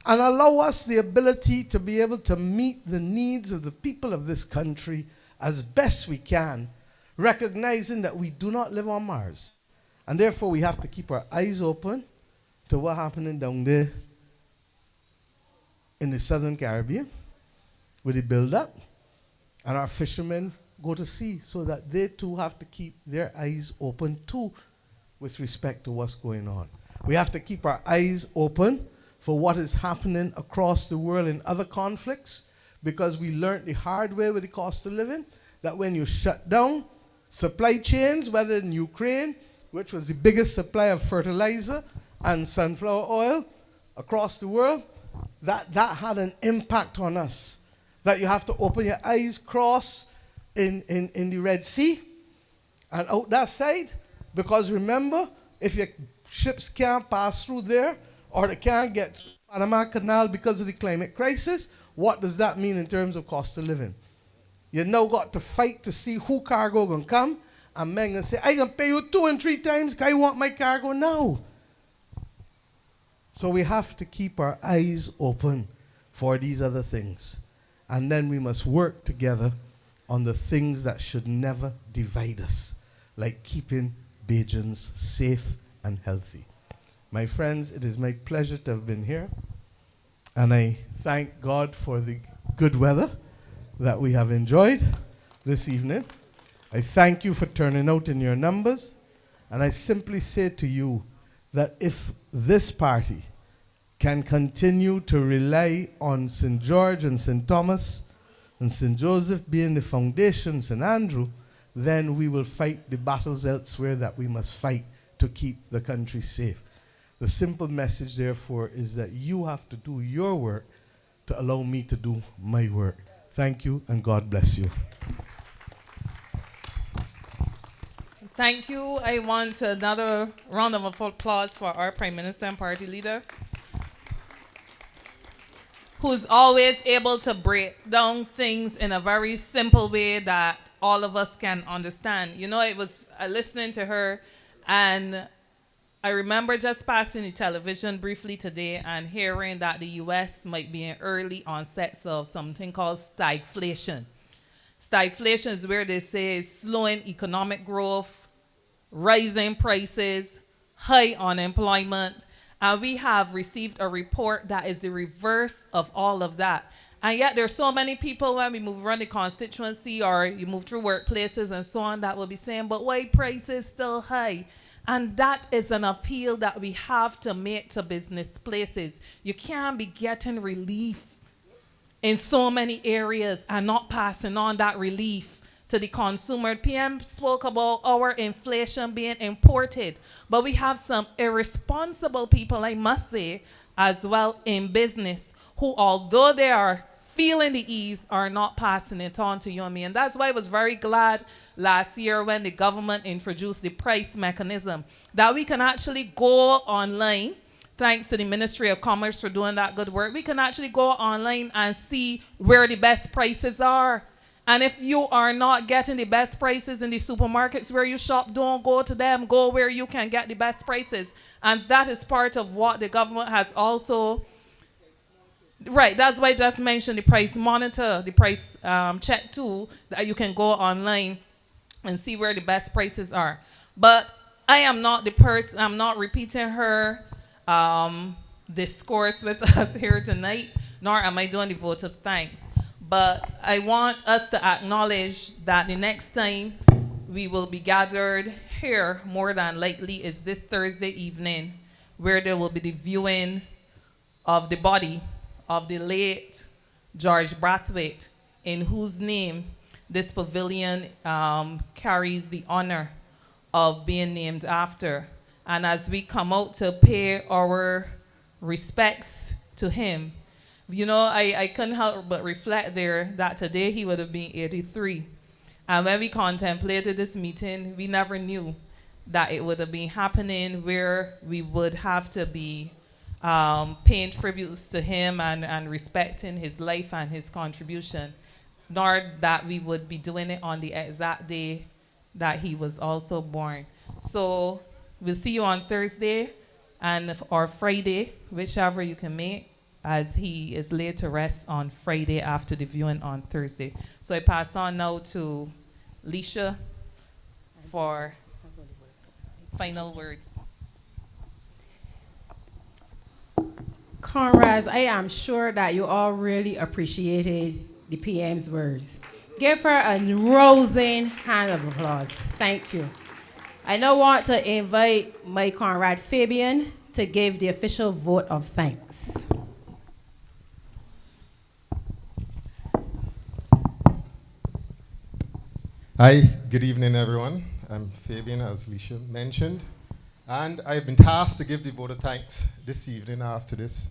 And allow us the ability to be able to meet the needs of the people of this country as best we can, recognizing that we do not live on Mars. And therefore we have to keep our eyes open to what's happening down there in the Southern Caribbean with the build-up. And our fishermen go to sea, so that they too have to keep their eyes open too with respect to what's going on. We have to keep our eyes open for what is happening across the world in other conflicts, because we learned the hard way with the cost of living that when you shut down supply chains, whether in Ukraine, which was the biggest supplier of fertilizer and sunflower oil across the world, that had an impact on us. That you have to open your eyes, cross in the Red Sea and out that side, because remember, if your ships can't pass through there, or they can't get through Panama Canal because of the climate crisis, what does that mean in terms of cost of living? You now got to fight to see who cargo gonna come, and men gonna say, I can pay you 2 and 3 times because I want my cargo now. So we have to keep our eyes open for these other things. And then we must work together on the things that should never divide us, like keeping Bajans safe and healthy. My friends, it is my pleasure to have been here. And I thank God for the good weather that we have enjoyed this evening. I thank you for turning out in your numbers. And I simply say to you that if this party can continue to rely on St. George and St. Thomas and St. Joseph being the foundation, St. Andrew, then we will fight the battles elsewhere that we must fight to keep the country safe. The simple message, therefore, is that you have to do your work to allow me to do my work. Thank you, and God bless you. Thank you. I want another round of applause for our Prime Minister and Party Leader, who's always able to break down things in a very simple way that all of us can understand. You know, it was listening to her, and I remember just passing the television briefly today and hearing that the U.S. might be in early onsets of something called stagflation. Stagflation is where they say slowing economic growth, rising prices, high unemployment, and we have received a report that is the reverse of all of that. And yet there's so many people when we move around the constituency or you move through workplaces and so on that will be saying, but why prices still high? And that is an appeal that we have to make to business places. You can't be getting relief in so many areas and not passing on that relief to the consumer. PM spoke about our inflation being imported, but we have some irresponsible people, I must say, as well in business, who although they are feeling the ease, are not passing it on to you and me. And that's why I was very glad last year when the government introduced the price mechanism, that we can actually go online. Thanks to the Ministry of Commerce for doing that good work. We can actually go online and see where the best prices are. And if you are not getting the best prices in the supermarkets where you shop, don't go to them. Go where you can get the best prices. And that is part of what the government has also... Right, that's why I just mentioned the price monitor, the price check tool, that you can go online and see where the best prices are. But I am not the person, I'm not repeating her discourse with us here tonight, nor am I doing the vote of thanks. But I want us to acknowledge that the next time we will be gathered here, more than likely, is this Thursday evening, where there will be the viewing of the body of the late George Brathwaite, in whose name this pavilion carries the honor of being named after. And as we come out to pay our respects to him, you know, I couldn't help but reflect there that today he would have been 83. And when we contemplated this meeting, we never knew that it would have been happening where we would have to be paying tributes to him and respecting his life and his contribution, nor that we would be doing it on the exact day that he was also born. So we'll see you on Thursday or Friday, whichever you can make, as he is laid to rest on Friday after the viewing on Thursday. So I pass on now to Leisha for final words. Comrades, I am sure that you all really appreciated the PM's words. Give her a rousing hand of applause. Thank you. I now want to invite my comrade Fabian to give the official vote of thanks. Hi, good evening, everyone. I'm Fabian, as Leisha mentioned, and I've been tasked to give the vote of thanks this evening after this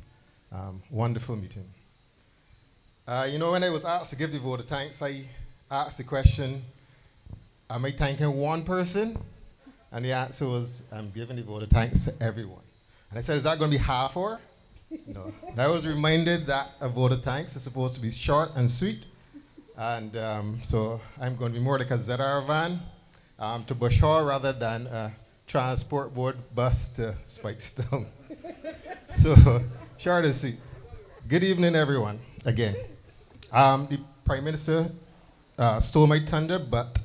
wonderful meeting. You know, when I was asked to give the vote of thanks, I asked the question, am I thanking one person? And the answer was, I'm giving the vote of thanks to everyone. And I said, is that going to be half hour? No. And I was reminded that a vote of thanks is supposed to be short and sweet. And so I'm going to be more like a ZR van to Bushore rather than a transport board bus to Spikestown. So, short and sweet. Good evening, everyone, again. The Prime Minister stole my thunder, but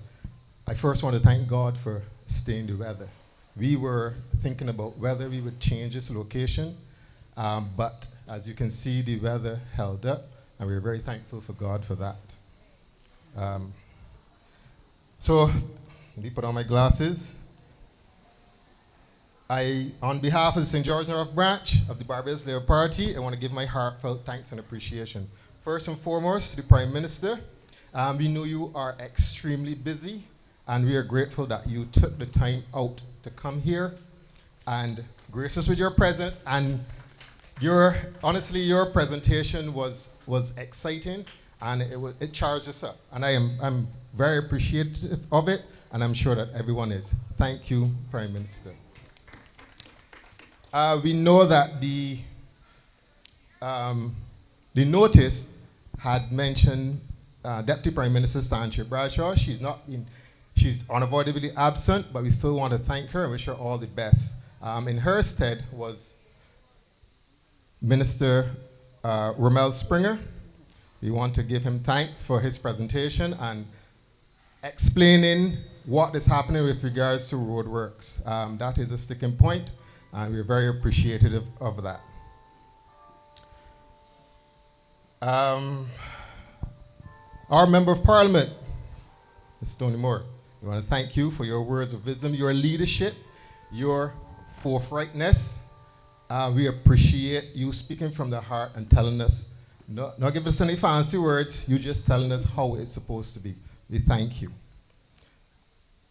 I first want to thank God for staying the weather. We were thinking about whether we would change this location, but as you can see, the weather held up, and we're very thankful for God for that. So, let me put on my glasses. On behalf of the St. George North Branch of the Barbados Labour Party, I want to give my heartfelt thanks and appreciation. First and foremost, to the Prime Minister. We know you are extremely busy, and we are grateful that you took the time out to come here and grace us with your presence. And honestly, your presentation was exciting, and it charged us up. And I'm very appreciative of it, and I'm sure that everyone is. Thank you, Prime Minister. We know that the notice had mentioned Deputy Prime Minister Sancho Bradshaw. She's unavoidably absent, but we still want to thank her and wish her all the best. In her stead was Minister Rommel Springer. We want to give him thanks for his presentation and explaining what is happening with regards to roadworks. That is a sticking point, and we're very appreciative of that. Our Member of Parliament, Mr. Tony Moore, we want to thank you for your words of wisdom, your leadership, your forthrightness. We appreciate you speaking from the heart and telling us, not giving us any fancy words, you just telling us how it's supposed to be. We thank you.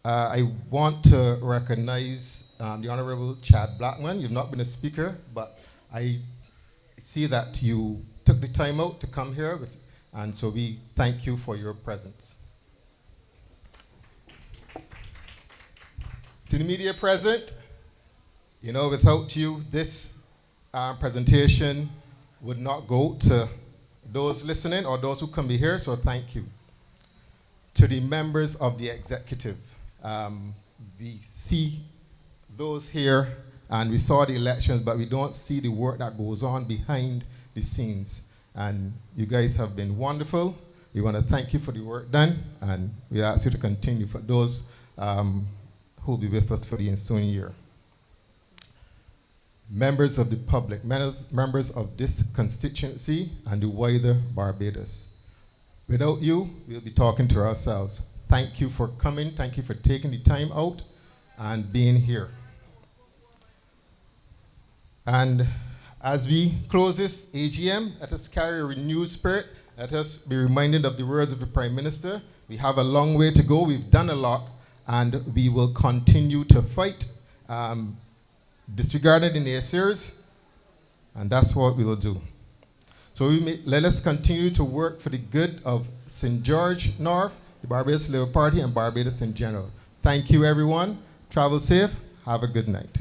I want to recognize the Honorable Chad Blackman. You've not been a speaker, but I see that you took the time out to come here, and so we thank you for your presence. To the media present, you know, without you, this presentation would not go to those listening or those who can be here, so thank you. To the members of the executive, we see those here and we saw the elections, but we don't see the work that goes on behind the scenes. And you guys have been wonderful. We want to thank you for the work done, and we ask you to continue for those who will be with us for the ensuing year. Members of the public, members of this constituency and the wider Barbados. Without you, we'll be talking to ourselves. Thank you for coming. Thank you for taking the time out and being here. And as we close this AGM, let us carry a renewed spirit. Let us be reminded of the words of the Prime Minister. We have a long way to go. We've done a lot, and we will continue to fight, disregarding the naysayers, and that's what we will do. So let us continue to work for the good of St. George North, the Barbados Labour Party, and Barbados in general. Thank you, everyone. Travel safe. Have a good night.